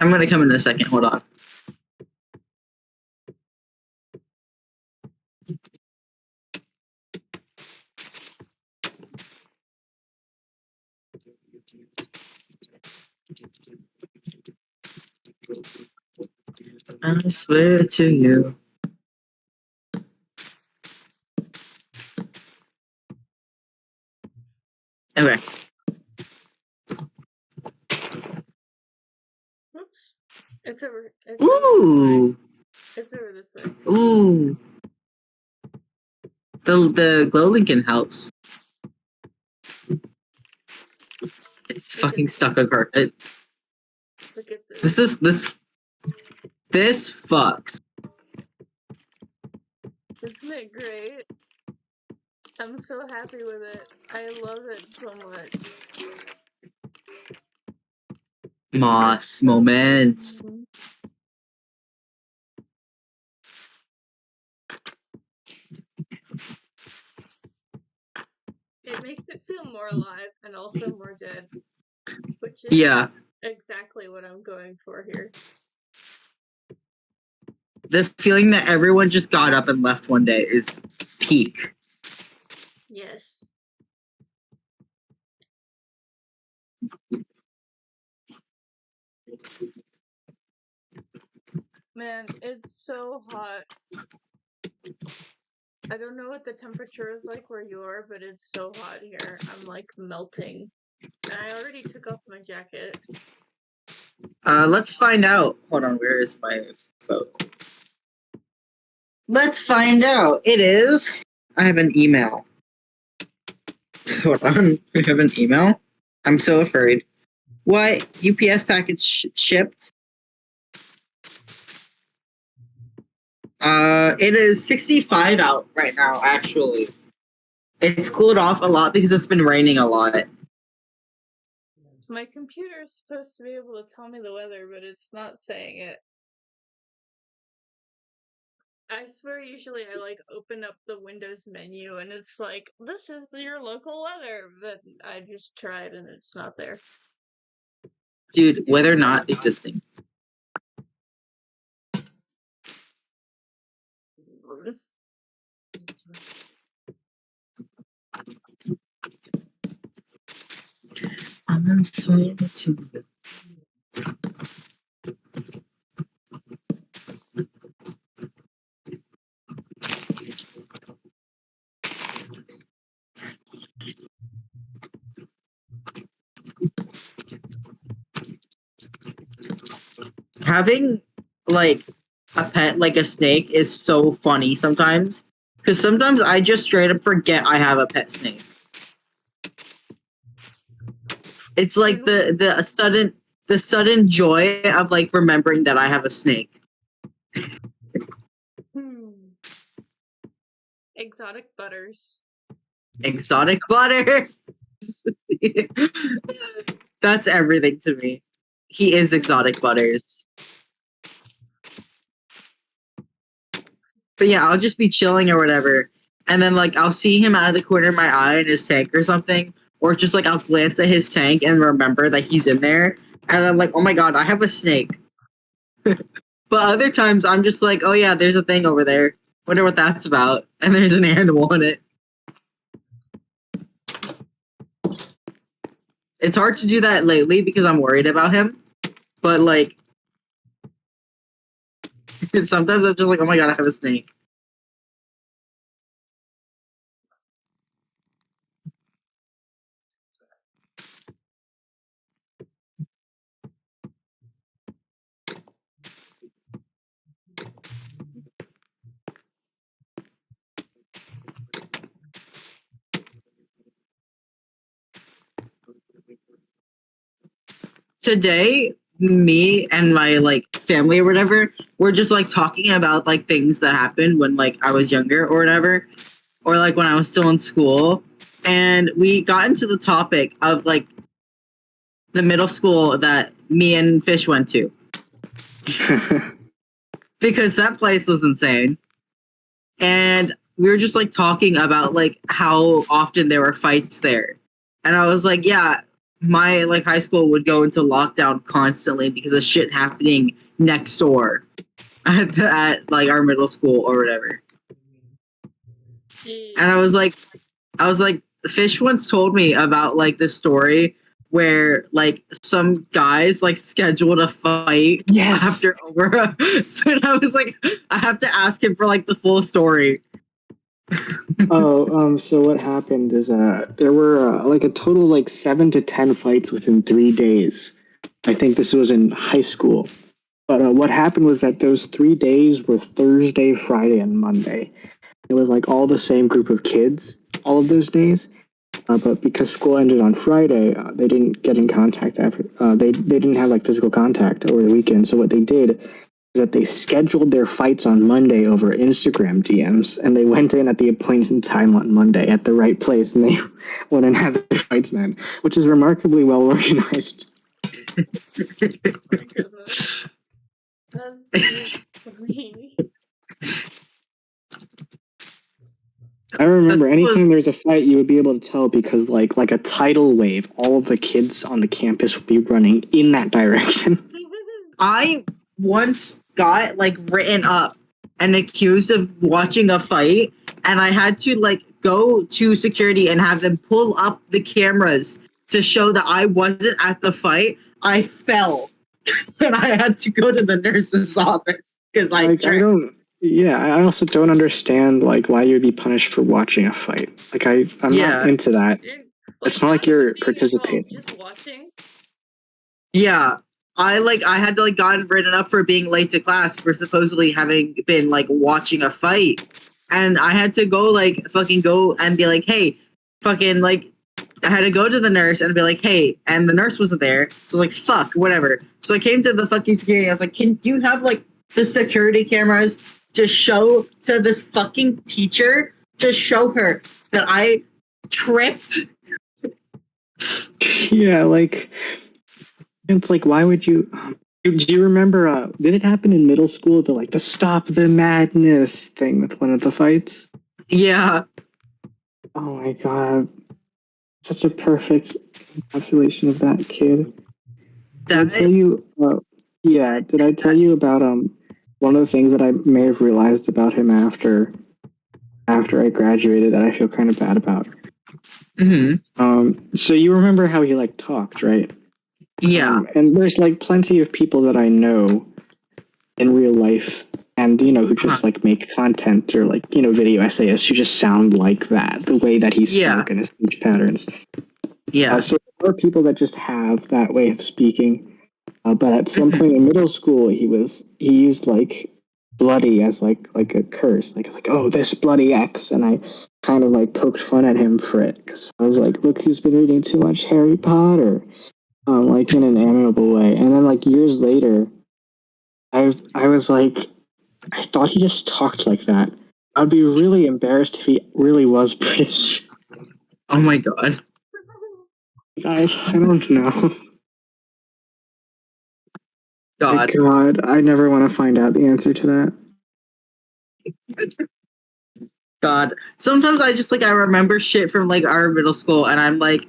I'm gonna come in a second. Hold on. I swear to you. Okay. Oops. It's over. Ooh. It's over this way. Ooh. The glow Lincoln helps. It's fucking stuck on carpet. Look at this. This fucks. Isn't it great? I'm so happy with it. I love it so much. Moss moments. It makes it feel more alive and also more dead, which is exactly what I'm going for here. The feeling that everyone just got up and left one day is peak. Yes. Man, it's so hot. I don't know what the temperature is like where you are, but it's so hot here. I'm like melting. And I already took off my jacket. Let's find out. Hold on, where is my phone? Let's find out. It is. I have an email. Hold on. We have an email? I'm so afraid. What? UPS package shipped? It is 65 out right now, actually. It's cooled off a lot because it's been raining a lot. My computer is supposed to be able to tell me the weather, but it's not saying it. I swear usually I like open up the Windows menu and it's like, this is your local weather, but I just tried and it's not there. Dude, weather not existing. I'm sorry to having like a pet like a snake is so funny sometimes. Because sometimes I just straight up forget I have a pet snake. It's like the sudden joy of like remembering that I have a snake. Exotic butters. Exotic butter. That's everything to me. He is exotic butters. But yeah, I'll just be chilling or whatever. And then like I'll see him out of the corner of my eye in his tank or something. Or just like I'll glance at his tank and remember that he's in there. And I'm like, oh my god, I have a snake. But other times I'm just like, oh yeah, there's a thing over there. Wonder what that's about. And there's an animal in it. It's hard to do that lately because I'm worried about him. But like, sometimes I'm just like, oh my god, I have a snake. Today, me and my like family or whatever, we're just like talking about like things that happened when like I was younger or whatever, or like when I was still in school, and we got into the topic of like the middle school that me and Fish went to because that place was insane, and we were just like talking about like how often there were fights there, and I was like, yeah. My like high school would go into lockdown constantly because of shit happening next door at like our middle school or whatever. And I was like, Fish once told me about like this story where like some guys like scheduled a fight after over. And I was like, I have to ask him for like the full story. So what happened is there were like a total like 7 to 10 fights within 3 days. I think this was in high school. But what happened was that those 3 days were Thursday, Friday, and Monday. It was like all the same group of kids all of those days. But because school ended on Friday, they didn't get in contact after. They didn't have like physical contact over the weekend. So what they did is that they scheduled their fights on Monday over Instagram DMs, and they went in at the appointed time on Monday at the right place, and they went and had their fights then, which is remarkably well organized. Oh my goodness. That's funny. I remember anytime there's a fight, you would be able to tell because like a tidal wave, all of the kids on the campus would be running in that direction. I once got like written up and accused of watching a fight, and I had to like go to security and have them pull up the cameras to show that I wasn't at the fight. I fell and I had to go to the nurse's office because I tripped. I also don't understand like why you'd be punished for watching a fight. Like I'm not into that. It's not like you're participating. Just watching. Yeah. I had to like gotten written up for being late to class for supposedly having been like watching a fight. And I had to go like fucking go and be like, hey, fucking like I had to go to the nurse and be like, hey, and the nurse wasn't there. So like fuck, whatever. So I came to the fucking security. I was like, can you have like the security cameras to show to this fucking teacher to show her that I tripped? Yeah, like it's like why would you do you remember did it happen in middle school the stop the madness thing with one of the fights? Yeah. Oh my god. Such a perfect encapsulation of that kid. Did I tell you did I tell you about one of the things that I may have realized about him after I graduated that I feel kind of bad about? So you remember how he like talked, right? Yeah. And there's like plenty of people that I know in real life and who just like make content or like video essayists who just sound like that, the way that he spoke and his speech patterns. So there are people that just have that way of speaking. But at some point in middle school, he used like bloody as like a curse, like oh this bloody X, and I kind of like poked fun at him for it because I was like, look, he's been reading too much Harry Potter, like in an amiable way. And then like years later, I was like, I thought he just talked like that. I'd be really embarrassed if he really was British. Oh my god. Guys, I don't know. God. God, I never want to find out the answer to that. God. Sometimes I just like I remember shit from like our middle school and I'm like,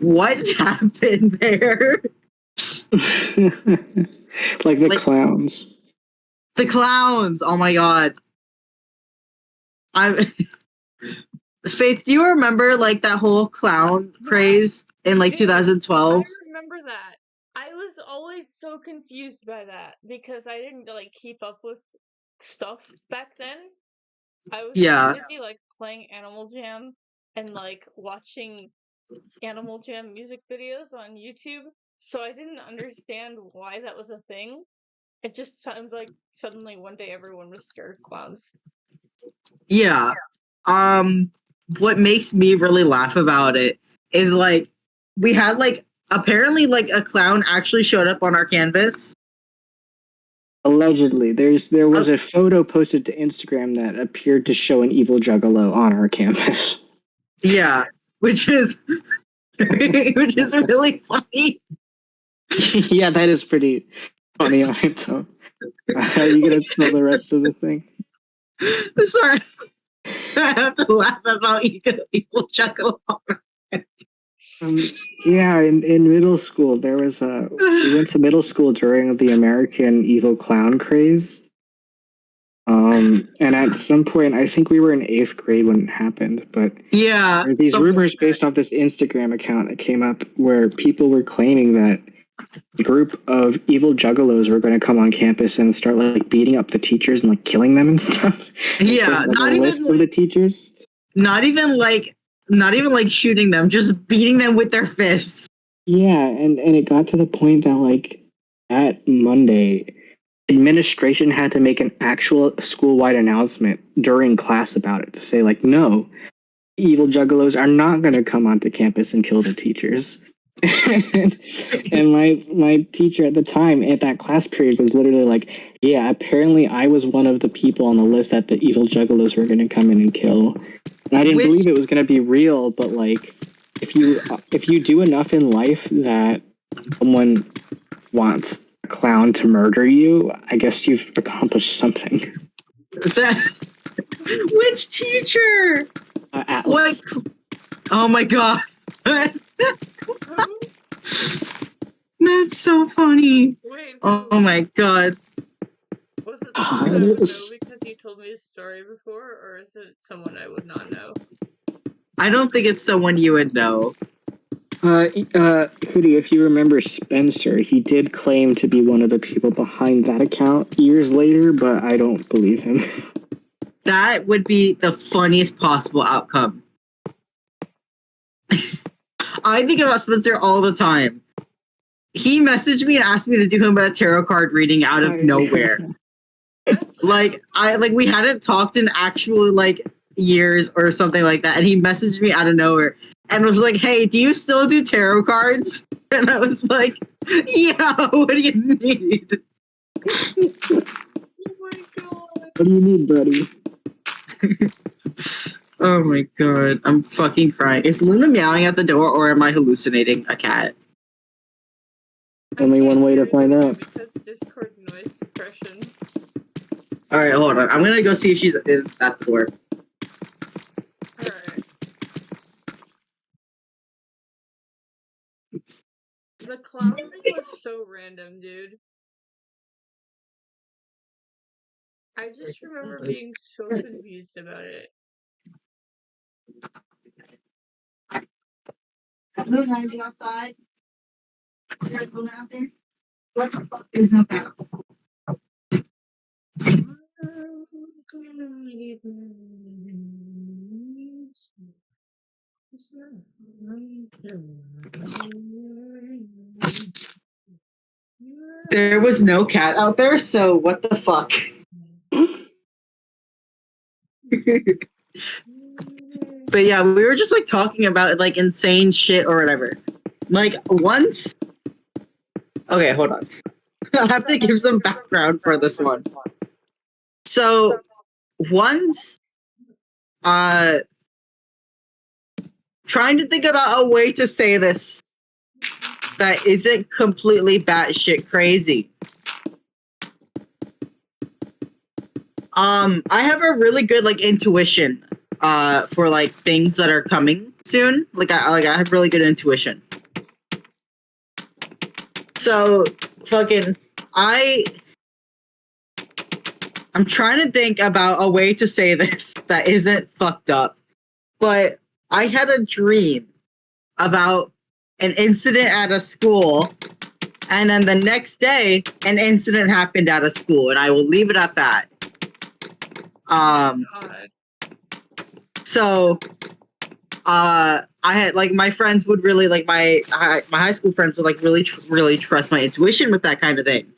what happened there? Like the clowns. The clowns. Oh my god. Faith, do you remember like that whole clown craze in like 2012? I remember that. I was always so confused by that because I didn't like keep up with stuff back then. I was too busy like playing Animal Jam and like watching Animal Jam music videos on YouTube, so I didn't understand why that was a thing. It just sounded like suddenly one day everyone was scared of clowns. Yeah. What makes me really laugh about it is like we had like apparently like a clown actually showed up on our canvas. Allegedly, there was a photo posted to Instagram that appeared to show an evil juggalo on our campus. Yeah, which is really funny. Yeah, that is pretty funny on its own. Are you gonna tell the rest of the thing? Sorry, I have to laugh about evil juggalo. Yeah, in middle school there was we went to middle school during the American evil clown craze. And at some point, I think we were in 8th grade when it happened, but yeah, there's these rumors based off this Instagram account that came up where people were claiming that a group of evil juggalos were going to come on campus and start like beating up the teachers and like killing them and stuff. Yeah, Like, not a even list of the teachers. not even like shooting them, just beating them with their fists. Yeah, and it got to the point that like that Monday, administration had to make an actual school-wide announcement during class about it to say like, no, evil juggalos are not going to come onto campus and kill the teachers. And my teacher at the time at that class period was literally like, yeah, apparently I was one of the people on the list that the evil juggalos were going to come in and kill. And I didn't believe it was going to be real, but like if you do enough in life that someone wants a clown to murder you, I guess you've accomplished something. Which teacher? Atlas. What? Oh my god. That's so funny. Wait, oh my god. Was it someone I would know because you told me a story before, or is it someone I would not know? I don't think it's someone you would know. Kitty, if you remember Spencer, he did claim to be one of the people behind that account years later, but I don't believe him. That would be the funniest possible outcome. I think about Spencer all the time. He messaged me and asked me to do him a tarot card reading out of nowhere. We hadn't talked in actual years or something like that, and he messaged me out of nowhere and was like, "Hey, do you still do tarot cards?" And I was like, "Yeah, what do you need?" Oh my god. What do you need, buddy? Oh my god, I'm fucking crying. Is Luna meowing at the door, or am I hallucinating a cat? Only one way to find out. Because Discord noise suppression. Alright, hold on. I'm gonna go see if she's at the door. Alright. The clown thing was so random, dude. I just remember being so confused about it. No anything outside. Is there a balloon out there? What the fuck? There's no cat. There was no cat out there, so what the fuck? But yeah, we were just talking about insane shit or whatever. Once. Okay, hold on. I have to give some background for this one. So once, trying to think about a way to say this that isn't completely batshit crazy. I have a really good intuition for things that are coming soon. I have really good intuition. So I'm trying to think about a way to say this that isn't fucked up. But I had a dream about an incident at a school, and then the next day an incident happened at a school, and I will leave it at that. So I had my friends would really my high school friends would really trust my intuition with that kind of thing.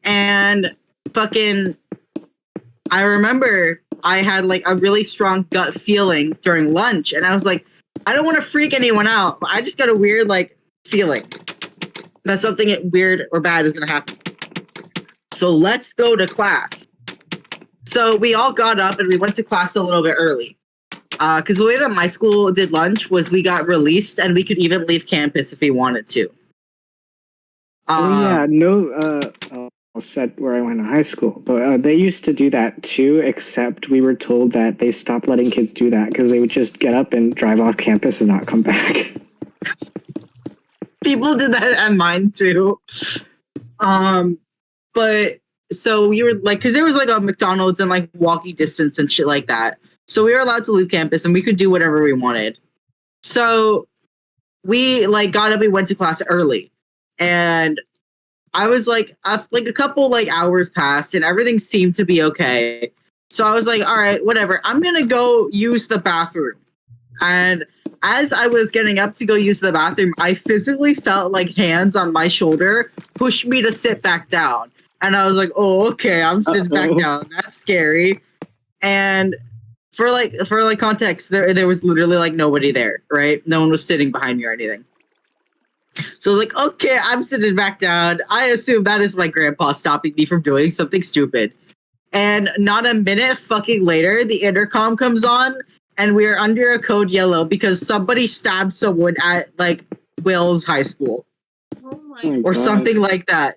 And I remember I had a really strong gut feeling during lunch, and I was like, I don't want to freak anyone out, but I just got a weird feeling that something weird or bad is gonna happen. So let's go to class. So we all got up and we went to class a little bit early. Because the way that my school did lunch was we got released and we could even leave campus if we wanted to. Set where I went to high school, but they used to do that too, except we were told that they stopped letting kids do that because they would just get up and drive off campus and not come back. People did that at mine too. But so we were because there was a McDonald's and walking distance and shit like that. So we were allowed to leave campus and we could do whatever we wanted. So we got up, we went to class early. and I was like a couple like hours passed, and everything seemed to be okay. So I was like, all right, whatever. I'm gonna go use the bathroom. And as I was getting up to go use the bathroom, I physically felt like hands on my shoulder push me to sit back down. And I was like, oh, okay, I'm sitting back down. That's scary. And for context, there was literally like nobody there, right? No one was sitting behind me or anything. So I was like, okay, I'm sitting back down. I assume that is my grandpa stopping me from doing something stupid. And not a minute fucking later, the intercom comes on, and we are under a code yellow because somebody stabbed someone at like Will's high school. Oh my or something like that.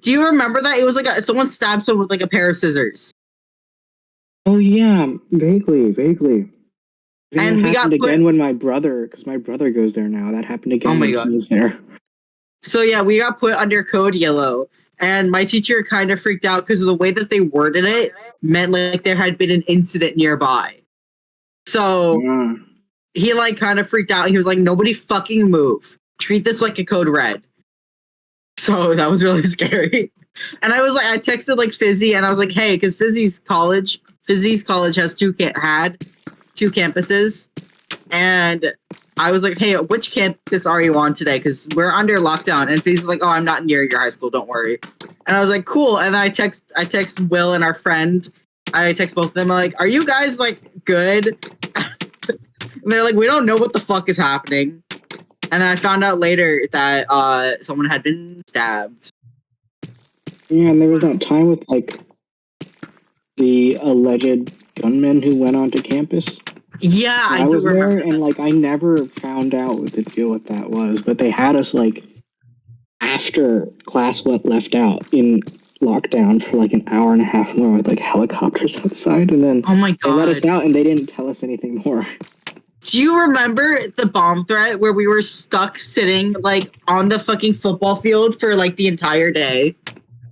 Do you remember that? It was like someone stabbed someone with like a pair of scissors. Oh yeah, vaguely. And we got again when my brother, because my brother goes there now. That happened again. Oh my when God. he was there. So yeah, we got put under code yellow, and my teacher kind of freaked out because of the way that they worded it meant like there had been an incident nearby. So he like kind of freaked out. He was like, "Nobody fucking move. Treat this like a code red." So that was really scary. And I was like, I texted like Fizzy, and I was like, "Hey," because Fizzy's college has had two campuses, and I was like, "Hey, which campus are you on today? Because we're under lockdown." And Fizzy's like, "Oh, I'm not near your high school. Don't worry." And I was like, "Cool." And then I text Will and our friend. I text both of them. I'm like, "Are you guys like good?" And they're like, "We don't know what the fuck is happening." And then I found out later that someone had been stabbed. Yeah, and there was that time with like the alleged gunman who went onto campus. Yeah, I do was remember there, and like I never found out what the deal with that was, but they had us like after class left out in lockdown for like an hour and a half more with like helicopters outside, and then oh my God, they let us out and they didn't tell us anything more. Do you remember the bomb threat where we were stuck sitting like on the fucking football field for like the entire day?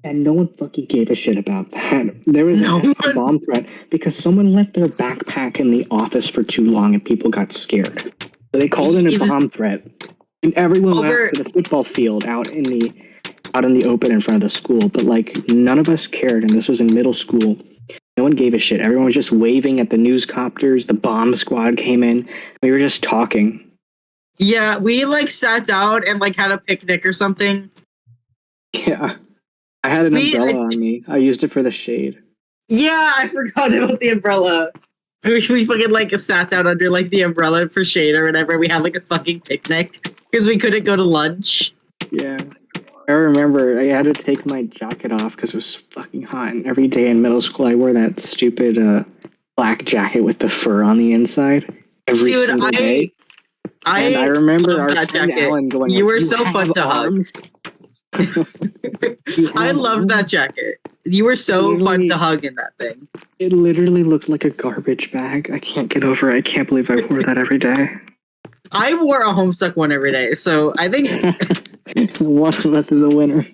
And no one fucking gave a shit about that. There was a bomb threat because someone left their backpack in the office for too long and people got scared. So they called in a bomb threat, and everyone left to the football field out in the open in front of the school. But like none of us cared, and this was in middle school. No one gave a shit. Everyone was just waving at the news copters. The bomb squad came in. We were just talking. Yeah, we like sat down and like had a picnic or something. Yeah. I had an umbrella on me. I used it for the shade. Yeah, I forgot about the umbrella. We fucking like sat down under like the umbrella for shade or whatever. We had like a fucking picnic because we couldn't go to lunch. Yeah. I remember I had to take my jacket off because it was fucking hot. And every day in middle school, I wore that stupid black jacket with the fur on the inside every single day. And I remember our friend Alan going, "You were so fun to hug." I loved that jacket. You were so fun to hug in that thing. It literally looked like a garbage bag. I can't get over it. I can't believe I wore that every day. I wore a Homestuck one every day, so I think one of us is a winner.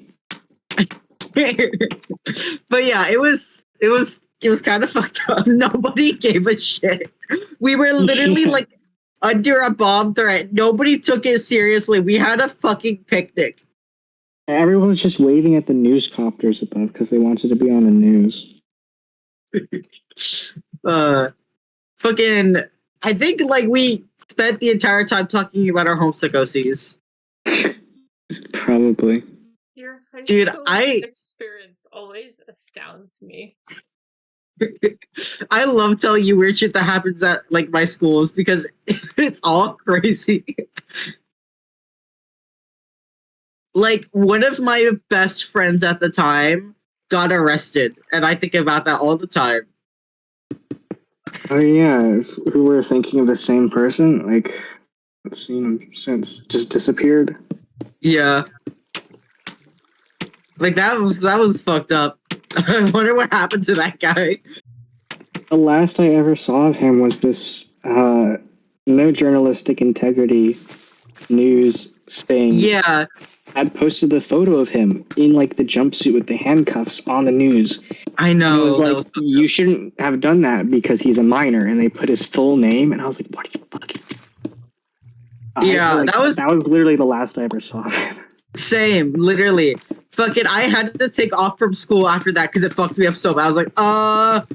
But yeah, it was kind of fucked up. Nobody gave a shit. We were literally like under a bomb threat. Nobody took it seriously. We had a fucking picnic. Everyone was just waving at the news copters above because they wanted to be on the news. Fucking, I think like we spent the entire time talking about our Homestuck OCs. Probably. Your high Dude, school experience always astounds me. I love telling you weird shit that happens at like my schools because it's all crazy. Like one of my best friends at the time got arrested, and I think about that all the time. Oh yeah, who were thinking of the same person? Like, I've seen him since. Just disappeared. Yeah. Like that was fucked up. I wonder what happened to that guy. The last I ever saw of him was this no journalistic integrity news thing. Yeah. I posted the photo of him in like the jumpsuit with the handcuffs on the news. I know. It was like, you shouldn't have done that because he's a minor, and they put his full name, and I was like, what are you fucking? Yeah, that was literally the last I ever saw of him. Same, literally. Fucking, I had to take off from school after that because it fucked me up so bad. I was like, huh?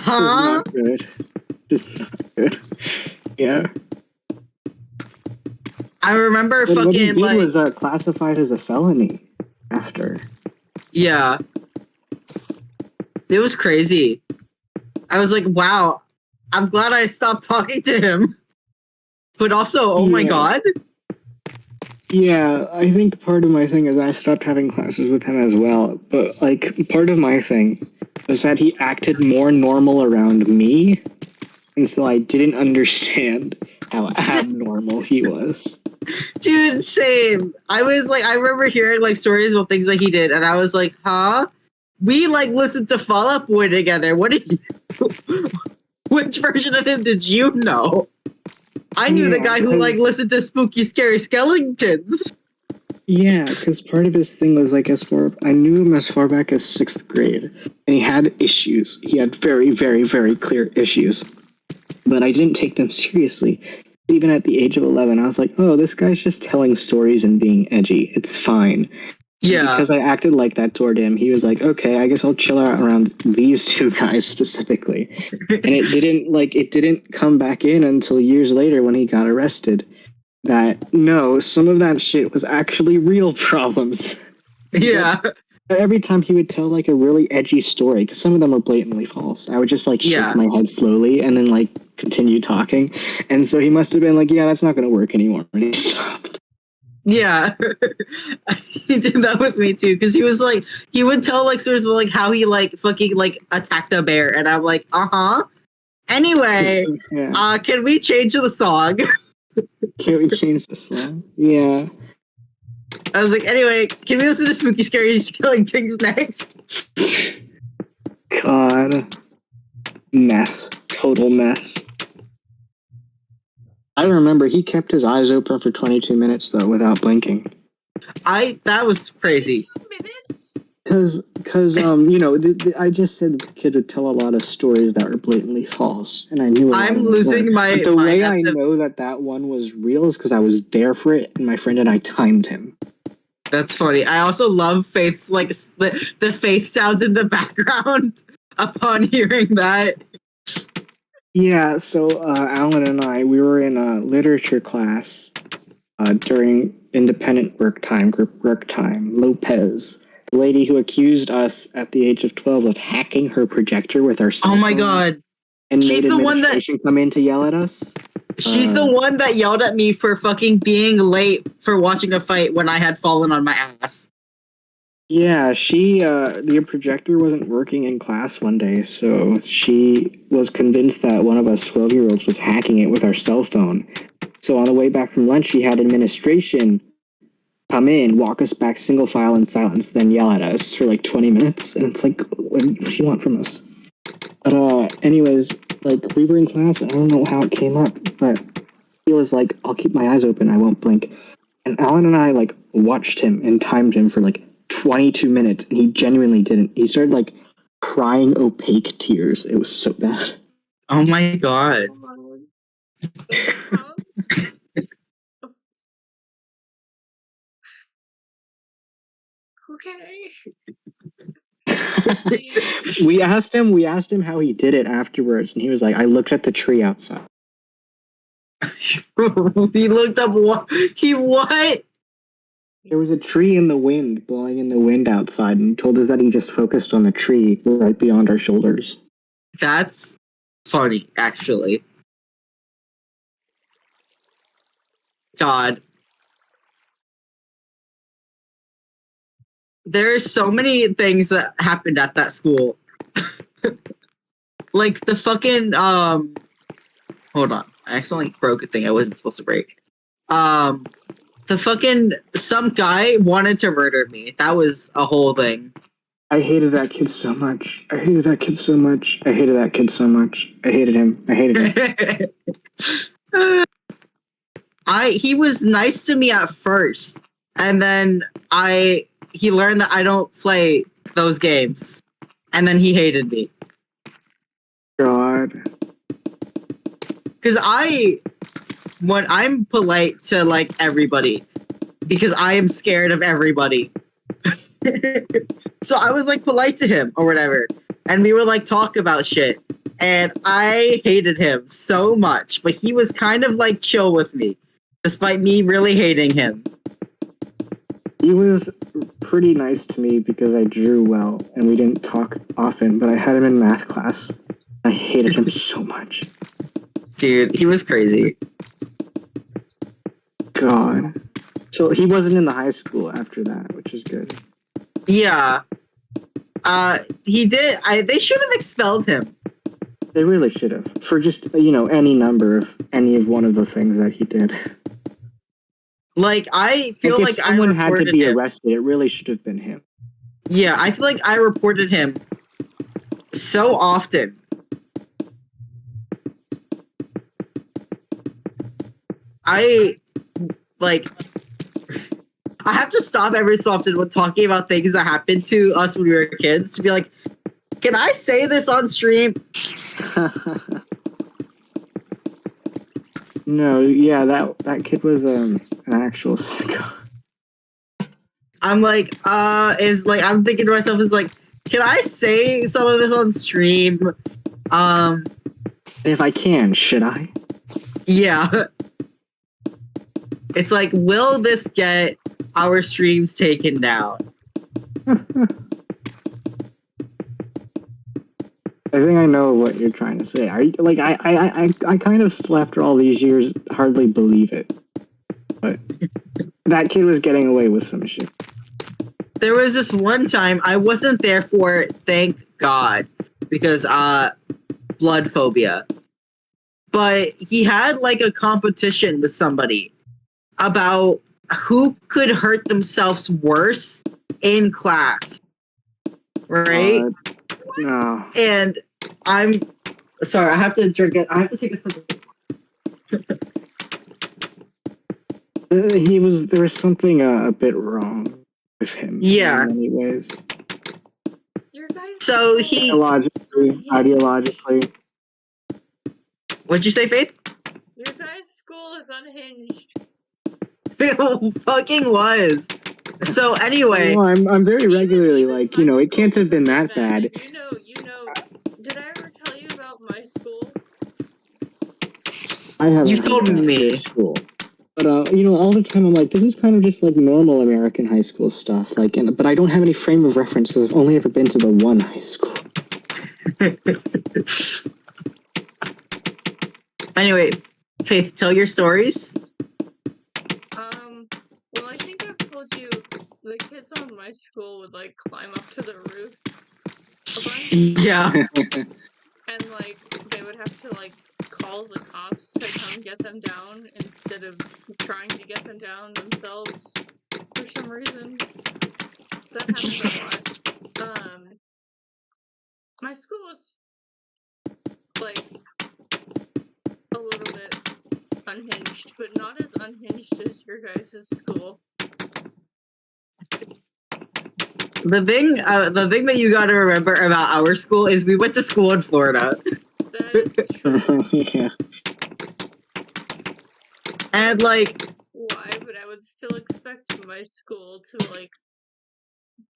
Not good. Just not good. Yeah. I remember But what he fucking, did like... was classified as a felony after. Yeah. It was crazy. I was like, wow, I'm glad I stopped talking to him. But also, oh my god. Yeah, I think part of my thing is I stopped having classes with him as well. But, like, part of my thing was that he acted more normal around me. And so I didn't understand how abnormal he was. Dude, same. I was like, I remember hearing like stories about things that he did, and I was like, huh? We like listened to Fall Out Boy together. What did you... Which version of him did you know? I knew the guy who like listened to Spooky Scary Skeletons. Yeah, because part of his thing was like I knew him as far back as 6th grade, and he had issues. He had very, very, very clear issues, but I didn't take them seriously. Even at the age of 11, I was like, oh, this guy's just telling stories and being edgy. It's fine. Yeah. And because I acted like that toward him, he was like, okay, I guess I'll chill out around these two guys specifically. And it didn't come back in until years later when he got arrested that, no, some of that shit was actually real problems. Yeah. But every time he would tell like a really edgy story, because some of them were blatantly false, I would just like shake my head slowly and then like continue talking. And so he must have been like, yeah, that's not going to work anymore. And he stopped. Yeah. He did that with me too, because he was like, he would tell like stories of like how he like fucking like attacked a bear, and I'm like, anyway, can we change the song? Can we change the song? Yeah. I was like, anyway, can we listen to Spooky Scary Skeletons next? God. Mess. Total mess. I remember he kept his eyes open for 22 minutes, though, without blinking. That was crazy. Because you know, I just said the kid would tell a lot of stories that were blatantly false, and I knew I'm losing my... But the way I know that one was real is because I was there for it, and my friend and I timed him. That's funny. I also love Faith's, like, the Faith sounds in the background upon hearing that. Yeah, so Alan and I, we were in a literature class during independent group work time. Lopez, the lady who accused us at the age of 12 of hacking her projector with our cell phone. Oh my god. And she's made the one that come in to yell at us. She's the one that yelled at me for fucking being late for watching a fight when I had fallen on my ass. Yeah, the projector wasn't working in class one day, so she was convinced that one of us 12-year-olds was hacking it with our cell phone. So on the way back from lunch, she had administration come in, walk us back single file in silence, then yell at us for like 20 minutes. And it's like, what do you want from us? But anyways, like we were in class, and I don't know how it came up, but he was like, I'll keep my eyes open, I won't blink. And Alan and I like watched him and timed him for like 22 minutes, and he genuinely didn't. He started like crying opaque tears. It was so bad. Oh my god. Okay. We asked him how he did it afterwards, and he was like, I looked at the tree outside. He looked up what? What? There was a tree in the wind, blowing in the wind outside, and he told us that he just focused on the tree right beyond our shoulders. That's funny, actually. God. There are so many things that happened at that school. Like the fucking, hold on. I accidentally broke a thing I wasn't supposed to break. The fucking, some guy wanted to murder me. That was a whole thing. I hated that kid so much. I hated that kid so much. I hated that kid so much. I hated him. I hated him. He was nice to me at first, and then he learned that I don't play those games, and then he hated me. God. Because when I'm polite to like everybody, because I am scared of everybody. So I was like polite to him or whatever, and we would like talk about shit. And I hated him so much, but he was kind of like chill with me, despite me really hating him. He was pretty nice to me because I drew well and we didn't talk often, but I had him in math class. I hated him so much. Dude, he was crazy. God. So he wasn't in the high school after that, which is good. Yeah. He did. They should have expelled him. They really should have. For just, any number of any of one of the things that he did. Like, I feel if like someone I had to be him. arrested, it really should have been him. Yeah, I feel like I reported him so often. I have to stop every so often when talking about things that happened to us when we were kids to be like, can I say this on stream? No, yeah, that kid was an actual sicko. I'm like, I'm thinking to myself, can I say some of this on stream? If I can, should I? Yeah. It's like, will this get our streams taken down? I think I know what you're trying to say. Are you, like I kind of still after all these years hardly believe it. But that kid was getting away with some shit. There was this one time I wasn't there for it, thank God, because blood phobia. But he had like a competition with somebody about who could hurt themselves worse in class. Right? No. And I'm sorry, I have to drink it. I have to take a sip. There was something a bit wrong with him. Yeah. In many ways. So he ideologically. What'd you say, Faith? Your guy's school is unhinged. It fucking was. So anyway, well, I'm very regularly like, it can't have been that bad. You know. Did I ever tell you about my school? I haven't. You told me. School. But all the time I'm like, this is kind of just like normal American high school stuff. But I don't have any frame of reference because I've only ever been to the one high school. Anyway, Faith, tell your stories. Well, I think I've told you the kids on my school would like climb up to the roof a bunch. Yeah. And like they would have to like call the cops to come get them down instead of trying to get them down themselves for some reason. That happens a lot. My school was like a little bit unhinged, but not as unhinged as your guys' school. The thing that you got to remember about our school is we went to school in Florida. That is true. Yeah. And like, why? But I would still expect my school to like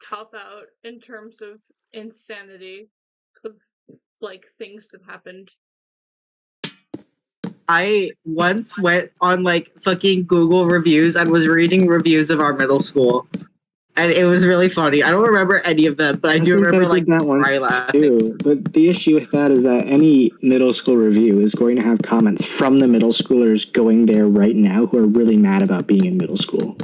top out in terms of insanity of like things that happened. I once went on like fucking Google reviews and was reading reviews of our middle school. And it was really funny. I don't remember any of them, but I do remember like that one too. But the issue with that is that any middle school review is going to have comments from the middle schoolers going there right now who are really mad about being in middle school.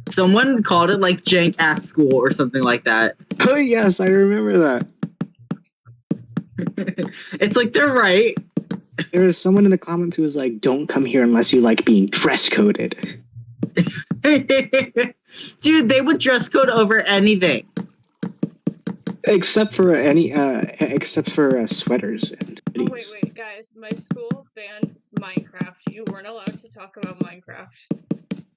Someone called it like jank ass school or something like that. Oh yes, I remember that. It's like they're right. There was someone in the comments who was like, "Don't come here unless you like being dress coded." Dude, they would dress code over anything, except for sweaters and hoodies. Oh wait, guys! My school banned Minecraft. You weren't allowed to talk about Minecraft.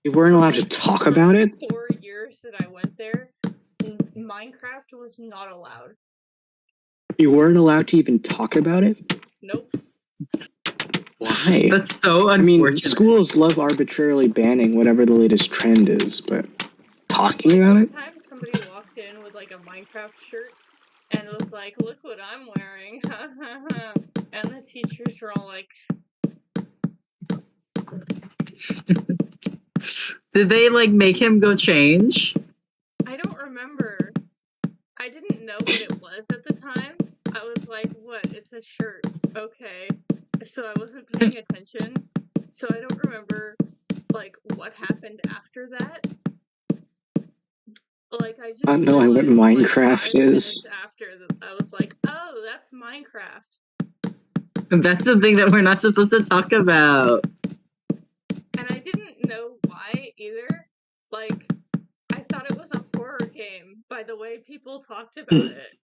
You weren't allowed to talk about it? 4 years that I went there, Minecraft was not allowed. You weren't allowed to even talk about it? Nope. Why? That's so I mean, unfortunate. schools love arbitrarily banning whatever the latest trend is, but talking about One it? time somebody walked in with like a Minecraft shirt and was like, "Look what I'm wearing," and the teachers were all like, Did they like make him go change? "I don't remember. I didn't know what it was at the time. I was like, what? It's a shirt. Okay." So I wasn't paying attention. So I don't remember like what happened after that. Like I just Not knowing what realized, like, Minecraft 5 is. minutes after that, I was like, "Oh, that's Minecraft." That's something that we're not supposed to talk about. And I didn't know why either. Like, I thought it was a horror game by the way people talked about it.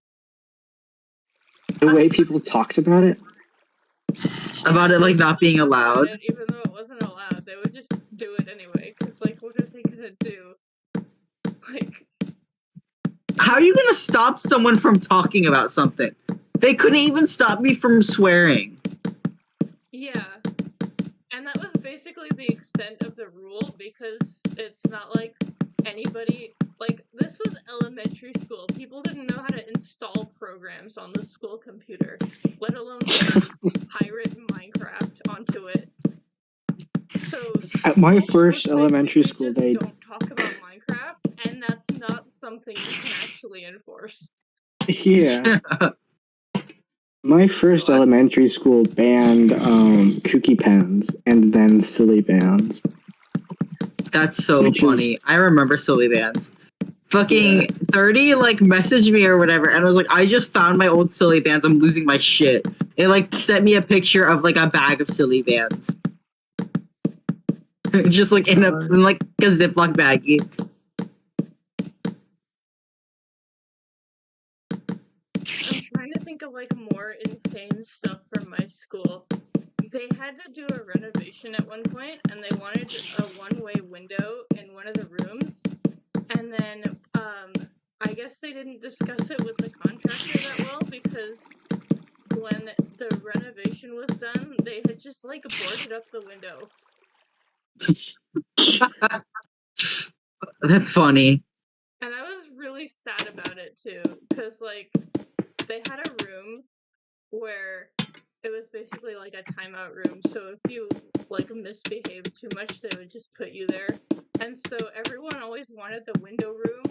The way people talked about it? About it like not being Talked about allowed. it, even though it wasn't allowed, they would just do it anyway. Because, like, what are they gonna do? Like, How are you gonna stop someone from talking about something? They couldn't even stop me from swearing. yeah. And that was basically the extent of the rule, because it's not like anybody, like, this was elementary school. People didn't know how to install programs on the school computer, let alone pirate Minecraft onto it. So At my schools first elementary basically school, just they don't talk about Minecraft, and that's not something you can actually enforce. yeah. My first elementary school banned kooky pens and then silly bands. That's so Which funny. is- I remember silly bands. Fucking 30 like messaged me or whatever and was like, I just found my old silly bands. I'm losing my shit. It like sent me a picture of like a bag of silly bands. Just like in like a Ziploc baggie. I'm trying to think of like more insane stuff from my school. They had to do a renovation at one point, and they wanted a one-way window in one of the rooms. And then, I guess they didn't discuss it with the contractor that well, because when the renovation was done, they had just like boarded up the window. That's funny. And I was really sad about it too, because like they had a room where it was basically like a timeout room, so if you like misbehaved too much, they would just put you there. And so everyone always wanted the window room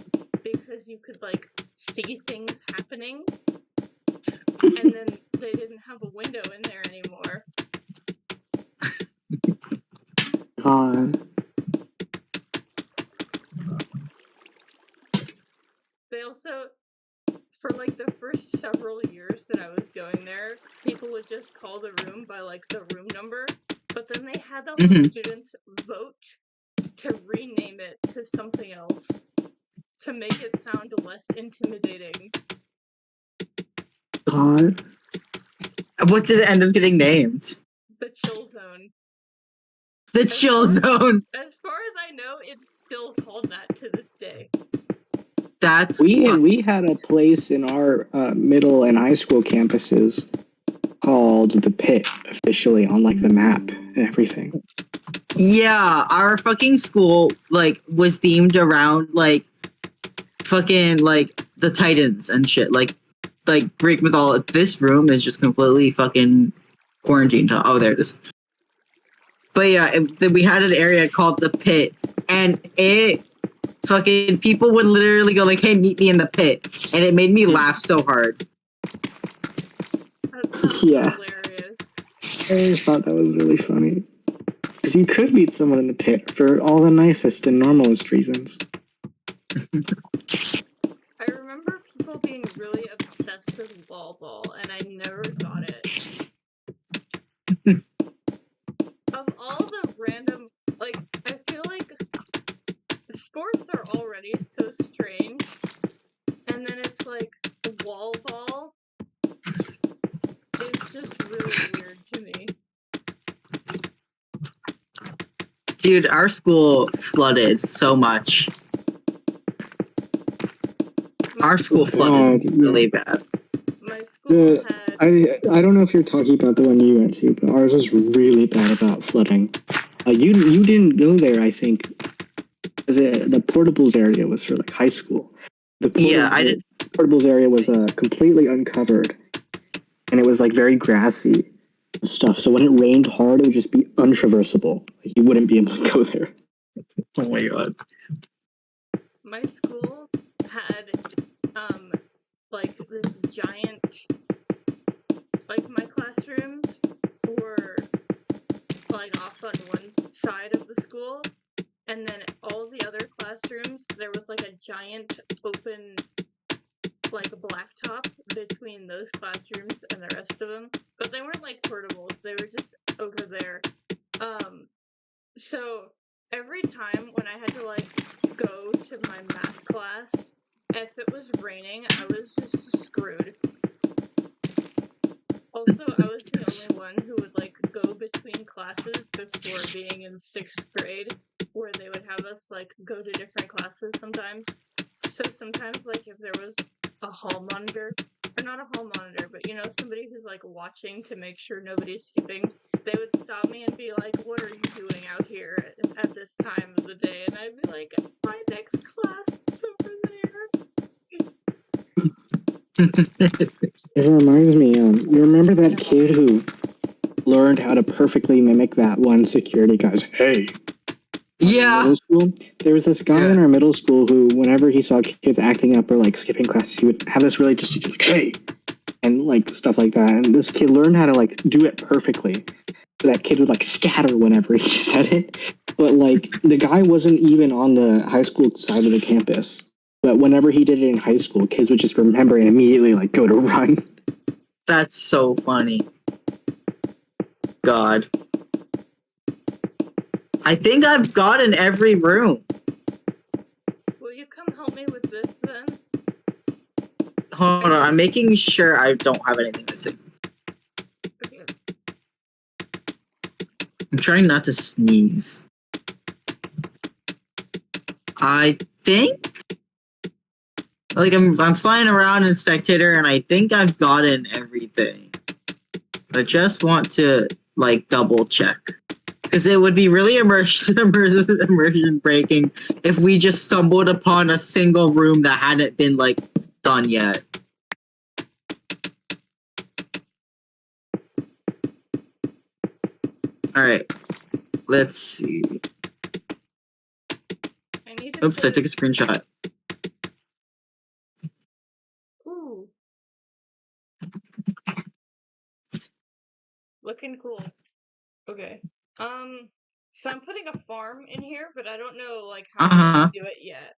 because you could like see things happening. And then they didn't have a window in there anymore. God. They also, for like the first several years that I was going there, people would just call the room by like the room number, but then they had all the students vote to rename it to something else to make it sound less intimidating. God. What did it end up getting named? The Chill Zone. The Chill Zone. As far as I know, it's still called that to this day. That's We had a place in our middle and high school campuses called the Pit, officially on like the map and everything. Yeah, our fucking school like was themed around like fucking like the Titans and shit. Like Greek mythology. This room is just completely fucking quarantined. Oh, there it is. But yeah, we had an area called the Pit, and it fucking people would literally go like, "Hey, meet me in the pit," and it made me laugh so hard. That sounds Yeah. hilarious. I just thought that was really funny. Because you could meet someone in the pit for all the nicest and normalest reasons. I remember people being really obsessed with wall ball, and I never got it. Of all the random, like, I feel like sports are already so strange, and then it's like wall ball. It's just really weird to me. Dude, our school flooded so much. Our school flooded really bad. My school had I don't know if you're talking about the one you went to, but ours was really bad about flooding. You didn't go there, I think. The portables area was for like high school. I did. Portables area was completely uncovered, and it was like very grassy and stuff. So when it rained hard, it would just be untraversable. Like, you wouldn't be able to go there. Oh my god. My school had like this giant, like my classrooms were like off on one side of the school, and then all the other classrooms there was like a giant open like blacktop between those classrooms and the rest of them, but they weren't like portables, they were just over there. So every time when I had to like go to my math class, if it was raining, I was just screwed. Also, I was the only one who would like go between classes before being in 6th grade, where they would have us like go to different classes sometimes. So sometimes, like, if there was a hall monitor, or not a hall monitor, but you know, somebody who's like watching to make sure nobody's skipping, they would stop me and be like, "What are you doing out here at this time of the day?" And I'd be like, "My next class is over there." It reminds me, you remember that kid who learned how to perfectly mimic that one security guy's "Hey"? Yeah. Middle school, there was this guy in our middle school who, whenever he saw kids acting up or like skipping classes, he would have this really just like "Hey," and like stuff like that. And this kid learned how to like do it perfectly. So that kid would like scatter whenever he said it. But like the guy wasn't even on the high school side of the campus. But whenever he did it in high school, kids would just remember and immediately like go to run. That's so funny. God. I think I've gotten every room. Will you come help me with this then? Hold on, I'm making sure I don't have anything missing. Okay. I'm trying not to sneeze. I think, like, I'm flying around in Spectator, and I think I've gotten everything. I just want to like double check, because it would be really immersion breaking if we just stumbled upon a single room that hadn't been like done yet. All right, let's see. Oops, I took a screenshot. Ooh. Looking cool. Okay. So I'm putting a farm in here, but I don't know like how I'm to do it yet.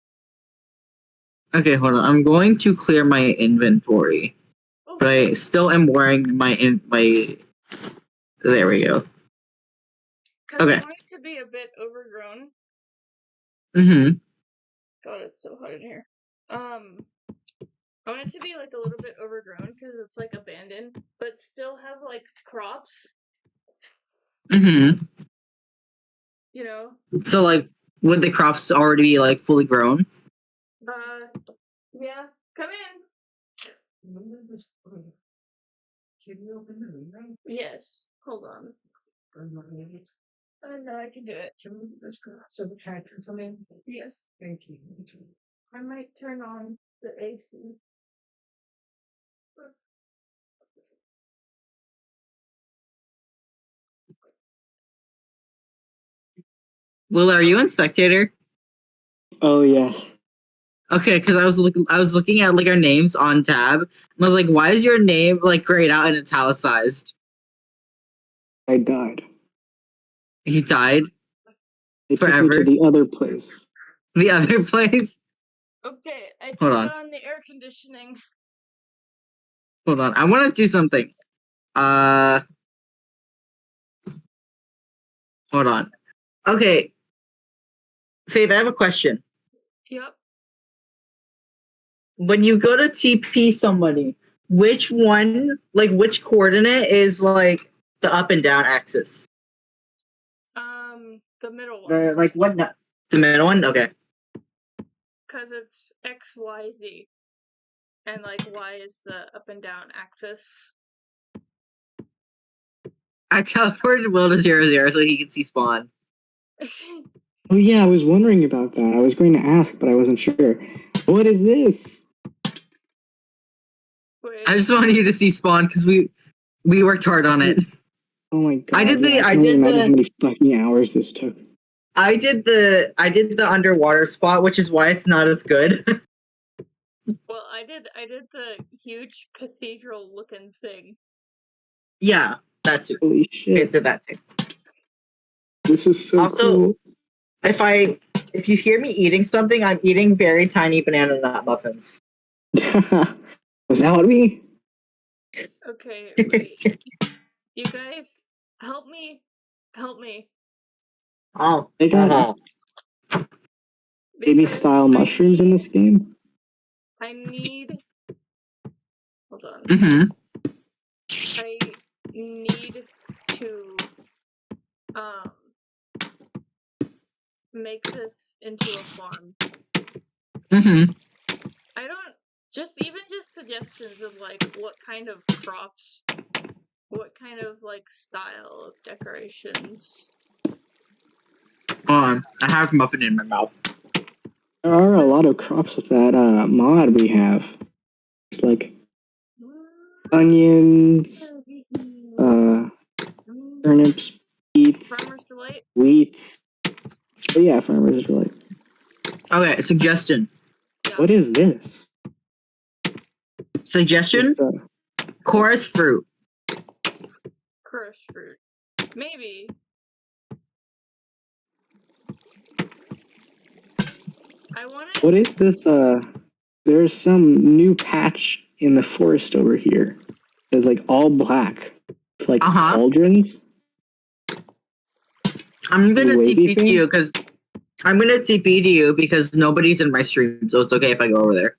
Okay, hold on. I'm going to clear my inventory, but I still am wearing my There we go. Okay. I want it to be a bit overgrown. God, it's so hot in here. I want it to be like a little bit overgrown because it's like abandoned, but still have like crops. You know? So like, would the crops already be like fully grown? Yeah. Come in. Can you open the window? Yes. Hold on. No, I can do it. Can we let's go so the cat can come in? Yes. Thank you. I might turn on the AC. Will, are you in Spectator? Oh yes. Okay, because I was looking at like our names on tab, and I was like, why is your name like grayed out and italicized? I died. He died? They Forever? took me to the other place. The other place? Okay, I Hold turned on the air conditioning. Hold on, I want to do something. Hold on. Okay. Faith, I have a question. Yep. When you go to TP somebody, which one, like which coordinate is like the up and down axis? The middle one. The like what? The middle one? Okay. Because it's X, Y, Z. And like Y is the up and down axis. I teleported Will to 0, so he can see spawn. Oh yeah, I was wondering about that. I was going to ask, but I wasn't sure. What is this? Wait. I just wanted you to see spawn because we worked hard on it. Oh my god! I did the- I I can only did imagine the- how many fucking hours this took. I did the underwater spot, which is why it's not as good. Well, I did the huge cathedral looking thing. Yeah, that too. Holy I shit! did that too. This is so Also- cool. If you hear me eating something, I'm eating very tiny banana nut muffins. Without me? Okay, wait. You guys, help me. Help me. Oh, They got baby Because style mushrooms in this game? I need. Hold on. Mm-hmm. I need to make this into a farm. Mm-hmm. I don't just suggestions of like what kind of crops, what kind of like style of decorations. Hold on. I have muffin in my mouth. There are a lot of crops with that mod we have. It's like onions, turnips, beets, Farmer's Delight. wheat. Oh yeah, farmers delight. Okay, suggestion. Yeah. What is this? Suggestion? Just, Chorus fruit. Crush fruit. Maybe. I want it. what is this? There's some new patch in the forest over here. It's like all black. It's like cauldrons. I'm gonna Wavy TP to you things? because nobody's in my stream, so it's okay if I go over there.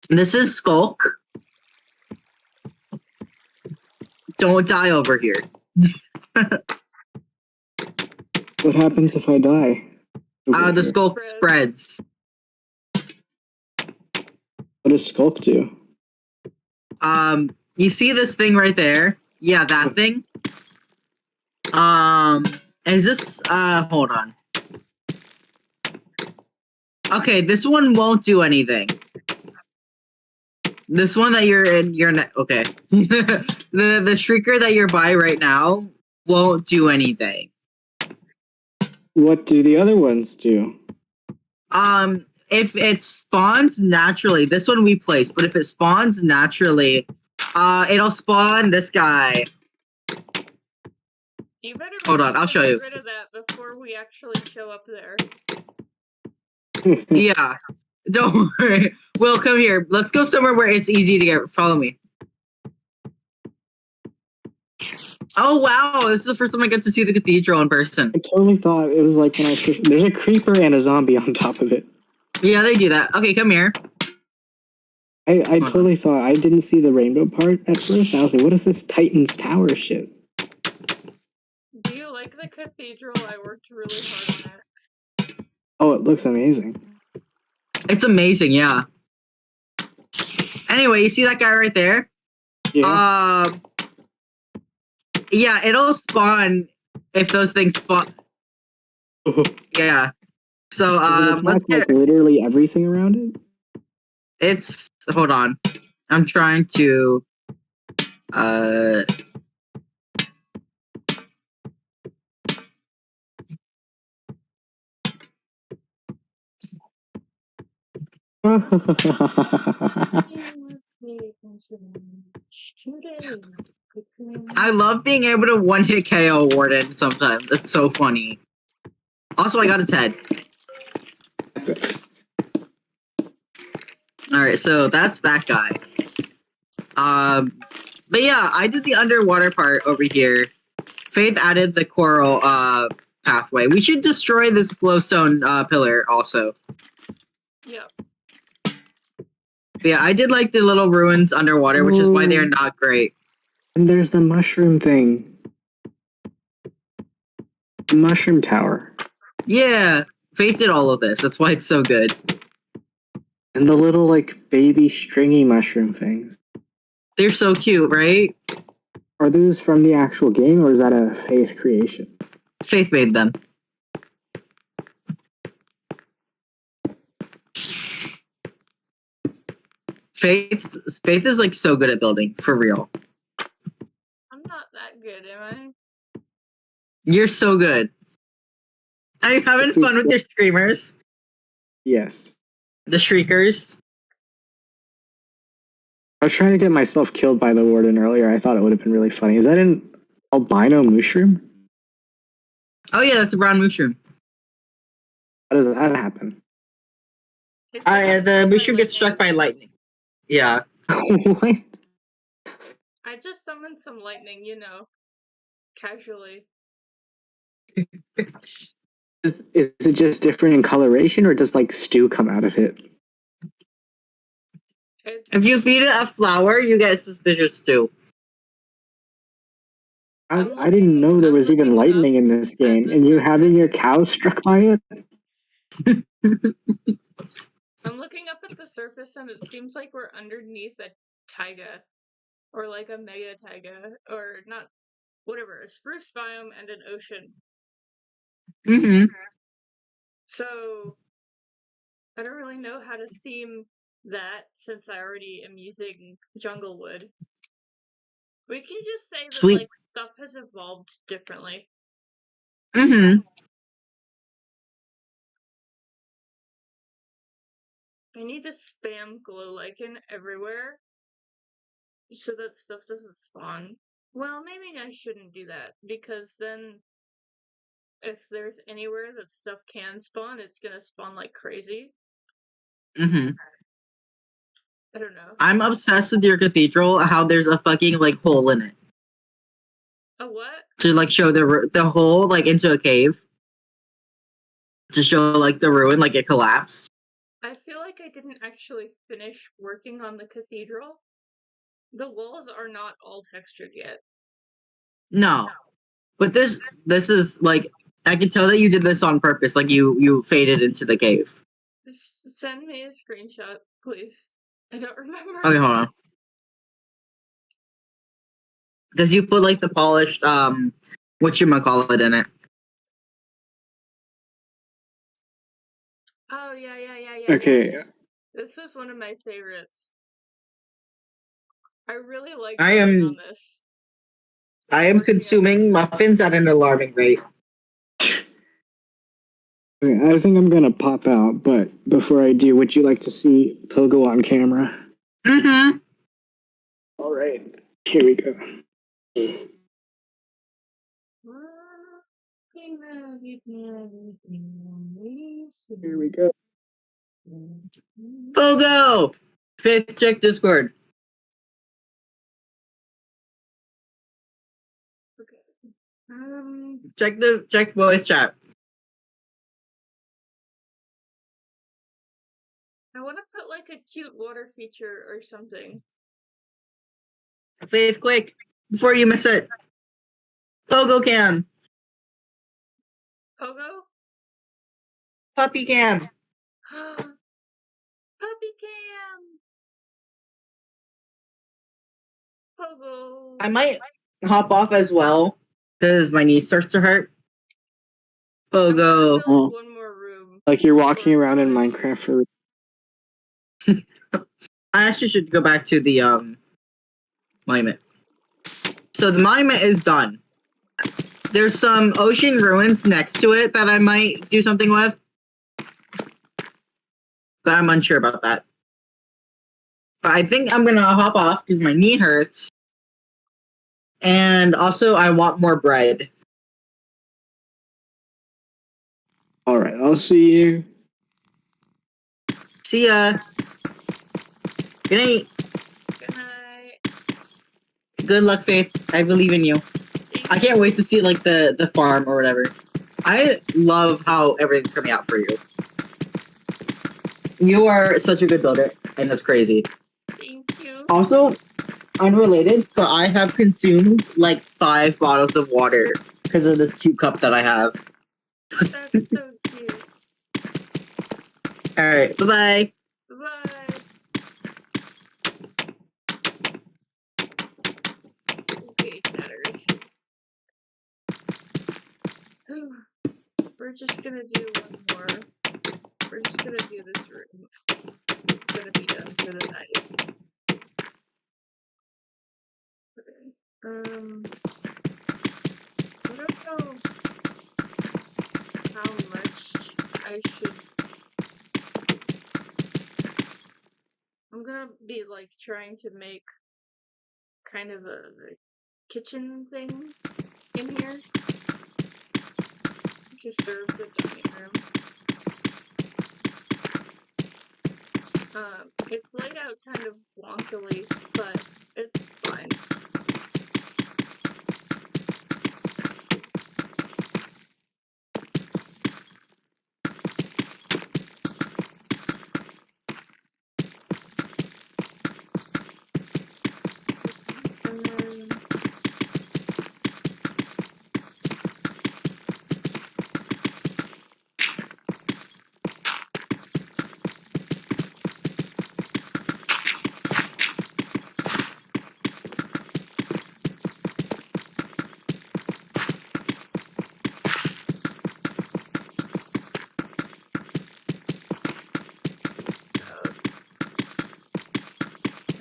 This is Skulk. Don't die over here. What happens if I die? Over The here? Skulk spreads. What does Skulk do? You see this thing right there? Yeah, that thing. Is this hold on. Okay, this one won't do anything. This one that you're in, okay. the shrieker that you're by right now won't do anything. What do the other ones do? If it spawns naturally, this one we place, but if it spawns naturally, it'll spawn this guy. You better Hold on, I'll show you. get rid of that before we actually show up there. Yeah. Don't worry. Will, come here. Let's go somewhere where it's easy to get. Follow me. Oh, wow. This is the first time I get to see the cathedral in person. I totally thought it was like when I first... There's a creeper and a zombie on top of it. Yeah, they do that. Okay, come here. I totally thought... I didn't see the rainbow part at first. I was like, what is this Titan's Tower shit? Do you like the cathedral? I worked really hard on it. Oh, it looks amazing. It's amazing, yeah. Anyway, you see that guy right there? Yeah. Yeah, it'll spawn if those things spawn. Yeah. So, let's get... like literally everything around it? It's... Hold on. I'm trying to... I love being able to one-hit KO Warden sometimes. It's so funny. Also, I got its head. Alright, so that's that guy. But yeah, I did the underwater part over here. Faith added the coral, pathway. We should destroy this glowstone, pillar also. Yep. Yeah, I did like the little ruins underwater, which is why they're not great. And there's the mushroom thing. The mushroom tower. Yeah, Faith did all of this. That's why it's so good. And the little, like, baby stringy mushroom things. They're so cute, right? are those from the actual game, or is that a Faith creation? Faith made them. Faith is like so good at building, for real. I'm not that good, am You're so good. Are you having fun with your screamers? Yes. The shriekers? I was trying to get myself killed by the warden earlier. I thought it would have been really funny. Is that an albino mushroom? Oh yeah, that's a brown mushroom. How does that happen? I? The mushroom gets struck by lightning. Yeah. What? I just summoned some lightning, you know, casually. Is it just different in coloration, or does like stew come out of it? It's If you feed it a flower, you get suspicious stew. I didn't know there was even lightning in this game, and you having your cow struck by it? I'm looking up at the surface, and it seems like we're underneath a taiga, or like a mega taiga, or not, whatever, a spruce biome and an ocean. Mm-hmm. So I don't really know how to theme that since I already am using jungle wood. We can just say that Sweet. like stuff has evolved differently. Mm-hmm. I need to spam glow lichen everywhere so that stuff doesn't spawn. Well, maybe I shouldn't do that because then if there's anywhere that stuff can spawn, it's gonna spawn like crazy. Mm-hmm. I don't know. I'm obsessed with your cathedral, how there's a fucking like hole in it. A what? To like show the hole like into a cave. To show like the ruin, like it collapsed. I feel like I didn't actually finish working on the cathedral. The walls are not all textured yet. No. But this is like I can tell that you did this on purpose, like you faded into the cave. Send me a screenshot, please. I don't remember. Okay, hold on. Because you put like the polished whatchamacallit in it. Oh yeah. Okay. Yeah. This was one of my favorites. I really like I working am- on this. I am consuming muffins at an alarming rate. Okay, I think I'm gonna pop out, but before I do, would you like to see Pogo on camera? Mm-hmm. All right, here we go. Here we go. Pogo! Fifth, check Discord. Okay. Check voice chat. I want to put like a cute water feature or something. Faith, quick! Before you miss it. Pogo cam. Pogo? Puppy cam. Puppy cam! Pogo! I might hop off as well because my knee starts to hurt. I'm gonna Pogo. build one more room. Like you're walking around in Minecraft for. I actually should go back to the monument. So the monument is done. There's some ocean ruins next to it that I might do something with. But I'm unsure about that. But I think I'm gonna hop off because my knee hurts. And also I want more bread. All right, I'll see you. See ya. Good night. Good night. Good luck, Faith. I believe in you. I can't wait to see like the farm or whatever. I love how everything's coming out for you. You are such a good builder, and that's crazy. Thank you. Also, unrelated, but I have consumed like 5 bottles of water because of this cute cup that I have. That's so cute. Alright, bye-bye. Bye. Okay, We're just gonna do one more. We're just gonna do this room. It's gonna be done for the night. Okay. I don't know how much I should. I'm gonna be like trying to make kind of a kitchen thing in here to serve the dining room. It's laid out kind of wonkily, but it's fine. And then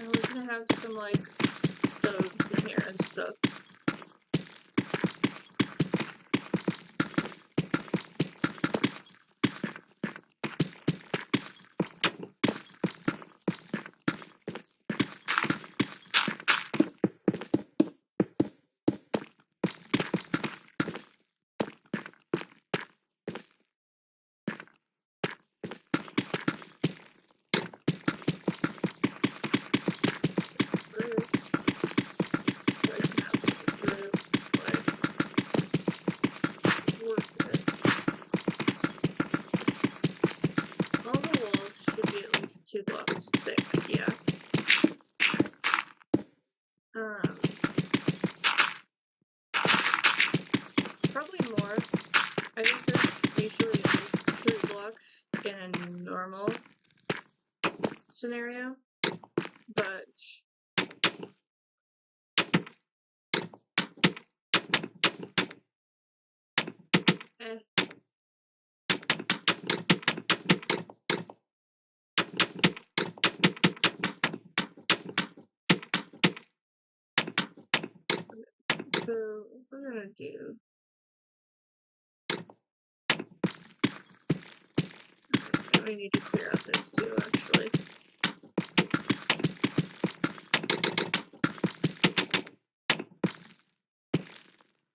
I was gonna have some like stoves in here and stuff. All the walls should be at least 2 blocks thick, yeah. Probably more. I think there's usually at least 3 blocks in a normal scenario, but so what we're gonna do. Okay, we need to clear out this too, actually.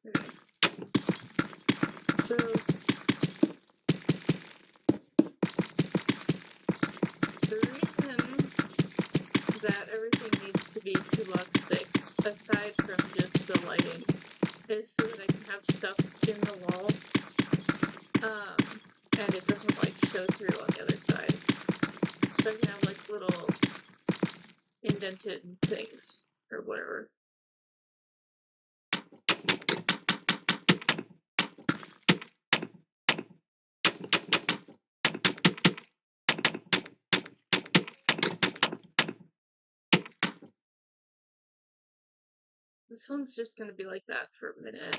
Okay. So the reason that everything needs to be 2 blocks thick, aside from just the lighting, is so that I can have stuff in the wall, and it doesn't like show through on the other side. So I can have like little indented things or whatever. This one's just gonna be like that for a minute.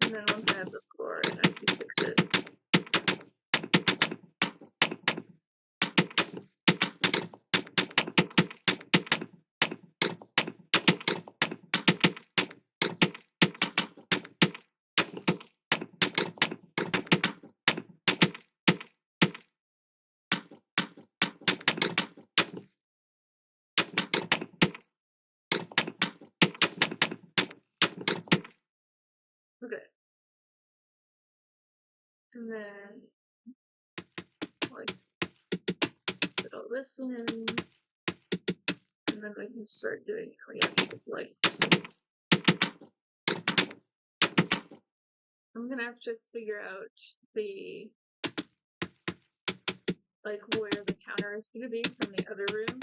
And then once I have the floor, I have to fix it. Okay. And then, like, put all this in, and then I can start doing reactive lights. I'm gonna have to figure out the, like, where the counter is gonna be from the other room.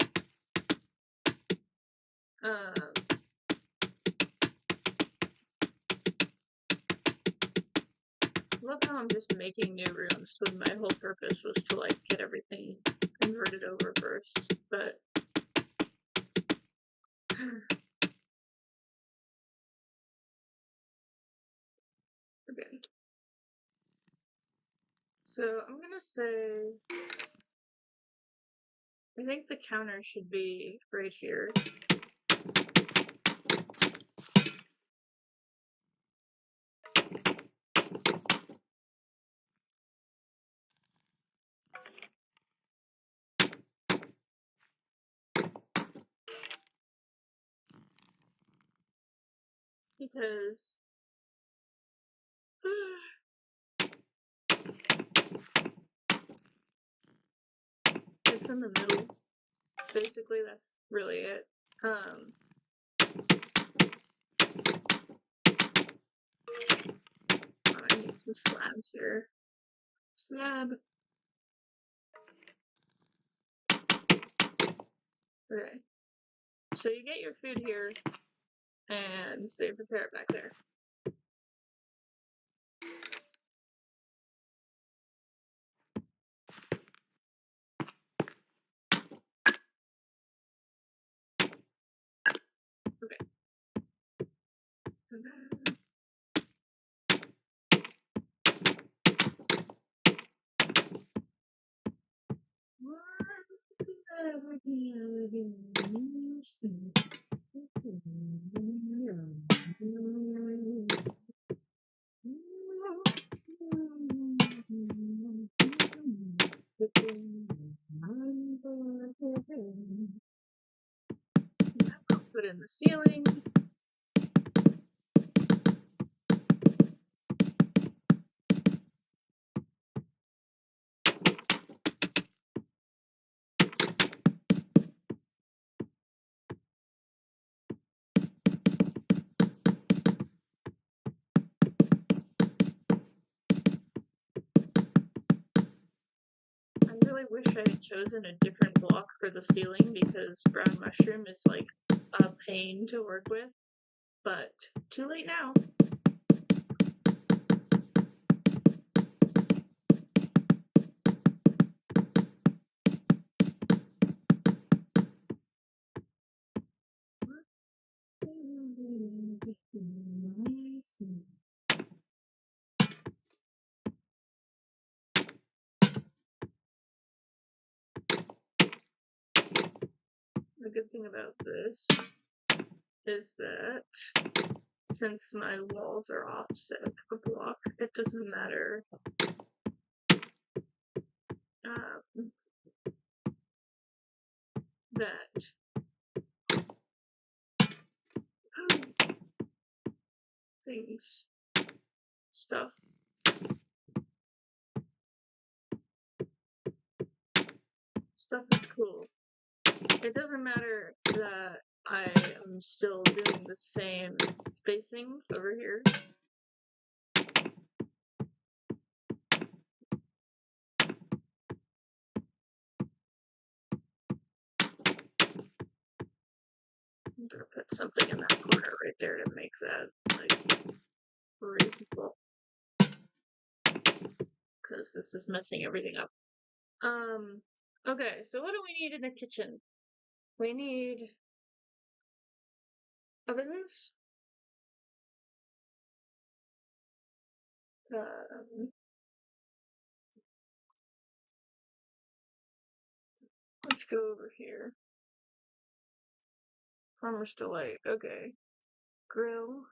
Love how I'm just making new rooms when my whole purpose was to like get everything converted over first, but So I'm gonna say I think the counter should be right here. Because it's in the middle. Basically, that's really it. I need some slabs here. Slab. Okay. So you get your food here, and they prepare it back there. Okay. I'll put in the ceiling. I really wish I had chosen a different block for the ceiling because brown mushroom is like a pain to work with, but too late now. The good thing about this is that since my walls are offset a block, it doesn't matter that stuff is cool. It doesn't matter that I am still doing the same spacing over here. I'm gonna put something in that corner right there to make that like reasonable. Because this is messing everything up. Okay, so what do we need in a kitchen? We need ovens. Let's go over here. Farmer's Delight. Okay. Grill.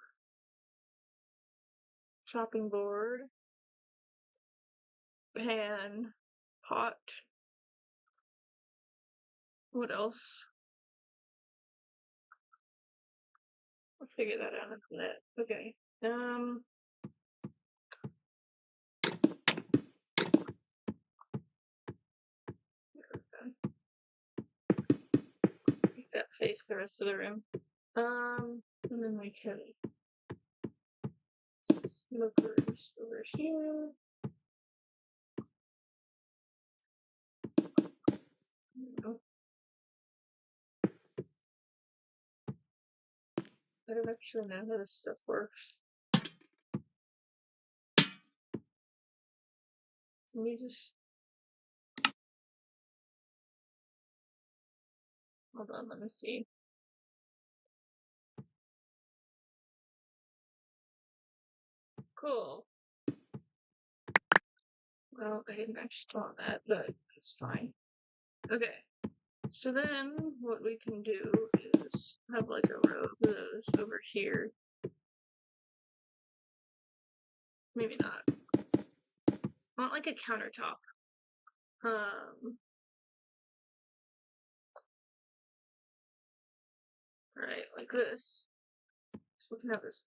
Chopping board. Pan. Pot. What else? I'll figure that out in a minute. Okay. Make that face the rest of the room. And then we can smokers over here. I don't actually know how this stuff works. Can you just... Hold on, let me see. Cool. Well, I didn't actually want that, but it's fine. Okay. So then what we can do is have like a row of those over here. Maybe not. I want like a countertop. Right, like this. So we can have this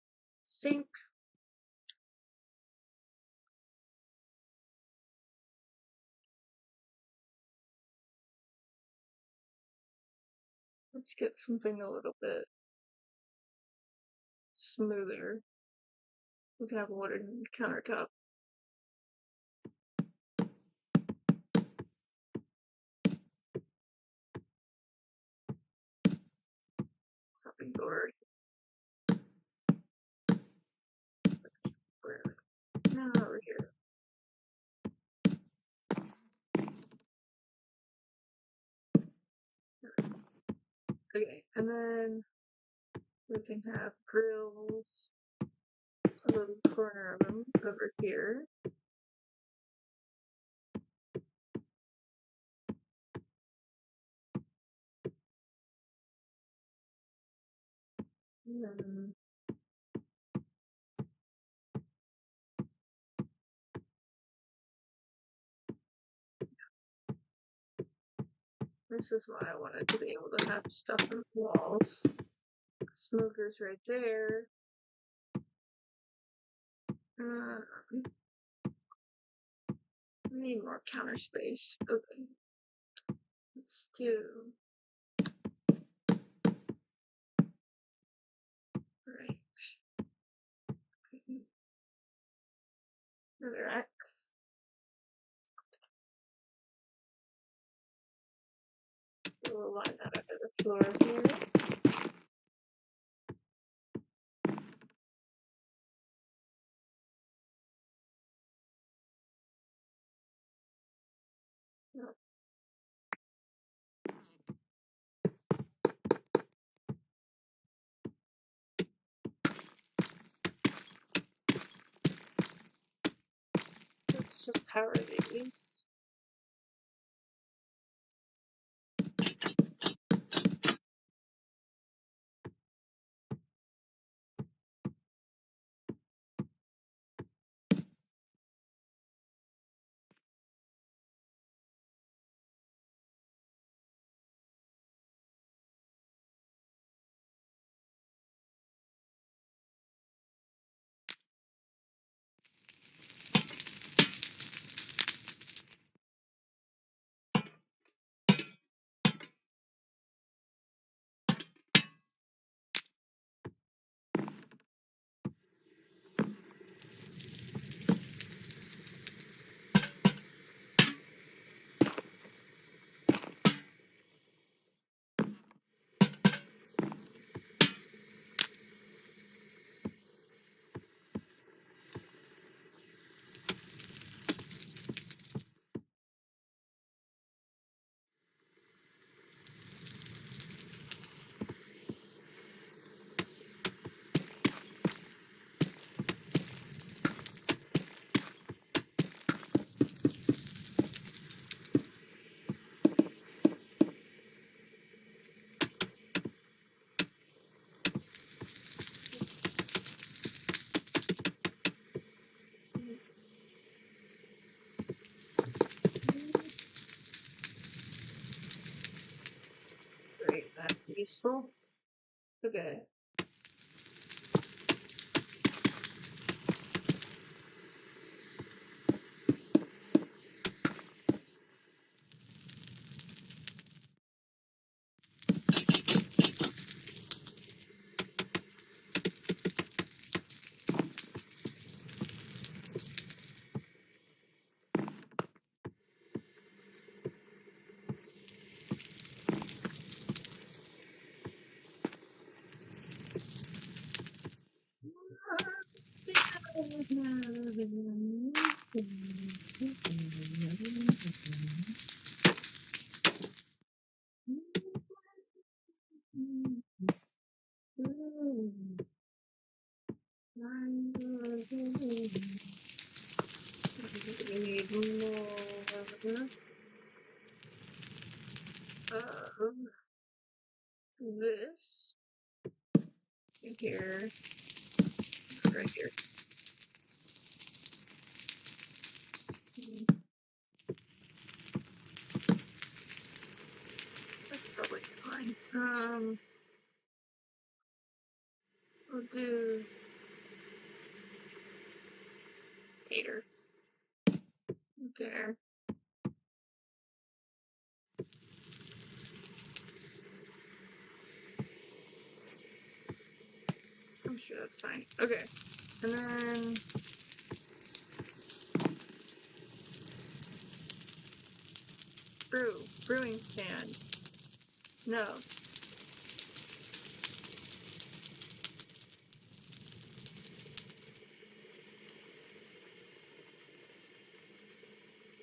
sink. Let's get something a little bit smoother. We can have a wooden countertop. Chopping board. Now over here. Okay, and then we can have grills, a little corner of them over here. And then this is why I wanted to be able to have stuff on the walls. Smokers right there. We need more counter space. Okay. Let's do. Right. Okay. Another X. We'll line that under the floor here. Let's just power these. Great, that's useful. Okay. This here, right here. That's probably fine. We'll do hater. There. I'm sure that's fine. Okay. And then brewing stand. No.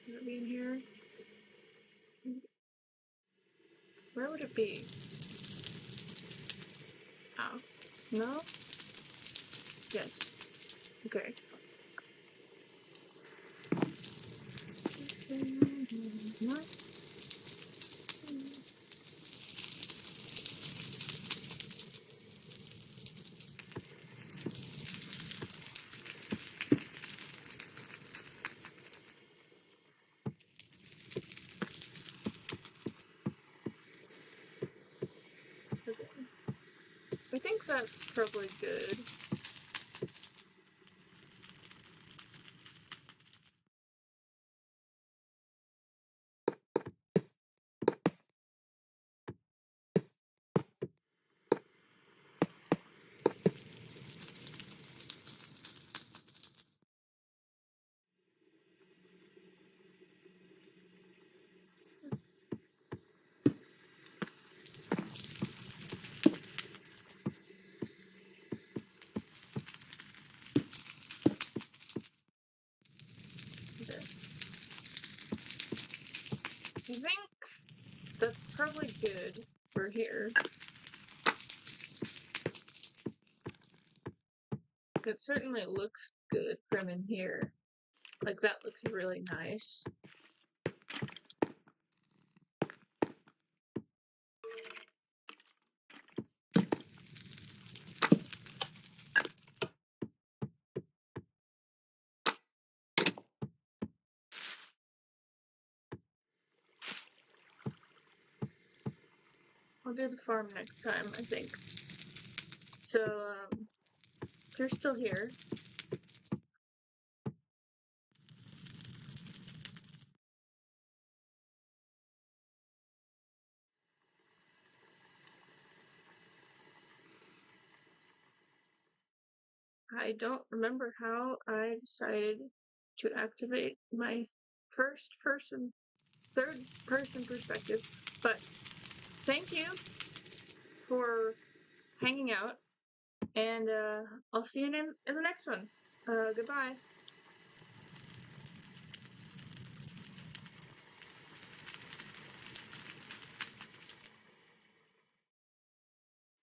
Would it be in here? Where would it be? Oh. No? Yes. Okay. What? Okay. I think that's probably good. Okay. I think that's probably good for here. It certainly looks good from in here. Like, that looks really nice. I'll do the farm next time, I think. So, if you're still here, I don't remember how I decided to activate my third person perspective, but thank you for hanging out, and I'll see you in the next one. Goodbye.